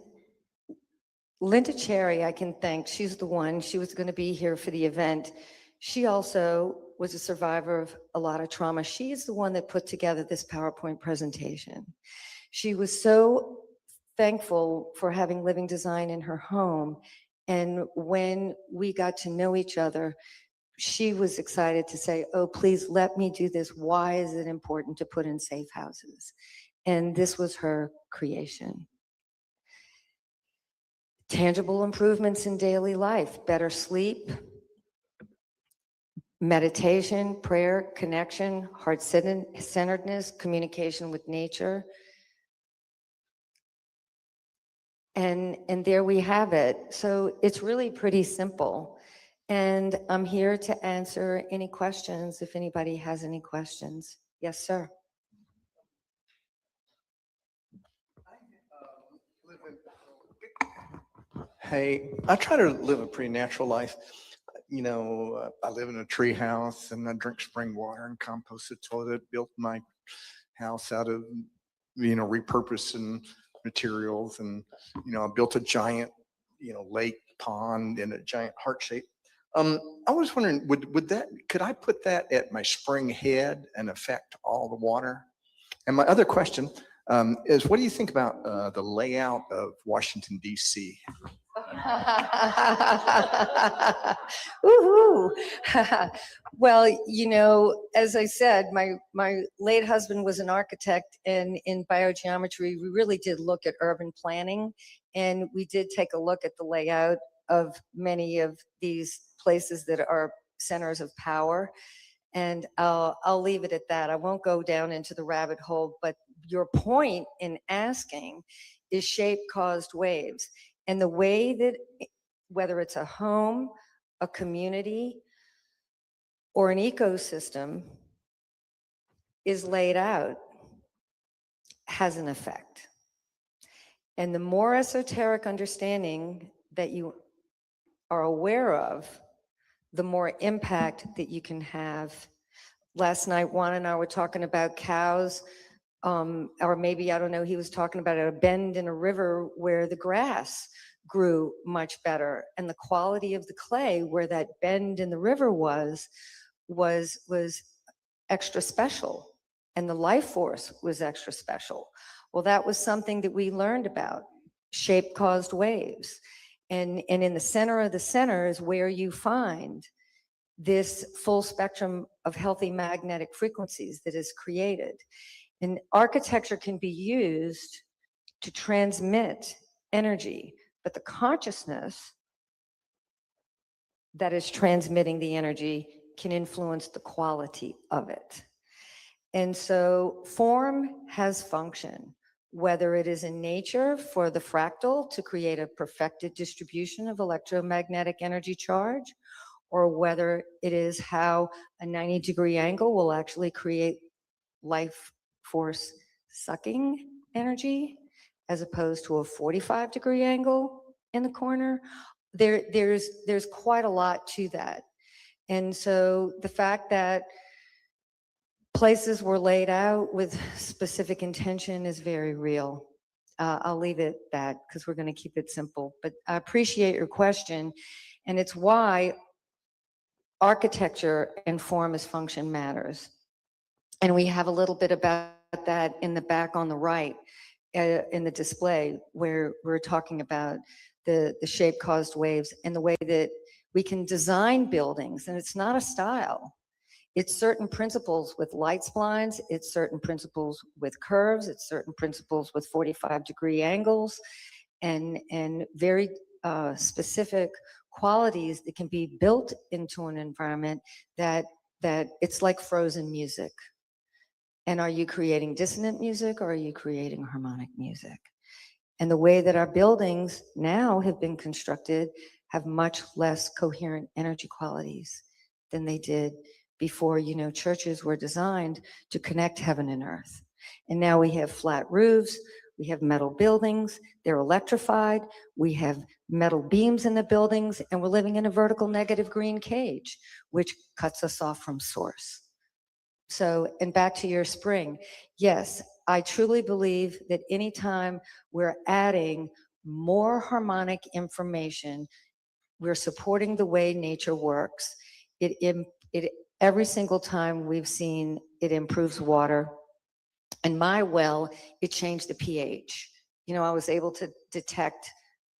Linda Cherry, I can thank, she's the one, she was going to be here for the event. She also was a survivor of a lot of trauma. She is the one that put together this PowerPoint presentation. She was so thankful for having living design in her home. And when we got to know each other, she was excited to say, oh, please let me do this. Why is it important to put in safe houses? And this was her creation. Tangible improvements in daily life, better sleep, meditation, prayer, connection, heart-centeredness, communication with nature. And there we have it. So it's really pretty simple. And I'm here to answer any questions if anybody has any questions. Yes, sir. Hey, I try to live a pretty natural life. I live in a tree house and I drink spring water and compost the toilet, built my house out of, repurposing materials. And, I built a giant, lake pond in a giant heart shape. I was wondering, could I put that at my spring head and affect all the water? And my other question is, what do you think about the layout of Washington, D.C.? Woohoo. Well, as I said, my late husband was an architect, and in biogeometry, we really did look at urban planning, and we did take a look at the layout of many of these places that are centers of power. And I'll leave it at that. I won't go down into the rabbit hole, but your point in asking is shape caused waves. And the way that, whether it's a home, a community, or an ecosystem is laid out, has an effect. And the more esoteric understanding that you are aware of, the more impact that you can have. Last night, Juan and I were talking about cows, or maybe, I don't know, he was talking about a bend in a river where the grass grew much better, and the quality of the clay where that bend in the river was extra special, and the life force was extra special. Well, that was something that we learned about, shape caused waves. And in the center of the center is where you find this full spectrum of healthy magnetic frequencies that is created. And architecture can be used to transmit energy, but the consciousness that is transmitting the energy can influence the quality of it. And so form has function, whether it is in nature for the fractal to create a perfected distribution of electromagnetic energy charge, or whether it is how a 90-degree angle will actually create life force sucking energy, as opposed to a 45-degree angle in the corner. There's quite a lot to that. And so the fact that places were laid out with specific intention is very real. I'll leave it at that because we're going to keep it simple. But I appreciate your question, and it's why architecture and form as function matters. And we have a little bit about that in the back on the right in the display, where we're talking about the shape caused waves and the way that we can design buildings. And it's not a style. It's certain principles with light splines, it's certain principles with curves, it's certain principles with 45-degree angles, and very specific qualities that can be built into an environment that it's like frozen music. And are you creating dissonant music, or are you creating harmonic music? And the way that our buildings now have been constructed have much less coherent energy qualities than they did before. Churches were designed to connect heaven and earth. And now we have flat roofs, we have metal buildings, they're electrified, we have metal beams in the buildings, and we're living in a vertical negative green cage, which cuts us off from source. So, and back to your spring, yes, I truly believe that anytime we're adding more harmonic information, we're supporting the way nature works. Every single time we've seen it improves water. And my well, it changed the pH. I was able to detect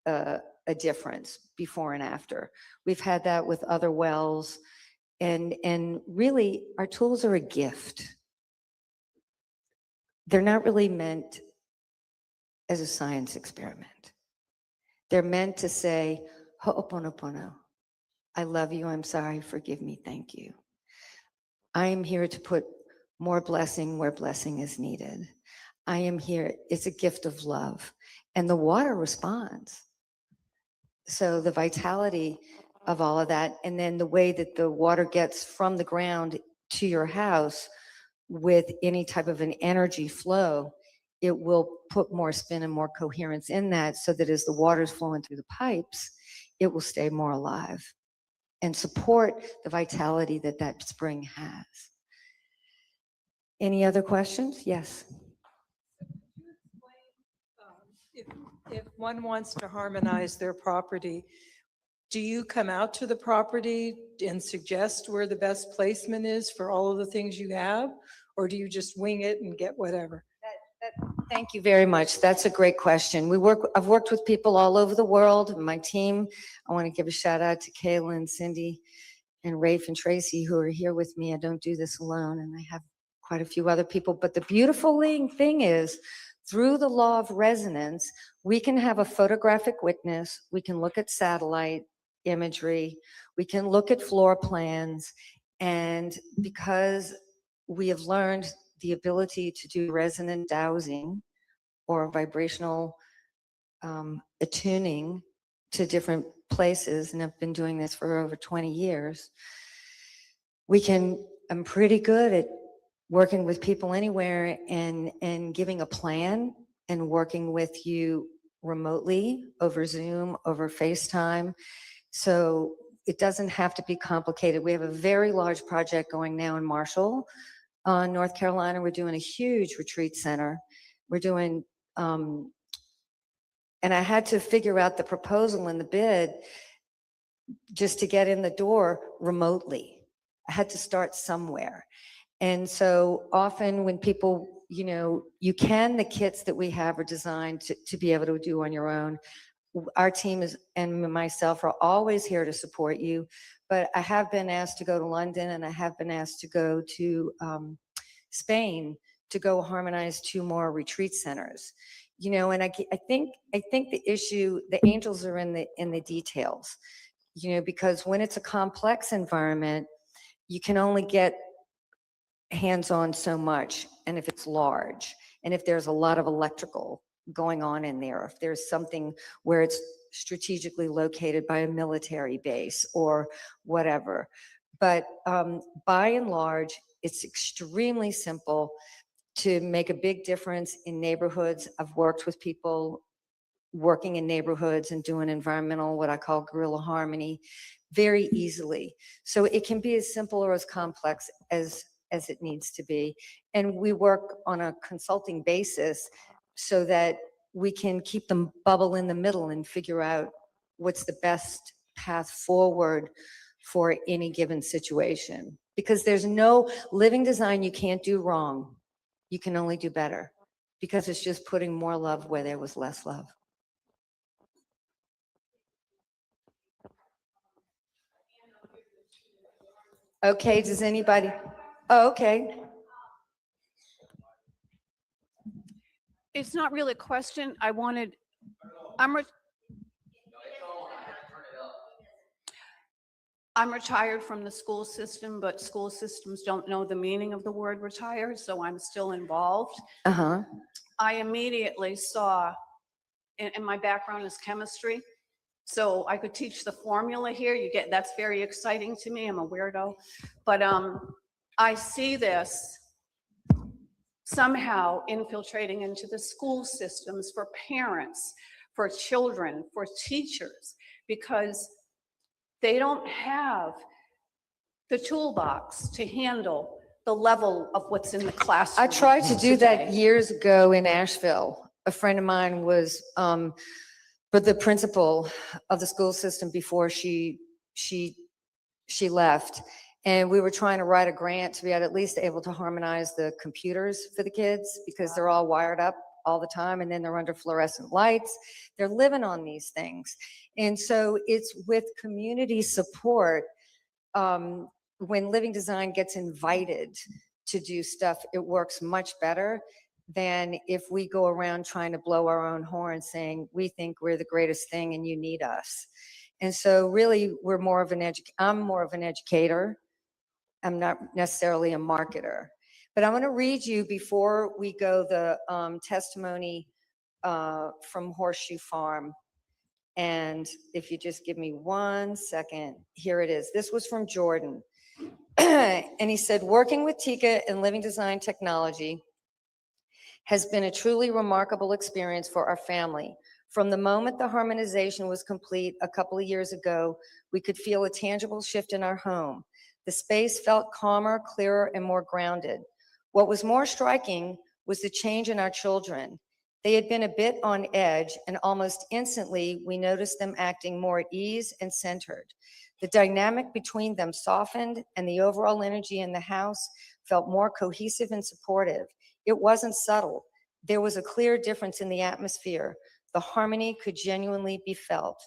a difference before and after. We've had that with other wells. And really, our tools are a gift. They're not really meant as a science experiment. They're meant to say, Ho'oponopono, I love you, I'm sorry, forgive me, thank you. I am here to put more blessing where blessing is needed. I am here, it's a gift of love. and the water responds. So the vitality of all of that, and then the way that the water gets from the ground to your house with any type of an energy flow, it will put more spin and more coherence in that, so that as the water's flowing through the pipes, it will stay more alive and support the vitality that that spring has. Any other questions? Yes. If if one wants to harmonize their property, do you come out to the property and suggest where the best placement is for all of the things you have? Or do you just wing it and get whatever? Thank you very much. That's a great question. I've worked with people all over the world. My team, I want to give a shout out to Kayla and Cindy and Rafe and Tracy, who are here with me. I don't do this alone, and I have quite a few other people. But the beautiful thing is, through the law of resonance, we can have a photographic witness. We can look at satellite imagery. We can look at floor plans. And because we have learned the ability to do resonant dowsing or vibrational attuning to different places, and I've been doing this for over 20 years, I'm pretty good at working with people anywhere and giving a plan and working with you remotely over Zoom, over FaceTime. So it doesn't have to be complicated. We have a very large project going now in Marshall, North Carolina. We're doing a huge retreat center. We're doing, and I had to figure out the proposal and the bid just to get in the door remotely. I had to start somewhere. And so often when people, the kits that we have are designed to be able to do on your own. Our team and myself are always here to support you, but I have been asked to go to London, and I have been asked to go to Spain to go harmonize 2 more retreat centers. And I think the angels are in the details, because when it's a complex environment, you can only get hands-on so much, and if it's large, and if there's a lot of electrical going on in there, if there's something where it's strategically located by a military base or whatever. But by and large, it's extremely simple to make a big difference in neighborhoods. I've worked with people working in neighborhoods and doing environmental, what I call guerrilla harmony, very easily. So it can be as simple or as complex as it needs to be. And we work on a consulting basis so that we can keep the bubble in the middle and figure out what's the best path forward for any given situation. Because there's no living design you can't do wrong. You can only do better, because it's just putting more love where there was less love. Okay, does anybody? Oh, okay. It's not really a question. I'm retired from the school system, but school systems don't know the meaning of the word retired, so I'm still involved. I immediately saw, and my background is chemistry, so I could teach the formula here. That's very exciting to me. I'm a weirdo, but I see this somehow infiltrating into the school systems for parents, for children, for teachers, because they don't have the toolbox to handle the level of what's in the classroom. I tried to do that today. years ago in Asheville. A friend of mine was but the principal of the school system before she left. And we were trying to write a grant to be at least able to harmonize the computers for the kids, because they're all wired up all the time, and then they're under fluorescent lights. They're living on these things. And so it's with community support, when Living Design gets invited to do stuff, it works much better than if we go around trying to blow our own horn saying, we think we're the greatest thing and you need us. And so really, I'm more of an educator. I'm not necessarily a marketer. But I'm going to read you, before we go, the testimony from Horseshoe Farm. And if you just give me 1 second, here it is. This was from Jordan. And he said, working with Tika in living design technology has been a truly remarkable experience for our family. From the moment the harmonization was complete a couple of years ago, we could feel a tangible shift in our home. The space felt calmer, clearer, and more grounded. What was more striking was the change in our children. They had been a bit on edge, and almost instantly, we noticed them acting more at ease and centered. The dynamic between them softened, and the overall energy in the house felt more cohesive and supportive. It wasn't subtle. There was a clear difference in the atmosphere. The harmony could genuinely be felt.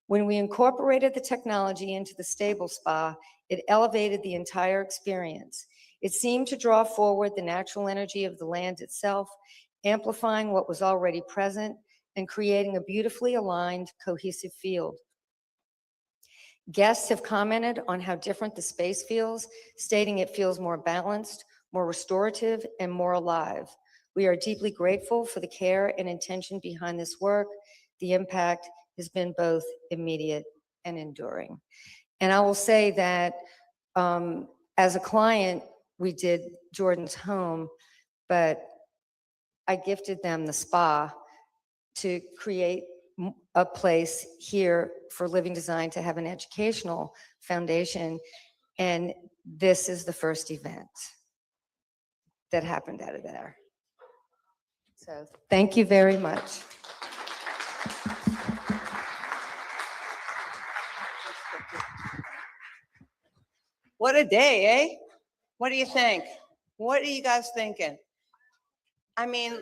When we incorporated the technology into the stable spa, it elevated the entire experience. It seemed to draw forward the natural energy of the land itself, amplifying what was already present and creating a beautifully aligned, cohesive field. Guests have commented on how different the space feels, stating it feels more balanced, more restorative, and more alive. We are deeply grateful for the care and intention behind this work. The impact has been both immediate and enduring. And I will say that as a client, we did Jordan's home, but I gifted them the spa to create a place here for living design to have an educational foundation. And this is the first event that happened out of there. So thank you very much. What a day, eh? What do you think? What are you guys thinking? I mean,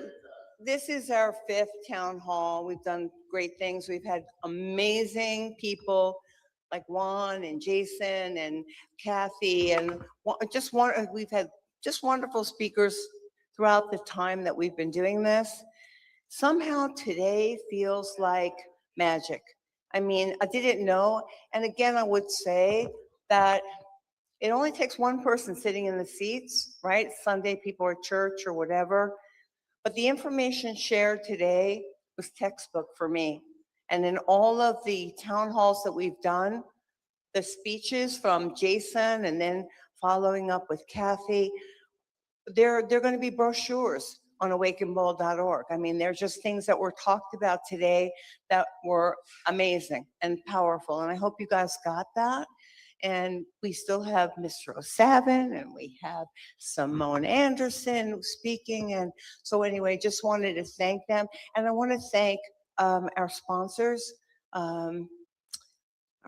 this is our 5th town hall. We've done great things. We've had amazing people like Juan and Jason and Kathy and we've had just wonderful speakers throughout the time that we've been doing this. Somehow today feels like magic. I mean, I didn't know. And again, I would say that it only takes one person sitting in the seats, right? Sunday people are at church or whatever. But the information shared today was textbook for me. And in all of the town halls that we've done, the speeches from Jason and then following up with Kathy, they're going to be brochures on awakenbold.org. I mean, they're just things that were talked about today that were amazing and powerful. And I hope you guys got that. And we still have Mr. O'Savin and we have Simone Anderson speaking. And so anyway, just wanted to thank them. And I want to thank our sponsors. Our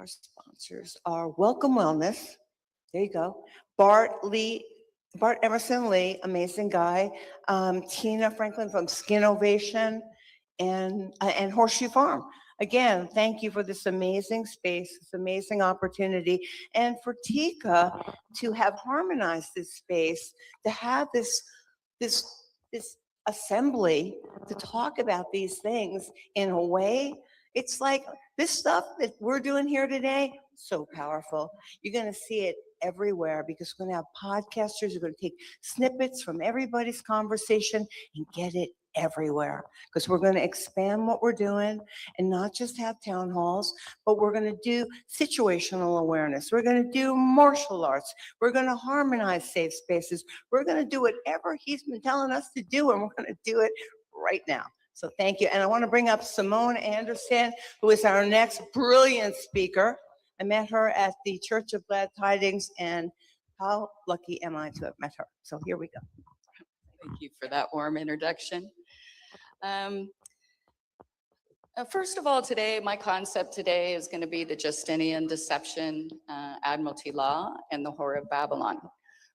sponsors are Welcome Wellness. There you go. Bart Emerson Lee, amazing guy. Tina Franklin from Skin Ovation and Horseshoe Farm. Again, thank you for this amazing space, this amazing opportunity, and for Tika to have harmonized this space, to have this assembly to talk about these things in a way. It's like this stuff that we're doing here today, so powerful. You're going to see it everywhere because we're going to have podcasters who are going to take snippets from everybody's conversation and get it everywhere, because we're going to expand what we're doing and not just have town halls, but we're going to do situational awareness. We're going to do martial arts. We're going to harmonize safe spaces. We're going to do whatever he's been telling us to do, and we're going to do it right now. So thank you. And I want to bring up Simone Anderson, who is our next brilliant speaker. I met her at the Church of Glad Tidings, and how lucky am I to have met her? So here we go. Thank you for that warm introduction. First of all, today, my concept today is going to be the Justinian Deception, Admiralty Law, and the Whore of Babylon.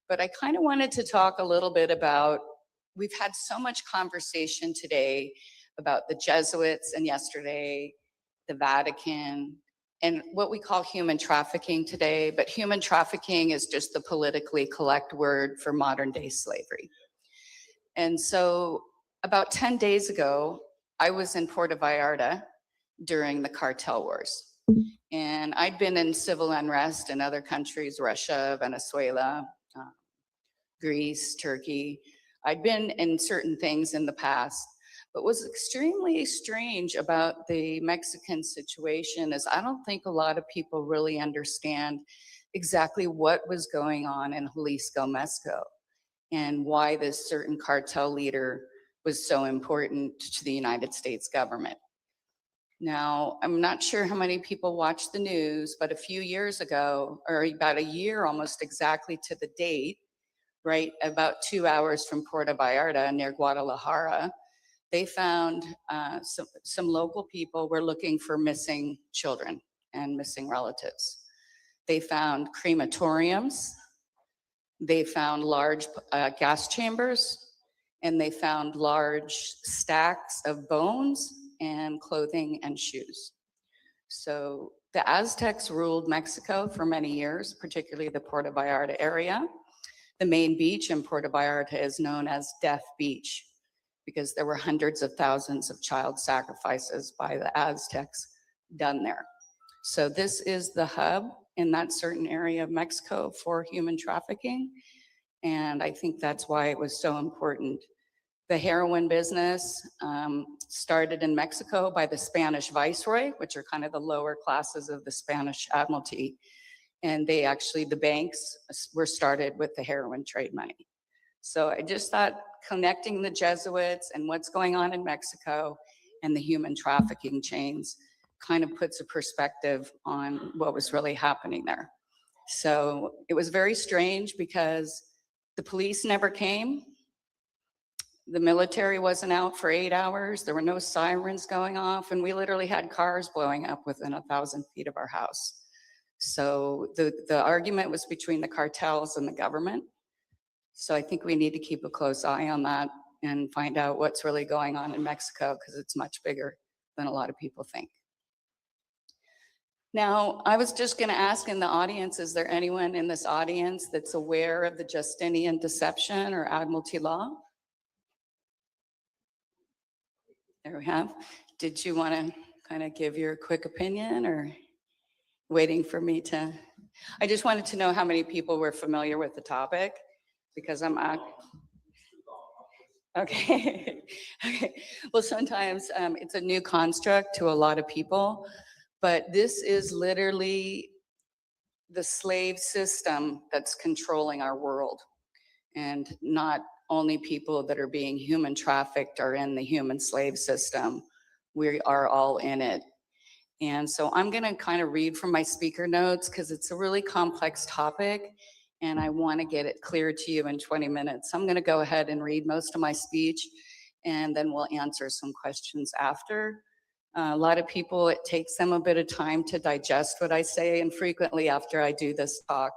But I kind of wanted to talk a little bit about, we've had so much conversation today about the Jesuits and yesterday, the Vatican, and what we call human trafficking today. But human trafficking is just the politically correct word for modern day slavery. And so about 10 days ago, I was in Puerto Vallarta during the cartel wars. And I'd been in civil unrest in other countries, Russia, Venezuela, Greece, Turkey. I'd been in certain things in the past, But what's extremely strange about the Mexican situation is I don't think a lot of people really understand exactly what was going on in Jalisco, Mexico, and why this certain cartel leader was so important to the United States government. Now, I'm not sure how many people watch the news, but a few years ago, or about a year almost exactly to the date, right, about 2 hours from Puerto Vallarta near Guadalajara, they found some local people were looking for missing children and missing relatives. They found crematoriums, they found large gas chambers, and they found large stacks of bones and clothing and shoes. So the Aztecs ruled Mexico for many years, particularly the Puerto Vallarta area. The main beach in Puerto Vallarta is known as Death Beach because there were hundreds of thousands of child sacrifices by the Aztecs done there. So this is the hub in that certain area of Mexico for human trafficking. And I think that's why it was so important. The heroin business started in Mexico by the Spanish viceroy, which are kind of the lower classes of the Spanish Admiralty. And they actually, the banks were started with the heroin trade money. So I just thought connecting the Jesuits and what's going on in Mexico and the human trafficking chains kind of puts a perspective on what was really happening there. So it was very strange because the police never came. The military wasn't out for 8 hours. There were no sirens going off, and we literally had cars blowing up within 1,000 feet of our house. So the argument was between the cartels and the government. So I think we need to keep a close eye on that and find out what's really going on in Mexico, because it's much bigger than a lot of people think. Now, I was just going to ask in the audience, is there anyone in this audience that's aware of the Justinian deception or Admiralty law? There we have. Did you want to kind of give your quick opinion, or waiting for me to? I just wanted to know how many people were familiar with the topic, because I'm okay. Okay. Well, sometimes it's a new construct to a lot of people, but this is literally the slave system that's controlling our world, and not only people that are being human trafficked are in the human slave system. We are all in it. And so I'm going to kind of read from my speaker notes because it's a really complex topic and I want to get it clear to you in 20 minutes. I'm going to go ahead and read most of my speech and then we'll answer some questions after. A lot of people, it takes them a bit of time to digest what I say, and frequently after I do this talk,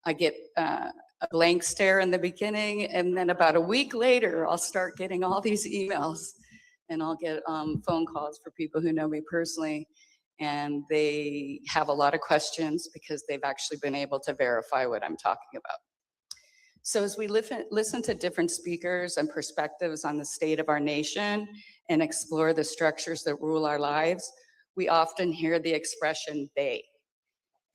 I get a blank stare in the beginning, and then about a week later, I'll start getting all these emails, and I'll get phone calls for people who know me personally, and they have a lot of questions because they've actually been able to verify what I'm talking about. So as we listen to different speakers and perspectives on the state of our nation and explore the structures that rule our lives, we often hear the expression "they."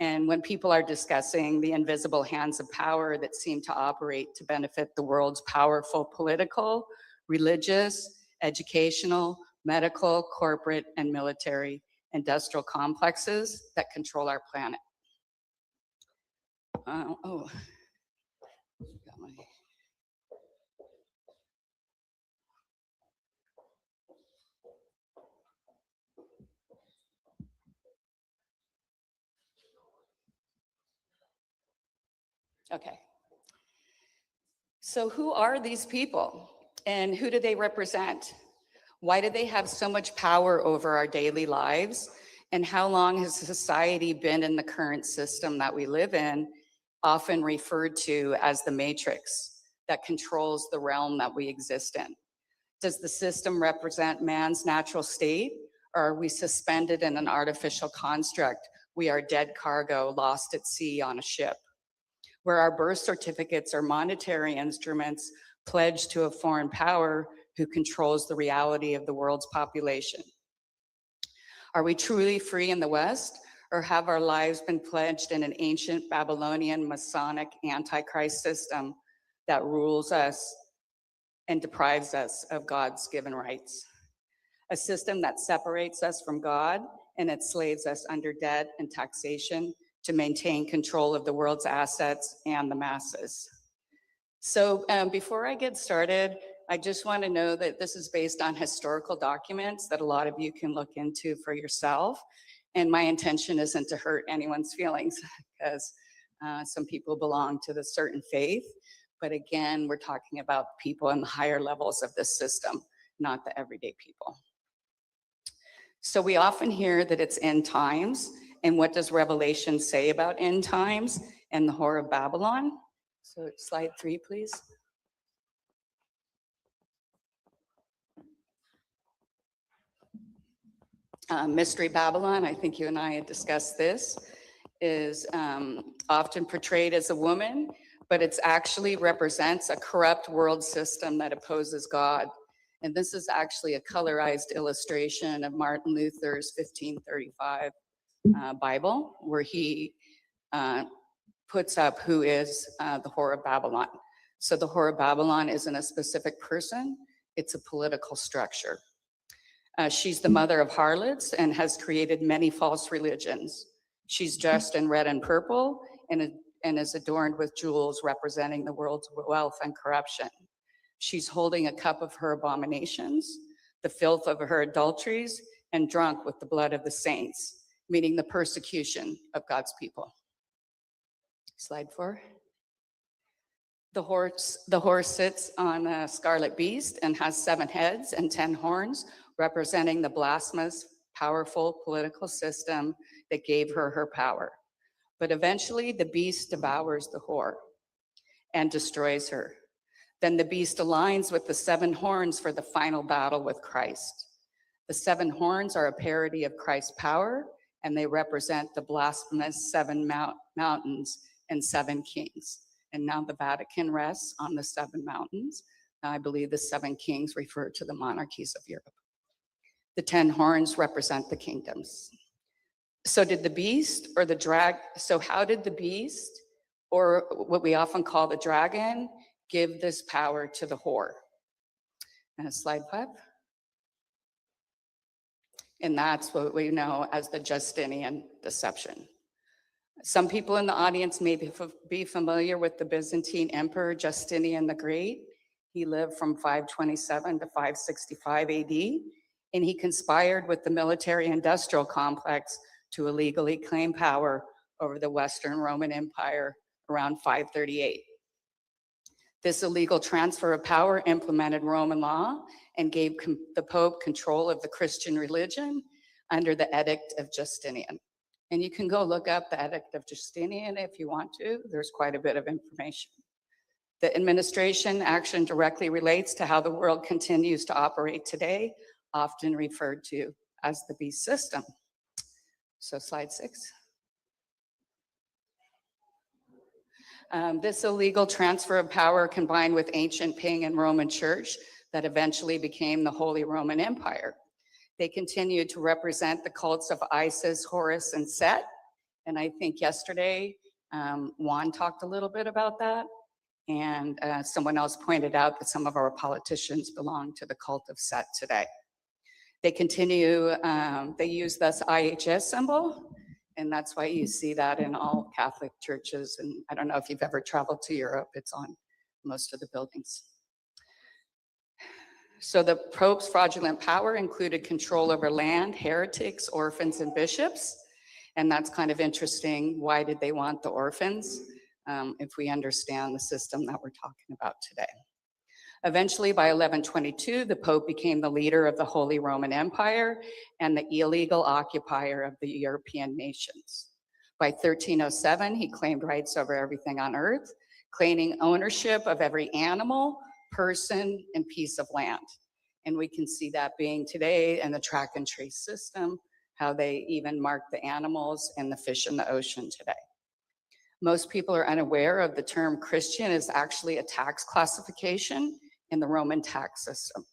And when people are discussing the invisible hands of power that seem to operate to benefit the world's powerful political, religious, educational, medical, corporate, and military industrial complexes that control our planet. Got my... Okay. So who are these people and who do they represent? Why do they have so much power over our daily lives? And how long has society been in the current system that we live in, often referred to as the matrix that controls the realm that we exist in? Does the system represent man's natural state, or are we suspended in an artificial construct? We are dead cargo lost at sea on a ship, where our birth certificates are monetary instruments pledged to a foreign power who controls the reality of the world's population. Are we truly free in the West, or have our lives been pledged in an ancient Babylonian Masonic Antichrist system that rules us and deprives us of God's given rights. A system that separates us from God and enslaves us under debt and taxation to maintain control of the world's assets and the masses. So before I get started, I just want to know that this is based on historical documents that a lot of you can look into for yourself. And my intention isn't to hurt anyone's feelings because some people belong to the certain faith. But again, we're talking about people in the higher levels of this system, not the everyday people. So we often hear that it's end times. And what does Revelation say about end times and the whore of Babylon? So slide 3, please. Mystery Babylon, I think you and I had discussed this, is often portrayed as a woman, but it actually represents a corrupt world system that opposes God. And this is actually a colorized illustration of Martin Luther's 1535 Bible, where he puts up who is the whore of Babylon. So the whore of Babylon isn't a specific person, it's a political structure. She's the mother of harlots and has created many false religions. She's dressed in red and purple and is adorned with jewels representing the world's wealth and corruption. She's holding a cup of her abominations, the filth of her adulteries, and drunk with the blood of the saints, meaning the persecution of God's people. Slide 4. The horse sits on a scarlet beast and has 7 heads and 10 horns, representing the blasphemous, powerful political system that gave her her power. But eventually the beast devours the whore and destroys her. Then the beast aligns with the 7 horns for the final battle with Christ. The 7 horns are a parody of Christ's power, and they represent the blasphemous 7 mountains and 7 kings. And now the Vatican rests on the 7 mountains. I believe the 7 kings refer to the monarchies of Europe. The 10 horns represent the kingdoms. So did the beast or the so how did the beast, or what we often call the dragon, give this power to the whore? Slide 5. And that's what we know as the Justinian deception. Some people in the audience may be familiar with the Byzantine Emperor Justinian the Great. He lived from 527 to 565 AD, and he conspired with the military-industrial complex to illegally claim power over the Western Roman Empire around 538. This illegal transfer of power implemented Roman law and gave the Pope control of the Christian religion under the Edict of Justinian. And you can go look up the Edict of Justinian if you want to. There's quite a bit of information. The administration action directly relates to how the world continues to operate today, often referred to as the beast system. So slide 6. This illegal transfer of power combined with ancient pagan Roman church that eventually became the Holy Roman Empire. They continued to represent the cults of Isis, Horus, and Set. And I think yesterday, Juan talked a little bit about that. And someone else pointed out that some of our politicians belong to the cult of Set today. They continue, they use this IHS symbol, and that's why you see that in all Catholic churches. And I don't know if you've ever traveled to Europe, it's on most of the buildings. So the Pope's fraudulent power included control over land, heretics, orphans, and bishops. And that's kind of interesting. Why did they want the orphans? If we understand the system that we're talking about today. Eventually, by 1122, the Pope became the leader of the Holy Roman Empire and the illegal occupier of the European nations. By 1307, he claimed rights over everything on earth, claiming ownership of every animal, person, and piece of land. And we can see that being today in the track and trace system, how they even mark the animals and the fish in the ocean today. Most people are unaware of the term Christian is actually a tax classification in the Roman tax system.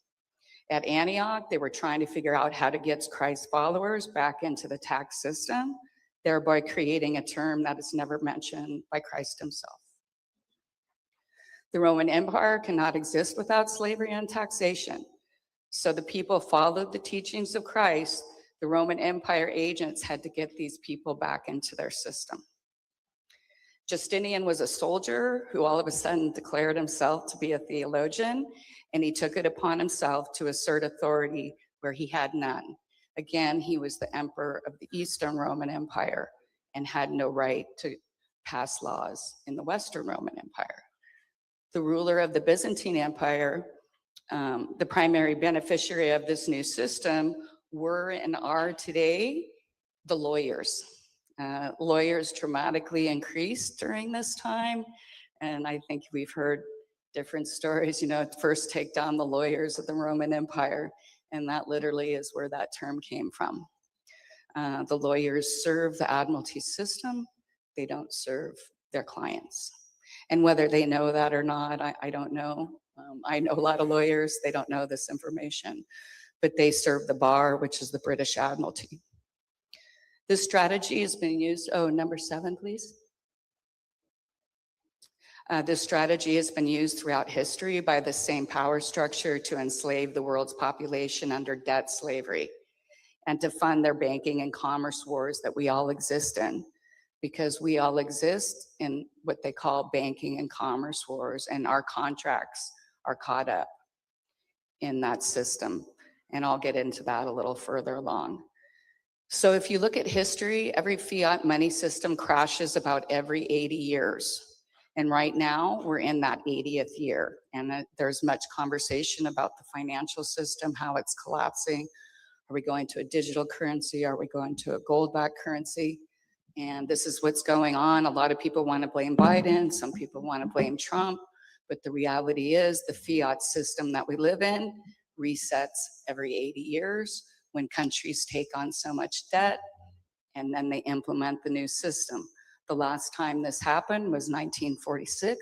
At Antioch, they were trying to figure out how to get Christ's followers back into the tax system, thereby creating a term that is never mentioned by Christ himself. The Roman Empire cannot exist without slavery and taxation. So the people followed the teachings of Christ. The Roman Empire agents had to get these people back into their system. Justinian was a soldier who all of a sudden declared himself to be a theologian, and he took it upon himself to assert authority where he had none. Again, he was the emperor of the Eastern Roman Empire and had no right to pass laws in the Western Roman Empire. The ruler of the Byzantine Empire, the primary beneficiary of this new system, were and are today the lawyers. Lawyers dramatically increased during this time, and I think we've heard different stories, first take down the lawyers of the Roman Empire, and that literally is where that term came from. The lawyers serve the admiralty system, they don't serve their clients. And whether they know that or not, I don't know. I know a lot of lawyers, they don't know this information, but they serve the bar, which is the British Admiralty. This strategy has been used, number 7, please. This strategy has been used throughout history by the same power structure to enslave the world's population under debt slavery and to fund their banking and commerce wars that we all exist in, because we all exist in what they call banking and commerce wars, and our contracts are caught up in that system. And I'll get into that a little further along. So if you look at history, every fiat money system crashes about every 80 years. And right now we're in that 80th year. And there's much conversation about the financial system, how it's collapsing. Are we going to a digital currency? Are we going to a gold-backed currency? And this is what's going on. A lot of people want to blame Biden. Some people want to blame Trump. But the reality is the fiat system that we live in resets every 80 years when countries take on so much debt, and then they implement the new system. The last time this happened was 1946,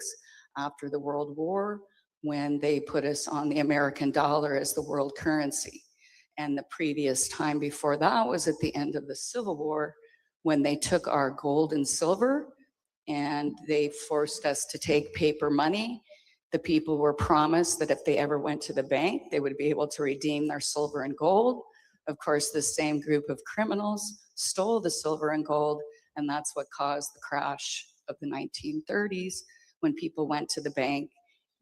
after the World War, when they put us on the American dollar as the world currency. And the previous time before that was at the end of the Civil War, when they took our gold and silver and they forced us to take paper money. The people were promised that if they ever went to the bank, they would be able to redeem their silver and gold. Of course, the same group of criminals stole the silver and gold, and that's what caused the crash of the 1930s when people went to the bank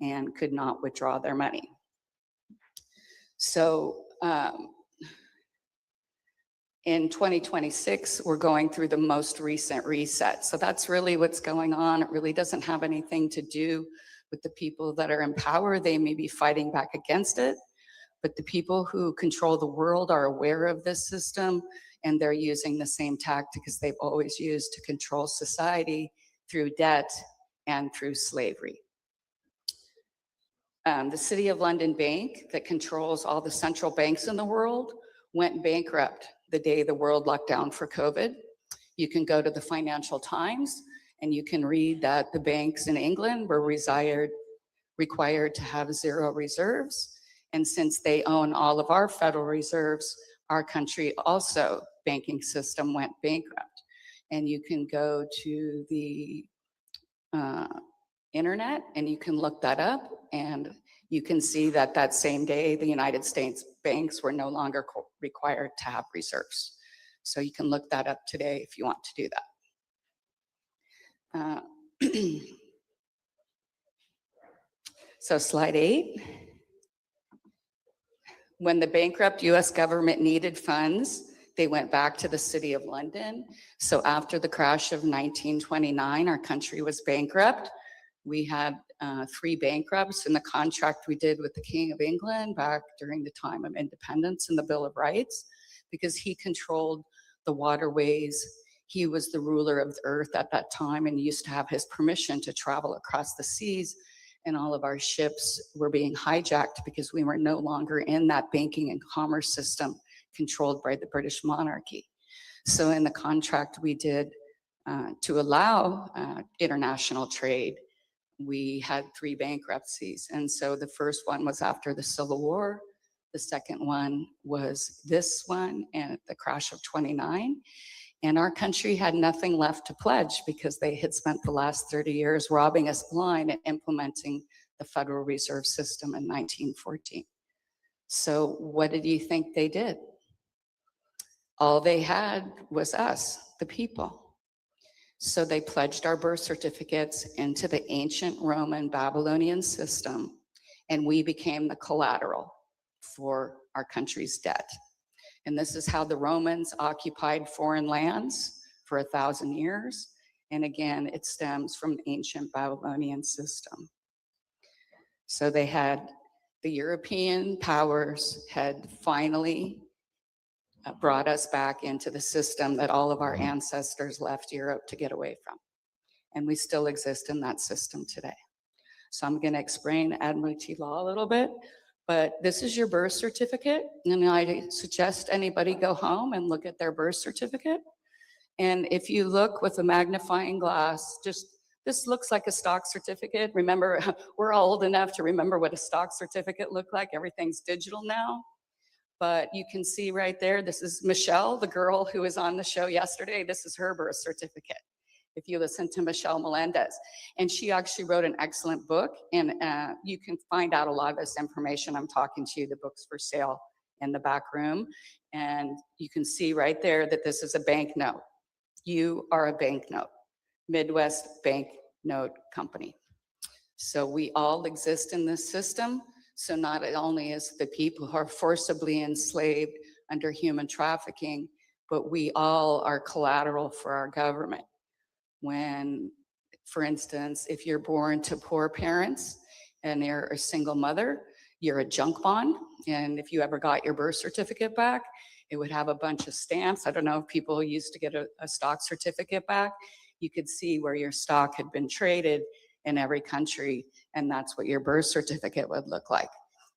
and could not withdraw their money. So in 2026, we're going through the most recent reset. So that's really what's going on. It really doesn't have anything to do with the people that are in power. They may be fighting back against it, but the people who control the world are aware of this system, and they're using the same tactics they've always used to control society through debt and through slavery. The City of London Bank, that controls all the central banks in the world, went bankrupt the day the world locked down for COVID. You can go to the Financial Times and you can read that the banks in England were required to have 0 reserves. And since they own all of our federal reserves, our country also, banking system went bankrupt. And you can go to the internet and you can look that up, and you can see that that same day the United States banks were no longer required to have reserves. So you can look that up today if you want to do that. So slide 8. When the bankrupt US government needed funds, they went back to the City of London. So after the crash of 1929, our country was bankrupt. We had 3 bankrupts in the contract we did with the King of England back during the time of independence in the Bill of Rights, because he controlled the waterways. He was the ruler of the earth at that time and used to have his permission to travel across the seas. And all of our ships were being hijacked because we were no longer in that banking and commerce system controlled by the British monarchy. So in the contract we did to allow international trade, we had 3 bankruptcies. And so the first one was after the Civil War. The second one was this one and the crash of 29. And our country had nothing left to pledge because they had spent the last 30 years robbing us blind and implementing the Federal Reserve System in 1914. So what did you think they did? All they had was us, the people. So they pledged our birth certificates into the ancient Roman Babylonian system, and we became the collateral for our country's debt. And this is how the Romans occupied foreign lands for 1,000 years. And again, it stems from the ancient Babylonian system. So they had, the European powers had finally brought us back into the system that all of our ancestors left Europe to get away from. And we still exist in that system today. So I'm going to explain Admiralty law a little bit, but this is your birth certificate. And I suggest anybody go home and look at their birth certificate. And if you look with a magnifying glass, this looks like a stock certificate. Remember, we're all old enough to remember what a stock certificate looked like. Everything's digital now. But you can see right there, this is Michelle, the girl who was on the show yesterday. This is her birth certificate, if you listen to Michelle Melendez. And she actually wrote an excellent book, and you can find out a lot of this information. I'm talking to you, the book's for sale in the back room. And you can see right there that this is a banknote. You are a banknote, Midwest Bank Note Company. So we all exist in this system. So not only is the people who are forcibly enslaved under human trafficking, but we all are collateral for our government. When, for instance, if you're born to poor parents and you're a single mother, you're a junk bond. And if you ever got your birth certificate back, it would have a bunch of stamps. I don't know if people used to get a stock certificate back. You could see where your stock had been traded in every country, and that's what your birth certificate would look like.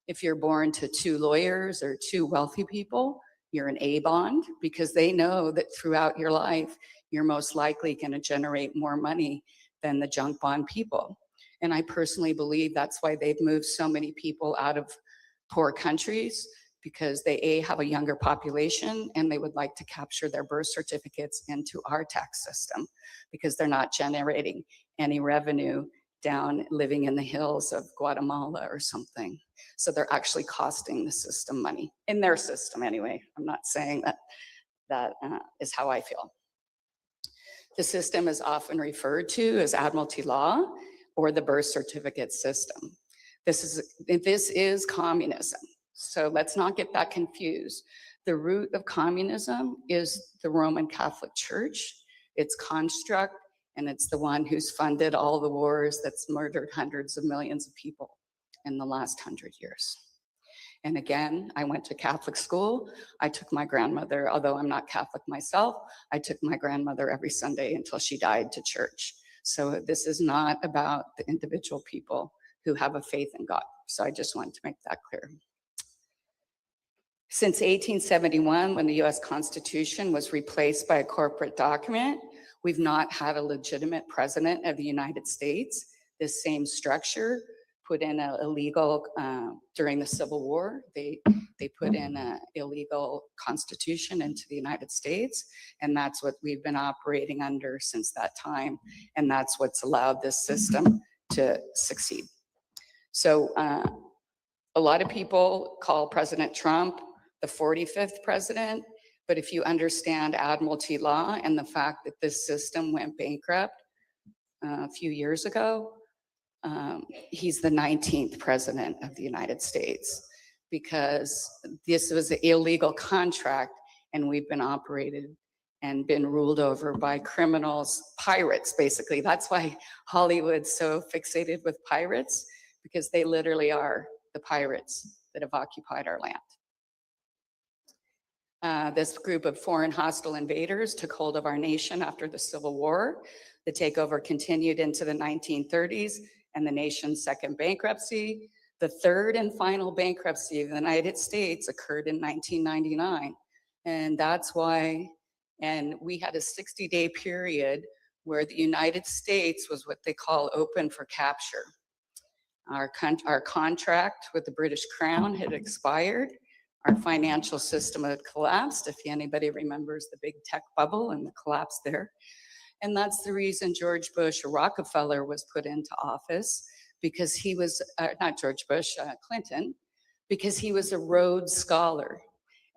If you're born to two lawyers or two wealthy people, you're an A bond, because they know that throughout your life, you're most likely going to generate more money than the junk bond people. And I personally believe that's why they've moved so many people out of poor countries, because they A, have a younger population, and they would like to capture their birth certificates into our tax system, because they're not generating any revenue down living in the hills of Guatemala or something. So they're actually costing the system money, in their system anyway. I'm not saying that is how I feel. The system is often referred to as Admiralty law or the birth certificate system. This is communism. So let's not get that confused. The root of communism is the Roman Catholic Church, its construct, and it's the one who's funded all the wars that's murdered hundreds of millions of people in the last 100 years. And again, I went to Catholic school. I took my grandmother, although I'm not Catholic myself, I took my grandmother every Sunday until she died to church. So this is not about the individual people who have a faith in God. So I just wanted to make that clear. Since 1871, when the US Constitution was replaced by a corporate document, we've not had a legitimate president of the United States. This same structure put in a illegal, during the Civil War, they put in an illegal constitution into the United States, and that's what we've been operating under since that time, and that's what's allowed this system to succeed. So a lot of people call President Trump the 45th president, but if you understand Admiralty law and the fact that this system went bankrupt a few years ago, he's the 19th president of the United States, because this was an illegal contract and we've been operated and been ruled over by criminals, pirates, basically. That's why Hollywood's so fixated with pirates, because they literally are the pirates that have occupied our land. This group of foreign hostile invaders took hold of our nation after the Civil War. The takeover continued into the 1930s and the nation's second bankruptcy. The third and final bankruptcy of the United States occurred in 1999. And that's why, and we had a 60-day period where the United States was what they call open for capture. Our contract with the British Crown had expired. Our financial system had collapsed, if anybody remembers the big tech bubble and the collapse there. And that's the reason George Bush or Rockefeller was put into office, because he was, not George Bush, Clinton, because he was a Rhodes Scholar.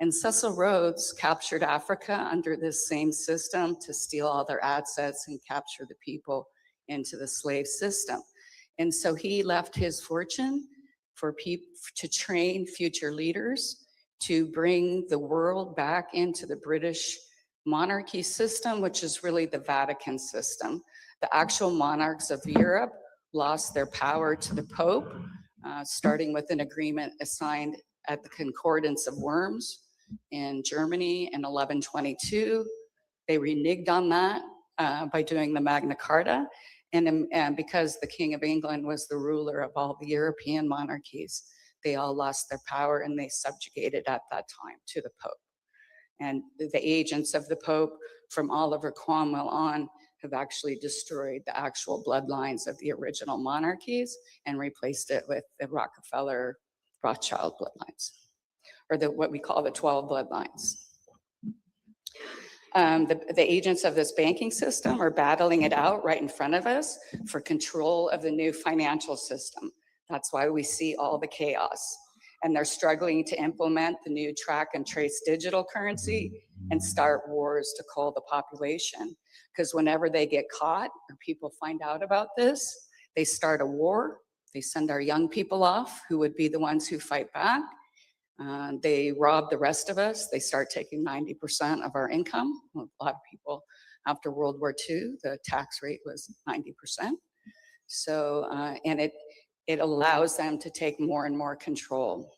And Cecil Rhodes captured Africa under this same system to steal all their assets and capture the people into the slave system. And so he left his fortune for people to train future leaders to bring the world back into the British monarchy system, which is really the Vatican system. The actual monarchs of Europe lost their power to the Pope, starting with an agreement assigned at the Concordance of Worms in Germany in 1122. They reneged on that by doing the Magna Carta. And because the King of England was the ruler of all the European monarchies, they all lost their power and they subjugated at that time to the Pope. And the agents of the Pope from Oliver Cromwell on have actually destroyed the actual bloodlines of the original monarchies and replaced it with the Rockefeller, Rothschild bloodlines, or what we call the 12 bloodlines. The agents of this banking system are battling it out right in front of us for control of the new financial system. That's why we see all the chaos. And they're struggling to implement the new track and trace digital currency and start wars to cull the population. Because whenever they get caught or people find out about this, they start a war. They send our young people off who would be the ones who fight back. They rob the rest of us. They start taking 90% of our income. A lot of people after World War II, the tax rate was 90%. So, and it allows them to take more and more control.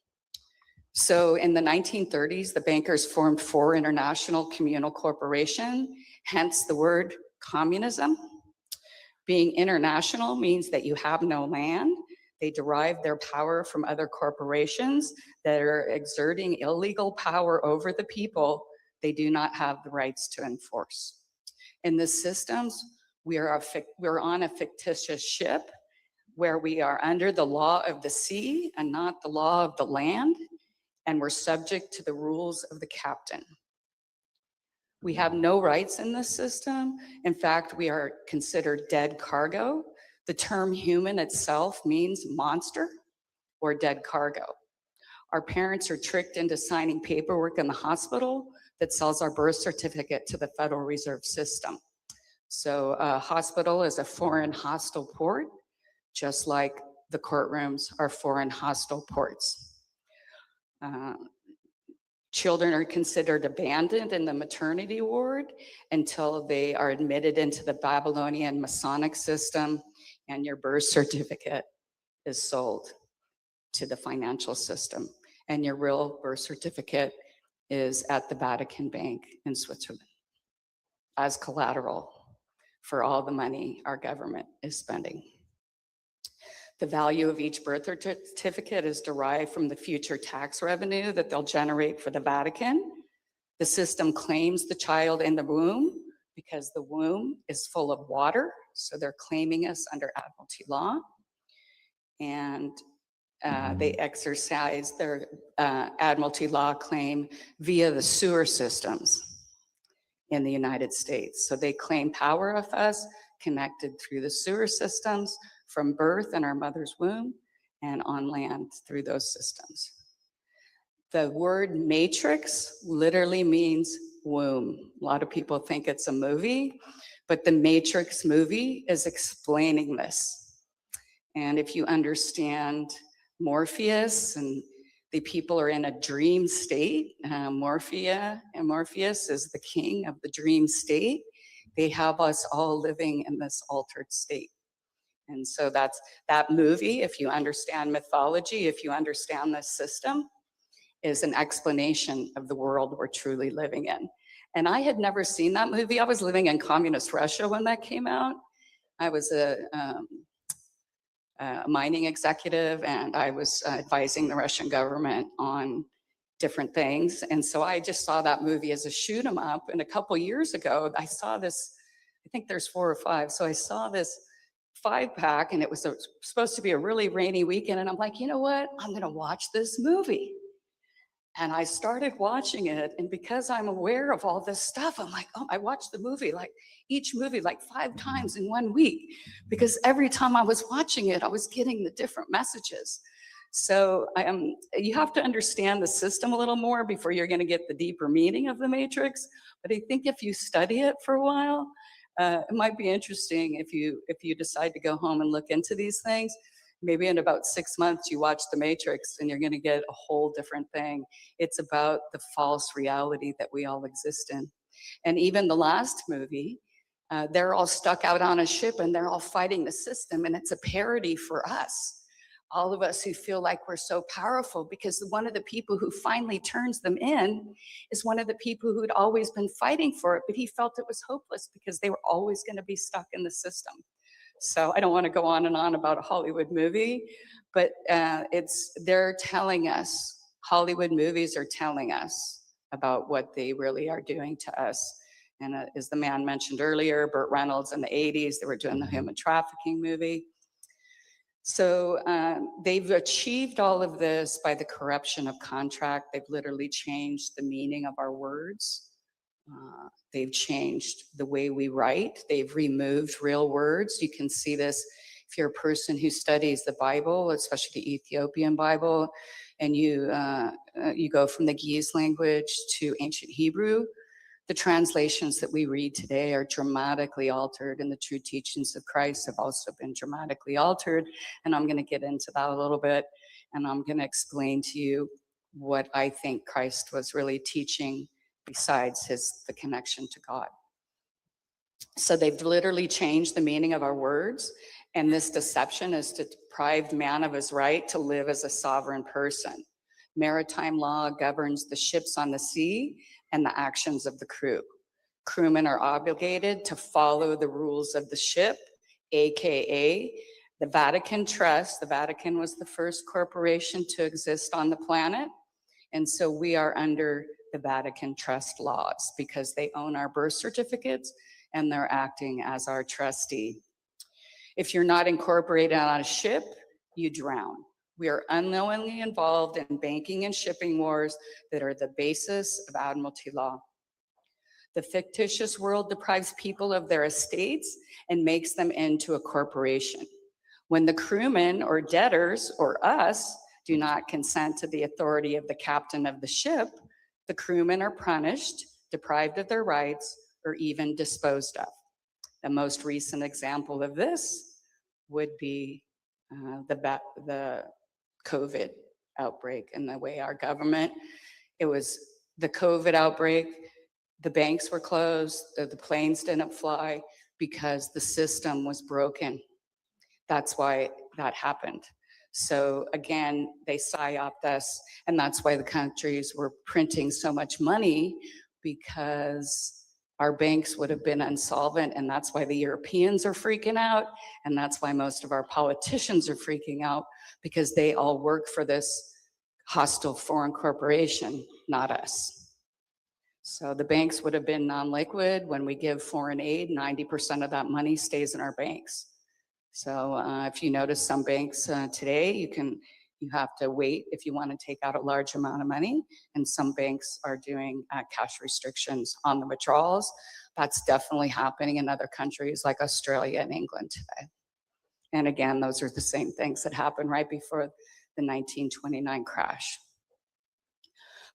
So in the 1930s, the bankers formed 4 international communal corporations, hence the word communism. Being international means that you have no land. They derive their power from other corporations that are exerting illegal power over the people they do not have the rights to enforce. In the systems, we're on a fictitious ship where we are under the law of the sea and not the law of the land, and we're subject to the rules of the captain. We have no rights in this system. In fact, we are considered dead cargo. The term human itself means monster or dead cargo. Our parents are tricked into signing paperwork in the hospital that sells our birth certificate to the Federal Reserve System. So a hospital is a foreign hostile port, just like the courtrooms are foreign hostile ports. Children are considered abandoned in the maternity ward until they are admitted into the Babylonian Masonic system, and your birth certificate is sold to the financial system. And your real birth certificate is at the Vatican Bank in Switzerland as collateral for all the money our government is spending. The value of each birth certificate is derived from the future tax revenue that they'll generate for the Vatican. The system claims the child in the womb because the womb is full of water, so they're claiming us under admiralty law. And they exercise their admiralty law claim via the sewer systems in the United States. So they claim power of us connected through the sewer systems from birth in our mother's womb and on land through those systems. The word matrix literally means womb. A lot of people think it's a movie, but the Matrix movie is explaining this. And if you understand Morpheus, and the people are in a dream state, Morpheus is the king of the dream state. They have us all living in this altered state. And so that's that movie, if you understand mythology, if you understand this system, is an explanation of the world we're truly living in. And I had never seen that movie. I was living in communist Russia when that came out. I was a mining executive, and I was advising the Russian government on different things. And so I just saw that movie as a shoot 'em up. And a couple years ago, I saw this, I think there's 4 or 5. So I saw this 5-pack, and it was supposed to be a really rainy weekend. And I'm like, you know what? I'm gonna watch this movie. And I started watching it, and because I'm aware of all this stuff, I'm like, oh, I watched the movie, like each movie like 5 times in 1 week, because every time I was watching it, I was getting the different messages. So you have to understand the system a little more before you're going to get the deeper meaning of the Matrix. But I think if you study it for a while, it might be interesting if you decide to go home and look into these things. Maybe in about 6 months, you watch The Matrix and you're going to get a whole different thing. It's about the false reality that we all exist in. And even the last movie, they're all stuck out on a ship and they're all fighting the system. And it's a parody for us, all of us who feel like we're so powerful, because one of the people who finally turns them in is one of the people who'd always been fighting for it, but he felt it was hopeless because they were always going to be stuck in the system. So I don't want to go on and on about a Hollywood movie, but they're telling us, Hollywood movies are telling us about what they really are doing to us. And as the man mentioned earlier, Burt Reynolds in the 80s, they were doing the human trafficking movie. So they've achieved all of this by the corruption of contract. They've literally changed the meaning of our words. They've changed the way we write. They've removed real words. You can see this if you're a person who studies the Bible, especially the Ethiopian Bible, and you go from the Ge'ez language to ancient Hebrew. The translations that we read today are dramatically altered, and the true teachings of Christ have also been dramatically altered. And I'm going to get into that a little bit, and I'm going to explain to you what I think Christ was really teaching besides the connection to God. So they've literally changed the meaning of our words, and this deception is to deprive man of his right to live as a sovereign person. Maritime law governs the ships on the sea and the actions of the crew. Crewmen are obligated to follow the rules of the ship, AKA the Vatican Trust. The Vatican was the first corporation to exist on the planet. And so we are under the Vatican Trust laws because they own our birth certificates and they're acting as our trustee. If you're not incorporated on a ship, you drown. We are unknowingly involved in banking and shipping wars that are the basis of admiralty law. The fictitious world deprives people of their estates and makes them into a corporation. When the crewmen or debtors or us do not consent to the authority of the captain of the ship, the crewmen are punished, deprived of their rights, or even disposed of. The most recent example of this would be the COVID outbreak and the way our government, it was the COVID outbreak, the banks were closed, the planes didn't fly because the system was broken. That's why that happened. So again, they psyoped us, and that's why the countries were printing so much money, because our banks would have been insolvent, and that's why the Europeans are freaking out, and that's why most of our politicians are freaking out, because they all work for this hostile foreign corporation, not us. So the banks would have been non-liquid. When we give foreign aid, 90% of that money stays in our banks. So if you notice some banks today, you have to wait if you want to take out a large amount of money, and some banks are doing cash restrictions on the withdrawals. That's definitely happening in other countries like Australia and England today. And again, those are the same things that happened right before the 1929 crash.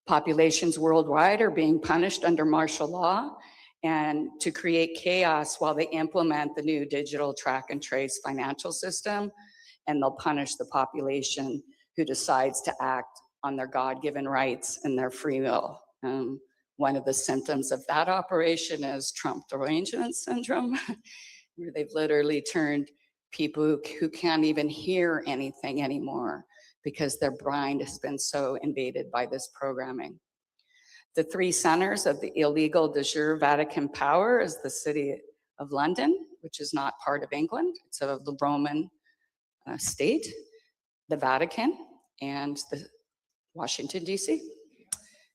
Populations worldwide are being punished under martial law and to create chaos while they implement the new digital track and trace financial system, and they'll punish the population who decides to act on their God-given rights and their free will. One of the symptoms of that operation is Trump derangement syndrome, where they've literally turned people who can't even hear anything anymore because their brain has been so invaded by this programming. The 3 centers of the illegal de jure Vatican power is the city of London, which is not part of England. It's a Roman state, the Vatican, and the Washington, D.C.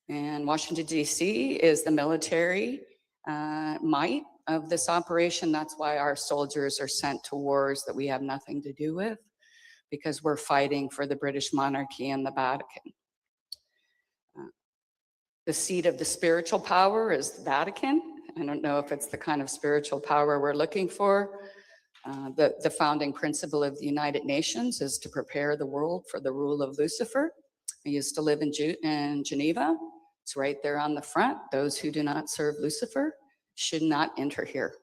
And Washington, D.C. is the military might of this operation. That's why our soldiers are sent to wars that we have nothing to do with, because we're fighting for the British monarchy and the Vatican. The seat of the spiritual power is the Vatican. I don't know if it's the kind of spiritual power we're looking for. The founding principle of the United Nations is to prepare the world for the rule of Lucifer. I used to live in Geneva. It's right there on the front. Those who do not serve Lucifer should not enter here.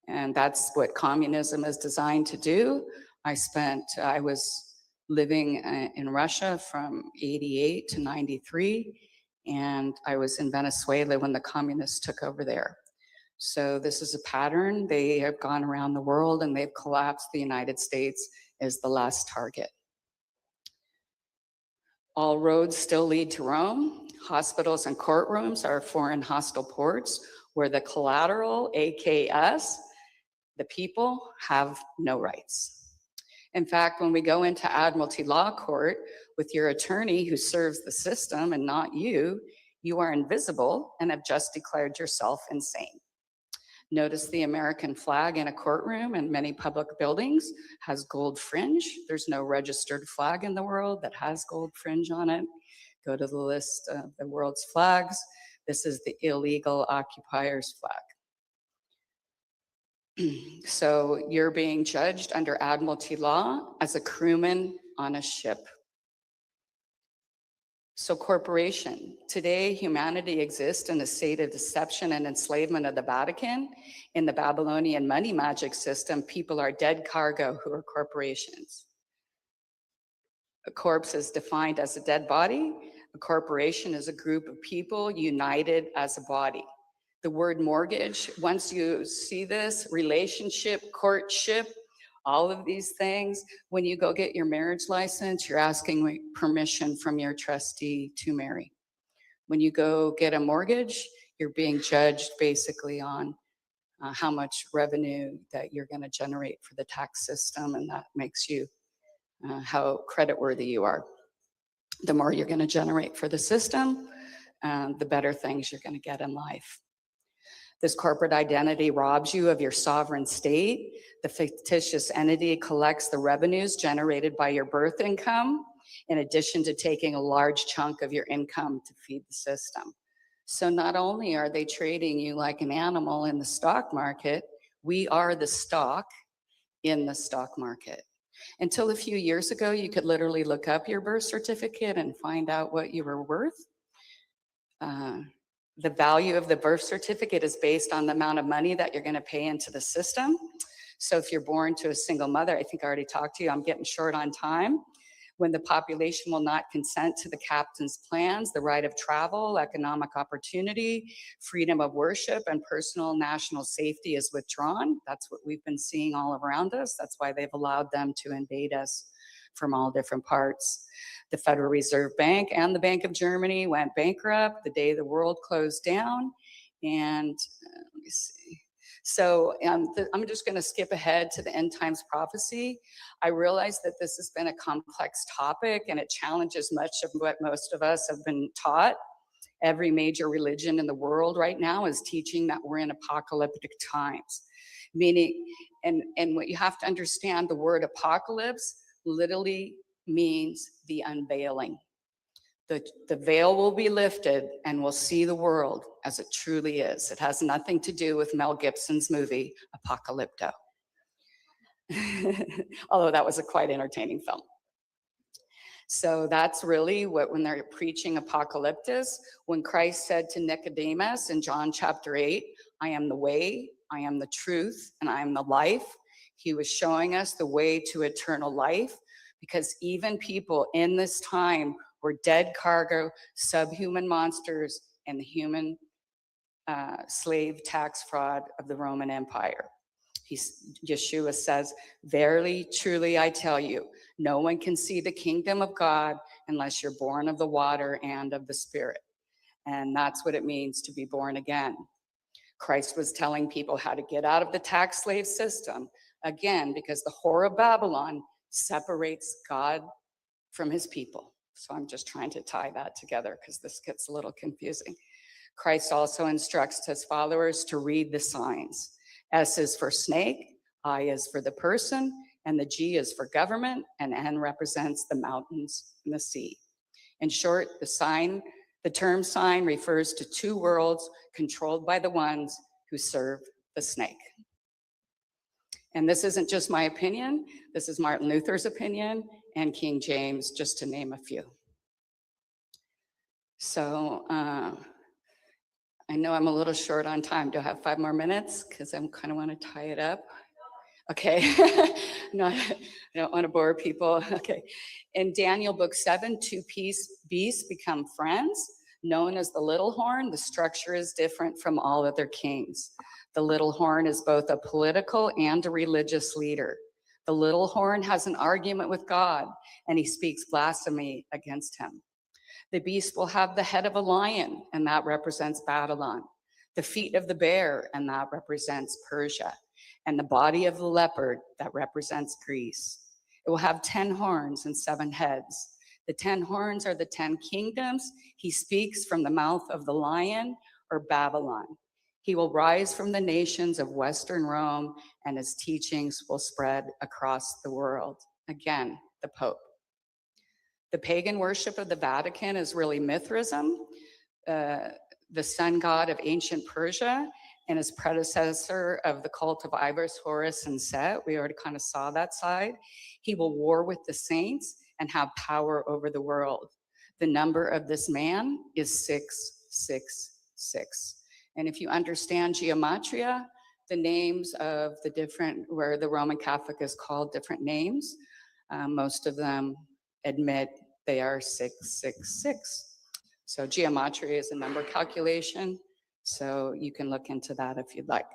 And that's what communism is designed to do. I was living in Russia from 88 to 93, and I was in Venezuela when the communists took over there. So this is a pattern. They have gone around the world and they've collapsed the United States as the last target. All roads still lead to Rome. Hospitals and courtrooms are foreign hostile ports where the collateral, aka us, the people, have no rights. In fact, when we go into Admiralty Law Court with your attorney who serves the system and not you, you are invisible and have just declared yourself insane. Notice the American flag in a courtroom and many public buildings has gold fringe. There's no registered flag in the world that has gold fringe on it. Go to the list of the world's flags. This is the illegal occupier's flag. So you're being judged under Admiralty law as a crewman on a ship. So corporation, today humanity exists in a state of deception and enslavement of the Vatican. In the Babylonian money magic system, people are dead cargo who are corporations. A corpse is defined as a dead body. A corporation is a group of people united as a body. The word mortgage, once you see this, relationship, courtship, all of these things, when you go get your marriage license, you're asking permission from your trustee to marry. When you go get a mortgage, you're being judged basically on how much revenue that you're going to generate for the tax system, and that makes you how creditworthy you are. The more you're going to generate for the system, the better things you're going to get in life. This corporate identity robs you of your sovereign state. The fictitious entity collects the revenues generated by your birth income, in addition to taking a large chunk of your income to feed the system. So not only are they trading you like an animal in the stock market, we are the stock in the stock market. Until a few years ago, you could literally look up your birth certificate and find out what you were worth. The value of the birth certificate is based on the amount of money that you're going to pay into the system. So if you're born to a single mother, I think I already talked to you, I'm getting short on time. When the population will not consent to the captain's plans, the right of travel, economic opportunity, freedom of worship, and personal national safety is withdrawn. That's what we've been seeing all around us. That's why they've allowed them to invade us from all different parts. The Federal Reserve Bank and the Bank of Germany went bankrupt the day the world closed down. And let me see. So I'm just going to skip ahead to the end times prophecy. I realize that this has been a complex topic and it challenges much of what most of us have been taught. Every major religion in the world right now is teaching that we're in apocalyptic times. Meaning, and what you have to understand, the word apocalypse literally means the unveiling. The veil will be lifted and we'll see the world as it truly is. It has nothing to do with Mel Gibson's movie, Apocalypto. Although that was a quite entertaining film. So that's really what, when they're preaching apocalyptus, when Christ said to Nicodemus in John chapter 8, I am the way, I am the truth, and I am the life. He was showing us the way to eternal life, because even people in this time were dead cargo, subhuman monsters, and the human slave tax fraud of the Roman Empire. Yeshua says, verily, truly, I tell you, no one can see the kingdom of God unless you're born of the water and of the Spirit. And that's what it means to be born again. Christ was telling people how to get out of the tax slave system, again, because the whore of Babylon separates God from his people. So I'm just trying to tie that together because this gets a little confusing. Christ also instructs his followers to read the signs. S is for snake, I is for the person, and the G is for government, and N represents the mountains and the sea. In short, the The term sign refers to two worlds controlled by the ones who serve the snake. And this isn't just my opinion, this is Martin Luther's opinion and King James, just to name a few. So I know I'm a little short on time. Do I have 5 more minutes? Because I kind of want to tie it up. Okay, no, I don't want to bore people. Okay, in Daniel book 7, two beasts become friends. Known as the little horn, the structure is different from all other kings. The little horn is both a political and a religious leader. The little horn has an argument with God, and he speaks blasphemy against him. The beast will have the head of a lion, and that represents Babylon. The feet of the bear, and that represents Persia. And the body of the leopard, that represents Greece. It will have 10 horns and 7 heads. The 10 horns are the 10 kingdoms. He speaks from the mouth of the lion, or Babylon. He will rise from the nations of Western Rome, and his teachings will spread across the world. Again, the Pope. The pagan worship of the Vatican is really Mithraism, the sun god of ancient Persia, and his predecessor of the cult of Ibis, Horus, and Set. We already kind of saw that side. He will war with the saints and have power over the world. The number of this man is 666. And if you understand geometria, the names of the different, where the Roman Catholic is called different names, most of them admit they are 666. So geometry is a number calculation. So you can look into that if you'd like.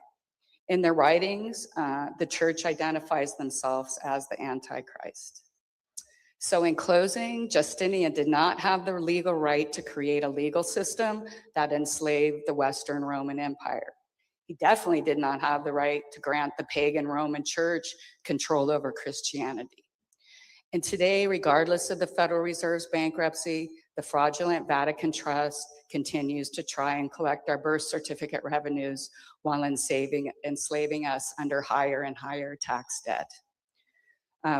In their writings, the church identifies themselves as the Antichrist. So in closing, Justinian did not have the legal right to create a legal system that enslaved the Western Roman Empire. He definitely did not have the right to grant the pagan Roman Church control over Christianity. And today, regardless of the Federal Reserve's bankruptcy, the fraudulent Vatican Trust continues to try and collect our birth certificate revenues while enslaving us under higher and higher tax debt.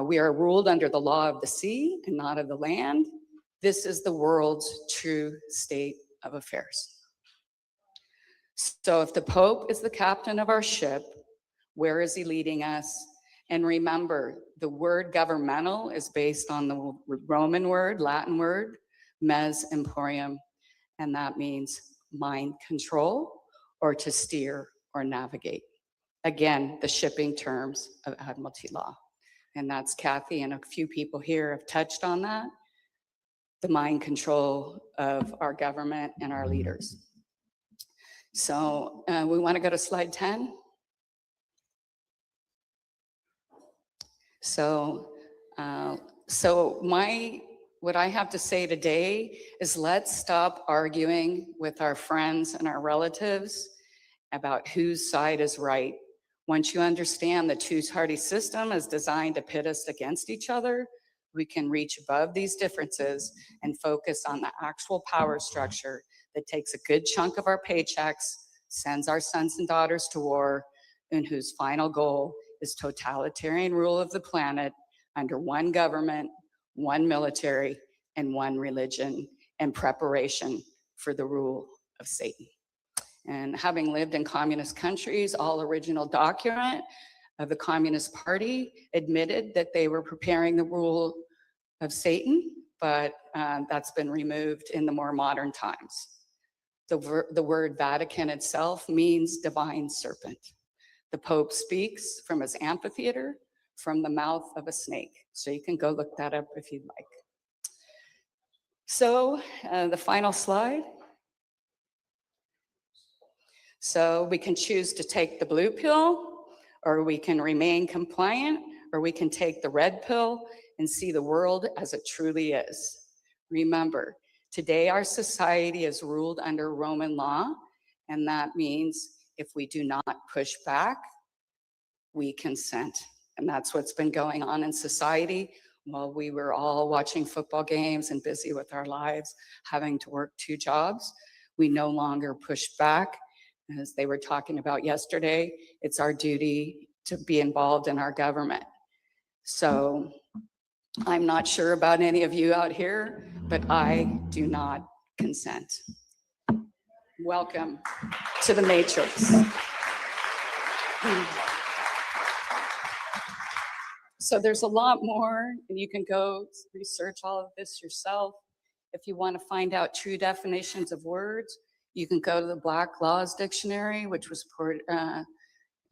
We are ruled under the law of the sea and not of the land. This is the world's true state of affairs. So if the Pope is the captain of our ship, where is he leading us? And remember, the word governmental is based on the Roman word, Latin word, mes emporium, and that means mind control or to steer or navigate. Again, the shipping terms of Admiralty law. And that's Kathy and a few people here have touched on that, the mind control of our government and our leaders. So we want to go to slide 10. So, what I have to say today is let's stop arguing with our friends and our relatives about whose side is right. Once you understand the two-party system is designed to pit us against each other, we can reach above these differences and focus on the actual power structure that takes a good chunk of our paychecks, sends our sons and daughters to war, and whose final goal is totalitarian rule of the planet under one government, one military, and one religion, and preparation for the rule of Satan. And having lived in communist countries, all original document of the Communist Party admitted that they were preparing the rule of Satan, but that's been removed in the more modern times. The word Vatican itself means divine serpent. The Pope speaks from his amphitheater, from the mouth of a snake. So you can go look that up if you'd like. So the final slide. So we can choose to take the blue pill, or we can remain compliant, or we can take the red pill and see the world as it truly is. Remember, today our society is ruled under Roman law, and that means if we do not push back, we consent. And that's what's been going on in society while we were all watching football games and busy with our lives, having to work 2 jobs. We no longer push back. As they were talking about yesterday, it's our duty to be involved in our government. So I'm not sure about any of you out here, but I do not consent. Welcome to the matrix. So there's a lot more, and you can go research all of this yourself. If you want to find out true definitions of words, you can go to the Black Laws Dictionary, which was,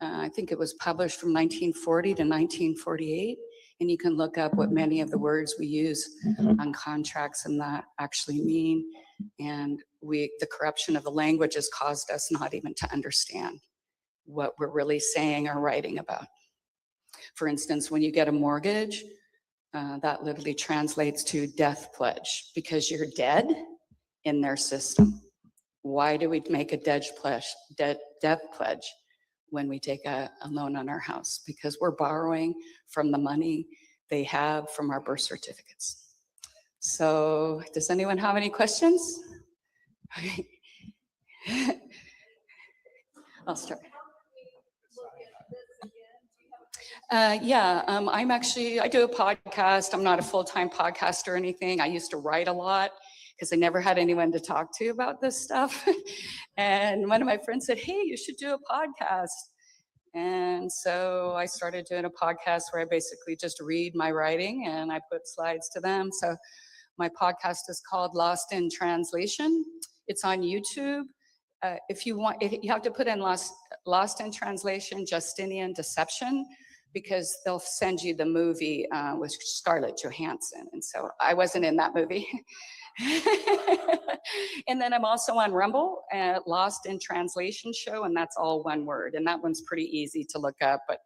I think it was published from 1940 to 1948. And you can look up what many of the words we use on contracts and that actually mean. And the corruption of the language has caused us not even to understand what we're really saying or writing about. For instance, when you get a mortgage, that literally translates to death pledge because you're dead in their system. Why do we make a death pledge when we take a loan on our house? Because we're borrowing from the money they have from our birth certificates. So does anyone have any questions? I'll start. I do a podcast. I'm not a full-time podcaster or anything. I used to write a lot because I never had anyone to talk to about this stuff. And one of my friends said, hey, you should do a podcast. And so I started doing a podcast where I basically just read my writing and I put slides to them. So my podcast is called Lost in Translation. It's on YouTube. If you have to put in Lost in Translation, Justinian Deception, because they'll send you the movie with Scarlett Johansson. And so I wasn't in that movie. And then I'm also on Rumble, Lost in Translation Show, and that's all one word. And that one's pretty easy to look up, but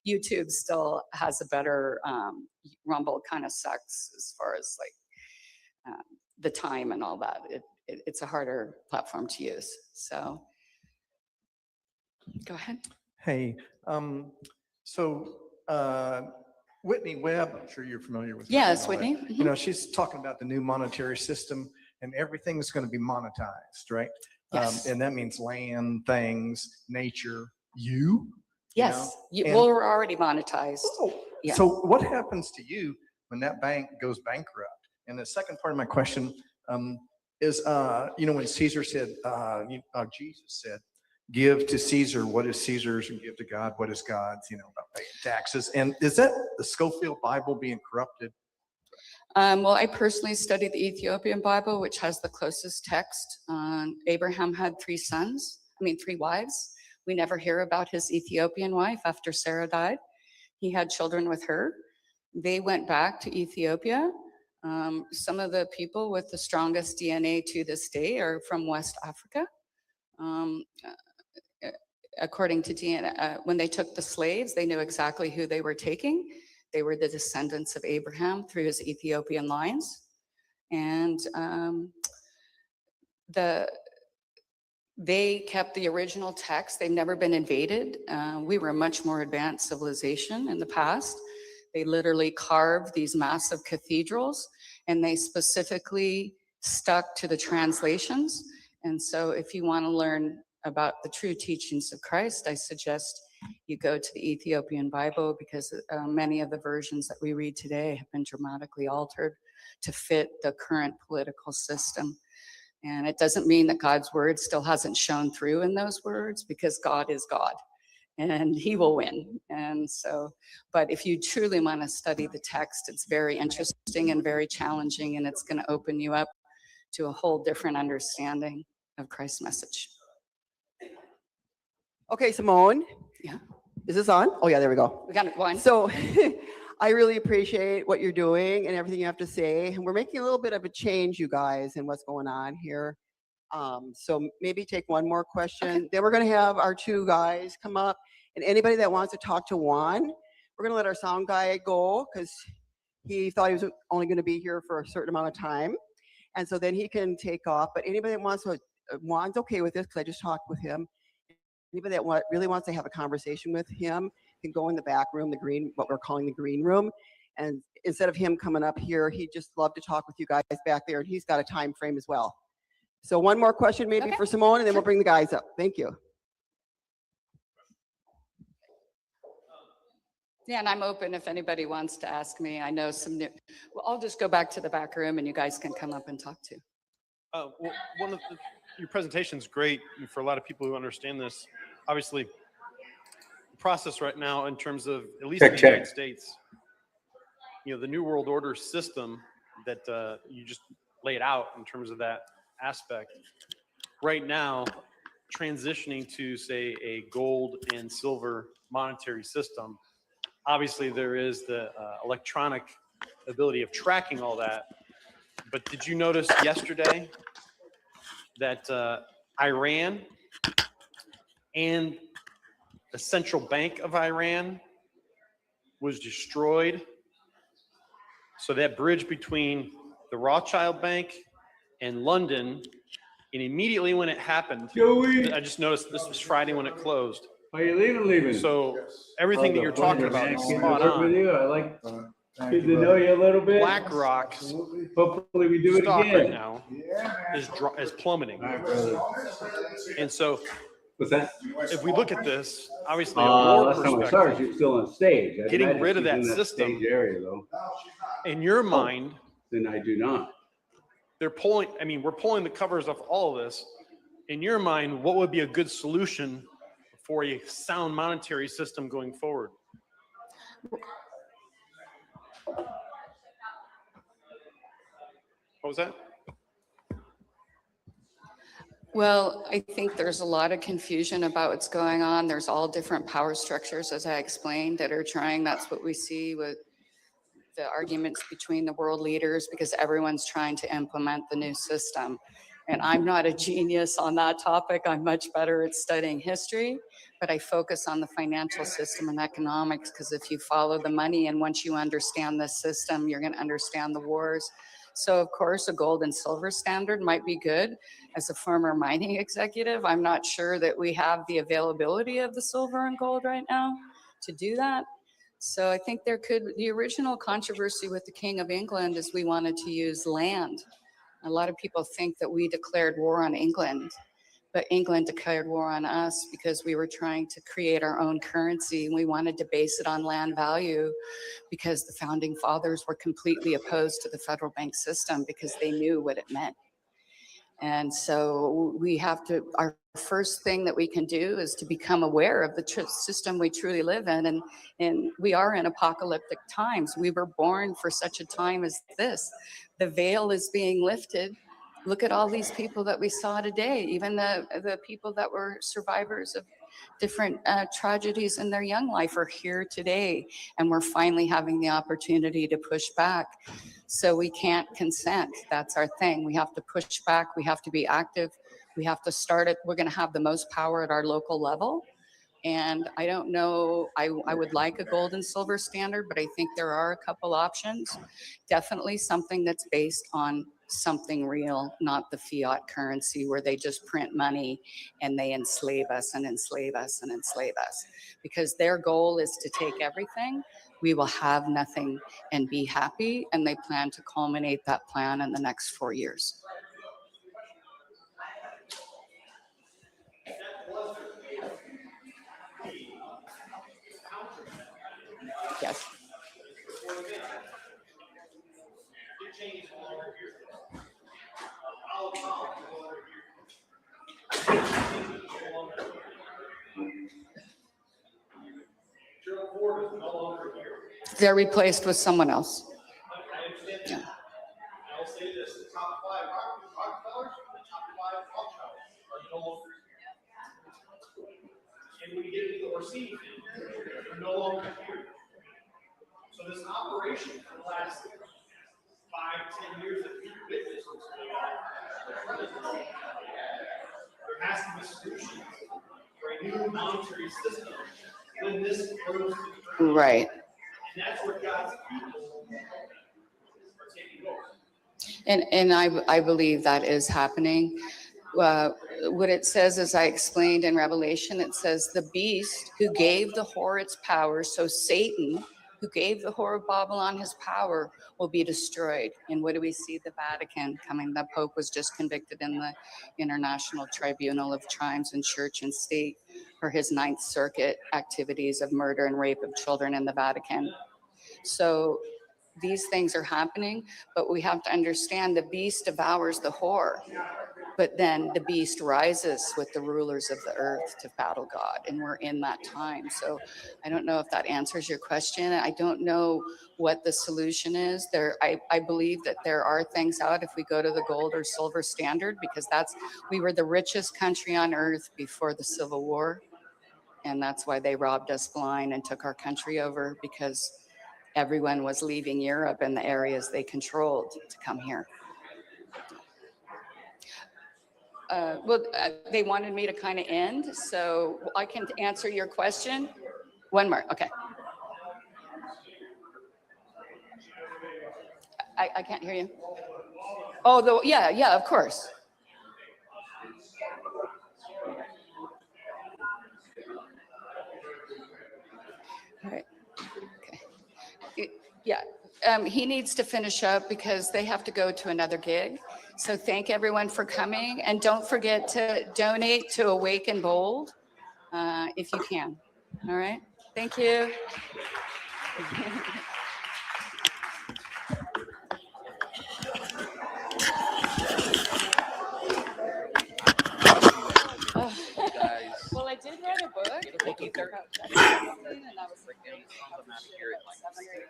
YouTube still has a better, Rumble kind of sucks as far as like the time and all that. It's a harder platform to use. So go ahead. Hey, Whitney Webb, I'm sure you're familiar with. Yes, Whitney. Whitney. You know, she's talking about the new monetary system and everything's going to be monetized, right? Yes. And that means land, things, nature, you. Yes, And- we're already monetized. Oh, Yeah. So what happens to you when that bank goes bankrupt? And the second part of my question is, when Caesar said, Jesus said, give to Caesar what is Caesar's and give to God what is God's, about paying taxes. And is that the Schofield Bible being corrupted? Well, I personally studied the Ethiopian Bible, which has the closest text. Abraham had three wives. We never hear about his Ethiopian wife after Sarah died. He had children with her. They went back to Ethiopia. Some of the people with the strongest DNA to this day are from West Africa. According to DNA, when they took the slaves, they knew exactly who they were taking. They were the descendants of Abraham through his Ethiopian lines. And they kept the original text. They've never been invaded. We were a much more advanced civilization in the past. They literally carved these massive cathedrals and they specifically stuck to the translations. And so if you want to learn about the true teachings of Christ, I suggest you go to the Ethiopian Bible because many of the versions that we read today have been dramatically altered to fit the current political system. And it doesn't mean that God's word still hasn't shown through in those words, because God is God and he will win. And so, but if you truly want to study the text, it's very interesting and very challenging, and it's going to open you up to a whole different understanding of Christ's message. Okay, Simone. Yeah. Is this on? Oh yeah, there we go. We got it one. So I really appreciate what you're doing and everything you have to say. And we're making a little bit of a change, you guys, in what's going on here. So maybe take one more question. Okay. Then we're going to have our two guys come up. And anybody that wants to talk to Juan, we're going to let our sound guy go because he thought he was only going to be here for a certain amount of time. And so then he can take off. But anybody that wants to, Juan's okay with this because I just talked with him. Anybody that really wants to have a conversation with him can go in the back room, what we're calling the green room. And instead of him coming up here, he'd just love to talk with you guys back there. And he's got a time frame as well. So one more question maybe for Simone, and then we'll bring the guys up. Thank you. Yeah, and I'm open if anybody wants to ask me. I know some new, well, I'll just go back to the back room and you guys can come up and talk too. Well, your presentation is great for a lot of people who understand this. Obviously, the process right now in terms of, at least in the United States, the New World Order system that you just laid out in terms of that aspect. Right now, transitioning to, say, a gold and silver monetary system, obviously there is the electronic ability of tracking all that. But did you notice yesterday that Iran and the central bank of Iran was destroyed? So that bridge between the Rothschild Bank and London, and immediately when it happened, I just noticed this was Friday when it closed. Are you leaving? So everything that you're talking about is spot on. I like, good to know you a little bit. BlackRock's Hopefully we do it stock again. right now is plummeting. And so What's that? if we look at this, obviously a war Last time I saw her, she was perspective, still on stage. I'd getting imagine rid of she's that in system, stage area though. in your mind, Then I do not. we're pulling the covers off all of this. In your mind, what would be a good solution for a sound monetary system going forward? What was that? Well, I think there's a lot of confusion about what's going on. There's all different power structures, as I explained, that are trying. That's what we see with the arguments between the world leaders, because everyone's trying to implement the new system. And I'm not a genius on that topic. I'm much better at studying history, but I focus on the financial system and economics, because if you follow the money and once you understand the system, you're going to understand the wars. So of course, a gold and silver standard might be good. As a former mining executive, I'm not sure that we have the availability of the silver and gold right now to do that. So I think the original controversy with the King of England is we wanted to use land. A lot of people think that we declared war on England, but England declared war on us because we were trying to create our own currency, and we wanted to base it on land value, because the founding fathers were completely opposed to the federal bank system because they knew what it meant. And so our first thing that we can do is to become aware of the system we truly live in. And we are in apocalyptic times. We were born for such a time as this. The veil is being lifted. Look at all these people that we saw today, even the people that were survivors of different tragedies in their young life are here today. And we're finally having the opportunity to push back. So we can't consent. That's our thing. We have to push back. We have to be active. We have to start it. We're going to have the most power at our local level. And I don't know, I would like a gold and silver standard, but I think there are a couple options. Definitely something that's based on something real, not the fiat currency where they just print money and they enslave us and enslave us and enslave us. Because their goal is to take everything. We will have nothing and be happy. And they plan to culminate that plan in the next 4 years. Yes. They're replaced with someone else. Yeah. I'll say this, the top 5 Rockefellers and the top 5 Rothschilds are no longer here. And when you get into the Orsini family, they're no longer here. So this operation for the last 5, 10 years that we've witnessed what's going on, there has to be solutions for a new monetary system when this grows to the Right. And that's where God's people are taking over. And I believe that is happening. What it says, as I explained in Revelation, it says the beast who gave the whore its power, so Satan, who gave the whore of Babylon his power, will be destroyed. And what do we see? The Vatican coming. The Pope was just convicted in the International Tribunal of Crimes in Church and State for his Ninth Circuit activities of murder and rape of children in the Vatican. So these things are happening, but we have to understand the beast devours the whore. But then the beast rises with the rulers of the earth to battle God, and we're in that time. So I don't know if that answers your question. I don't know what the solution is. I believe that there are things out if we go to the gold or silver standard, because we were the richest country on earth before the Civil War. And that's why they robbed us blind and took our country over, because everyone was leaving Europe and the areas they controlled to come here. They wanted me to kind of end, so I can answer your question. One more, okay. I can't hear you. Oh, yeah, of course. All right, okay. Yeah, he needs to finish up because they have to go to another gig. So thank everyone for coming, and don't forget to donate to Awake and Bold if you can. All right, thank you. Well, I did write a book. And that was like 7 or 8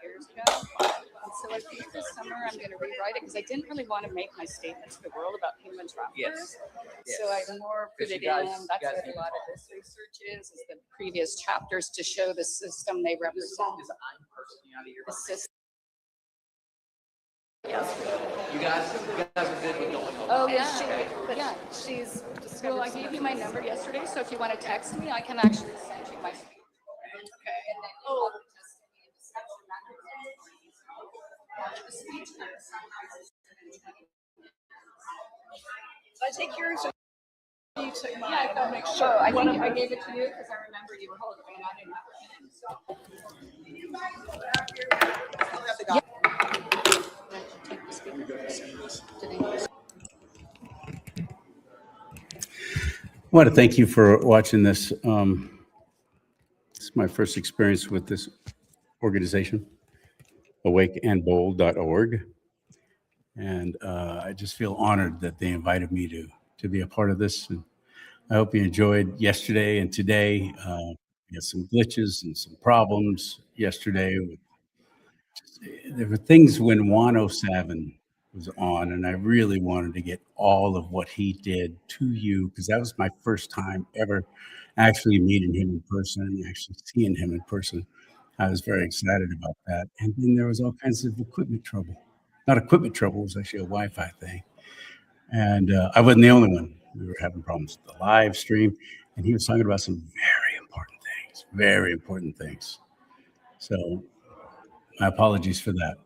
years ago. And so I think this summer I'm going to rewrite it because I didn't really want to make my statement to the world about human traffickers. So I more put it in. That's what a lot of this research is the previous chapters to show the system they represent. The system. You guys are good with going home. Oh, yeah. Yeah. Well, I gave you my number yesterday, so if you want to text me, I can actually send you my speech. Okay. And then you'll just send me a discussion record. The speech sometimes. I take yours. You took mine. Yeah, I thought make sure. I think I gave it to you because I remember you were holding it and I didn't have it. So. I want to thank you for watching this. It's my first experience with this organization, awakeandbold.org. And I just feel honored that they invited me to be a part of this. And I hope you enjoyed yesterday and today. We had some glitches and some problems yesterday. There were things when 107 was on, and I really wanted to get all of what he did to you, because that was my first time ever actually meeting him in person and actually seeing him in person. I was very excited about that. And then there was all kinds of equipment trouble. Not equipment trouble, it was actually a Wi-Fi thing. And I wasn't the only one. We were having problems with the live stream, and he was talking about some very important things. So my apologies for that.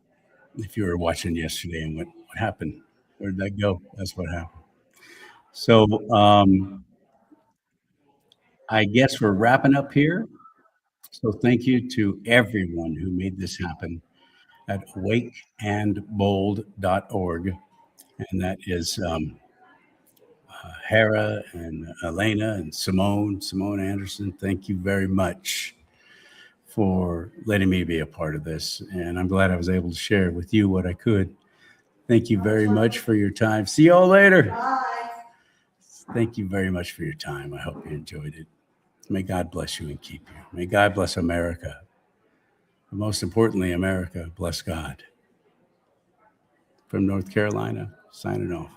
If you were watching yesterday and what happened, where did that go? That's what happened. So I guess we're wrapping up here. So thank you to everyone who made this happen at awakeandbold.org. And that is Hera and Elena and Simone Anderson. Thank you very much for letting me be a part of this. And I'm glad I was able to share with you what I could. Thank you very much for your time. See you all later. Bye. Thank you very much for your time. I hope you enjoyed it. May God bless you and keep you. May God bless America. But most importantly, America, bless God. From North Carolina, signing off.